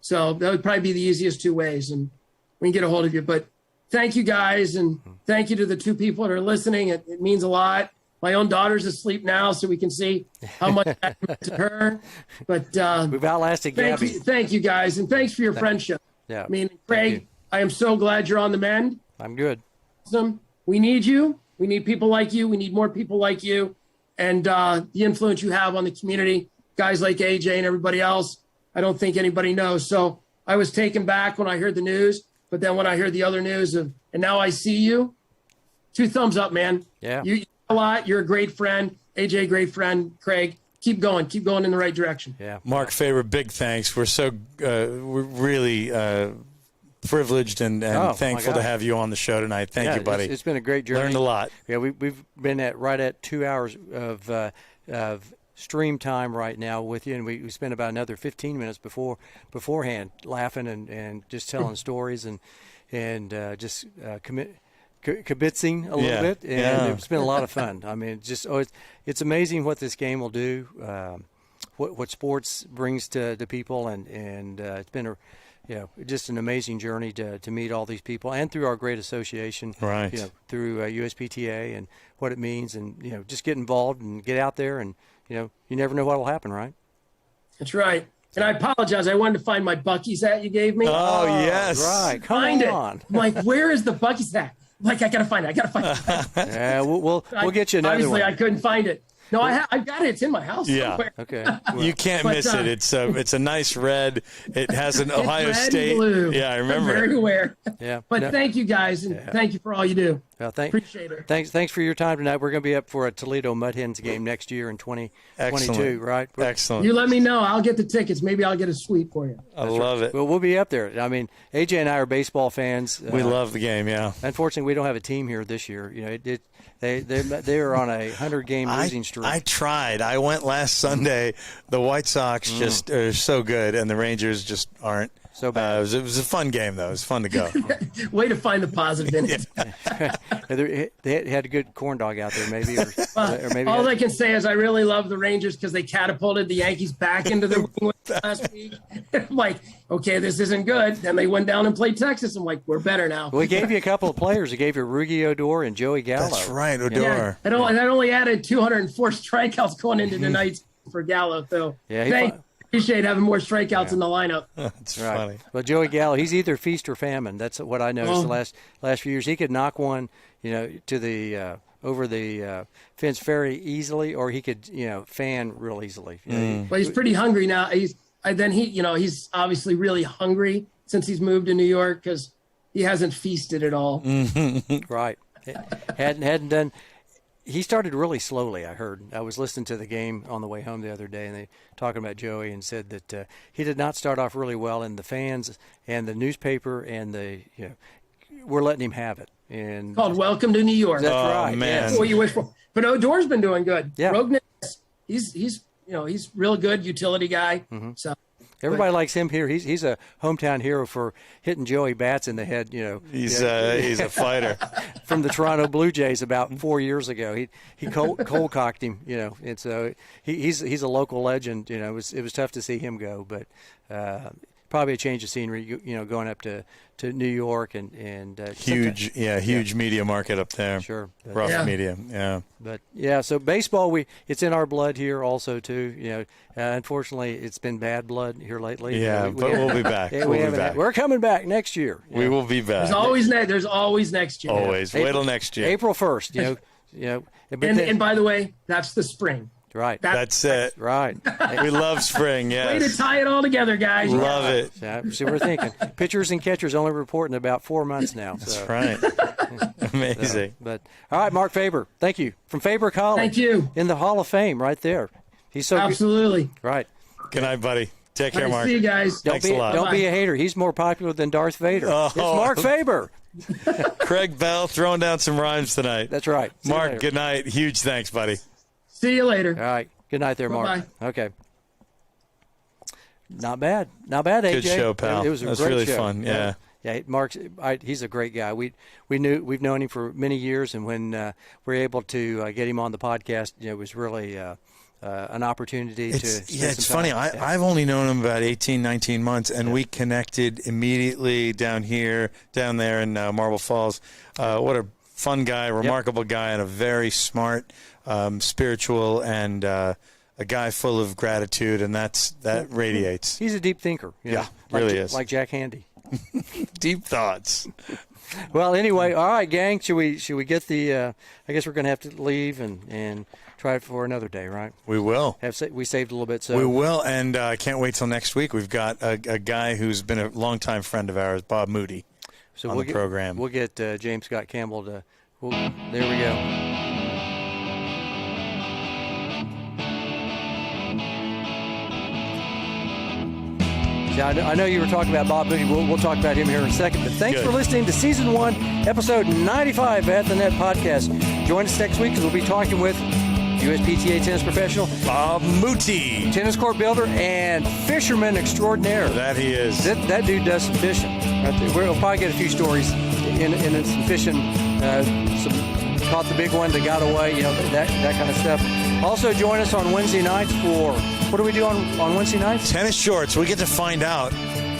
So that would probably be the easiest two ways, and we can get a hold of you. But thank you guys, and thank you to the two people that are listening. It means a lot. My own daughter's asleep now, so we can see how much that meant to her. But We've outlasted Gabby. thank you guys, and thanks for your friendship. Yeah. I mean, Craig, I am so glad you're on the mend. I'm good. We need you. We need people like you. We need more people like you, and the influence you have on the community. Guys like AJ and everybody else, I don't think anybody knows. So I was taken back when I heard the news, but then when I heard the other news and now I see you, 2 thumbs up, man. Yeah. You a lot. You're a great friend. AJ, great friend. Craig, keep going in the right direction. Yeah. Mark Faber, big thanks. We're so we're really privileged and thankful to have you on the show tonight. Thank you, buddy. It's been a great journey. Learned a lot. Yeah, we've been right at 2 hours of stream time right now with you, and we spent about another 15 minutes beforehand laughing and just telling stories and just kibitzing a little bit, and it's been a lot of fun. I mean, it's amazing what this game will do, what sports brings to people, and it's been just an amazing journey to meet all these people, and through our great association, right? Through USPTA and what it means, and just get involved and get out there, and you never know what will happen, right? That's right. And I apologize. I wanted to find my Buc-ee's hat you gave me. Oh yes, right. Come find on. it. I'm like, where is the Buc-ee's hat? I'm like, I gotta find it. Yeah, we'll get you another Obviously, one. I couldn't find it. No, I've got it. It's in my house somewhere. Okay. You can't miss it. It's a nice red. It has an Ohio red State. And blue. Yeah, I remember. I'm very aware. Yeah. But thank you guys, and thank you for all you do. Well, appreciate it. Thanks for your time tonight. We're going to be up for a Toledo Mud Hens game next year in 2022, Excellent. right? Excellent. You let me know. I'll get the tickets. Maybe I'll get a suite for you. I love it. Well, we'll be up there. I mean, AJ and I are baseball fans. We love the game. Yeah. Unfortunately, we don't have a team here this year. They are on a 100-game losing streak. I tried. I went last Sunday. The White Sox just are so good, and the Rangers just aren't. So bad. It was a fun game, though. It was fun to go. Way to find the positive in it. They had a good corn dog out there, maybe. Or maybe all I can say is I really love the Rangers because they catapulted the Yankees back into the ring last week. I'm like, okay, this isn't good. Then they went down and played Texas. I'm like, we're better now. We gave you a couple of players. We gave you Rugi Odor and Joey Gallo. That's right, Odor. Yeah, and I only added 204 strikeouts going into tonight's for Gallo. So appreciate having more strikeouts in the lineup. That's right. funny. Well, Joey Gallo, he's either feast or famine. That's what I noticed the last few years. He could knock one, to the over the fence very easily, or he could, fan real easily. Well, he's pretty hungry now. He's obviously really hungry since he's moved to New York because he hasn't feasted at all. Right. Hadn't done. He started really slowly, I heard. I was listening to the game on the way home the other day, and they talking about Joey and said that he did not start off really well, and the fans and the newspaper and we're letting him have it. And called Welcome to New York. That's right. Man. Yes. That's what you wish for. But Odor's been doing good. Yeah. Rognes, he's real good utility guy. Mm-hmm. So everybody likes him here. He's a hometown hero for hitting Joey Bats in the head. He's a fighter. From the Toronto Blue Jays about 4 years ago. He cold cocked him. And so he's a local legend. It was tough to see him go, but probably a change of scenery. Going up to New York and huge media market up there. Sure, rough media. Yeah, but so baseball, it's in our blood here also too. Unfortunately, it's been bad blood here lately. Yeah, but we'll be back. We're coming back next year. We will be back. There's always next year. Always. Wait till next year. April 1st. And by the way, that's the spring. Right. That's it. Right. We love spring, yes. Way to tie it all together, guys. Love it. So we're thinking. Pitchers and catchers only report in about 4 months now. So. That's right. Amazing. But all right, Mark Faber, thank you. From Faber College. Thank you. In the Hall of Fame right there. He's so absolutely. Good. Right. Good night, buddy. Take care, Mark. See you guys. Thanks a lot. Don't be a hater. He's more popular than Darth Vader. It's Mark Faber. Craig Bell throwing down some rhymes tonight. That's right. Mark, good night. Huge thanks, buddy. See you later. All right. Good night there, Mark. Bye-bye. Okay. Not bad, AJ. Good show, pal. It was a That's great really show. fun. Yeah. Yeah, Mark's. He's a great guy. We've known him for many years, and when we're able to get him on the podcast, it was really an opportunity to spend it's some funny. time. I've only known him about 18, 19 months, and we connected immediately down there in Marble Falls. What a fun guy, remarkable guy, and a very smart, spiritual, and a guy full of gratitude, and that radiates. He's a deep thinker. Really is. Like Jack Handy. Deep thoughts. Well, anyway, all right, gang. Should we get the? I guess we're going to have to leave and try it for another day, right? We will. We saved a little bit, so we will, and I can't wait till next week. We've got a guy who's been a longtime friend of ours, Bob Moody, on the program. We'll get James Scott Campbell to. There we go. Yeah, I know you were talking about Bob Moody. We'll talk about him here in a second. But thanks for listening to Season 1, Episode 95 at the Net Podcast. Join us next week because we'll be talking with USPTA tennis professional Bob Moody, tennis court builder and fisherman extraordinaire. That he is. That dude does some fishing. Right there. We'll probably get a few stories in some fishing. Caught the big one that got away. That kind of stuff. Also join us on Wednesday nights for. What do we do on Wednesday nights? Tennis shorts. We get to find out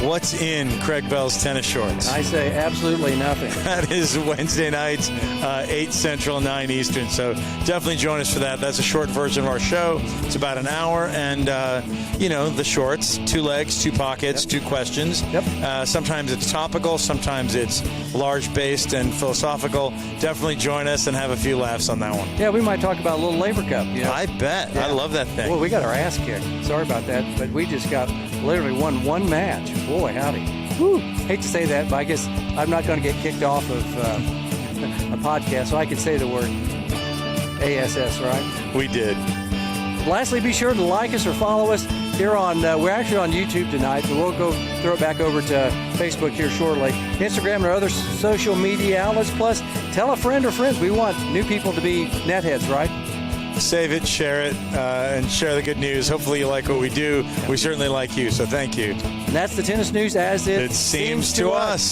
what's in Craig Bell's tennis shorts. I say absolutely nothing. That is Wednesday nights, 8 Central, 9 Eastern. So definitely join us for that. That's a short version of our show. It's about an hour. And, the shorts, 2 legs, 2 pockets, 2 questions. Yep. Sometimes it's topical. Sometimes it's large-based and philosophical. Definitely join us and have a few laughs on that one. Yeah, we might talk about a little Labor Cup. I bet. Yeah. I love that thing. Well, we got our ass kicked. Sorry about that. But we just literally won one match. Boy, howdy. Whew. Hate to say that, but I guess I'm not going to get kicked off of a podcast, so I can say the word ASS, right? We did. Lastly, be sure to like us or follow us here on, we're actually on YouTube tonight, but we'll go throw it back over to Facebook here shortly. Instagram and our other social media outlets. Plus, tell a friend or friends. We want new people to be netheads, right? Save it, share it, and share the good news. Hopefully you like what we do. We certainly like you, so thank you. And that's the tennis news as it seems to us.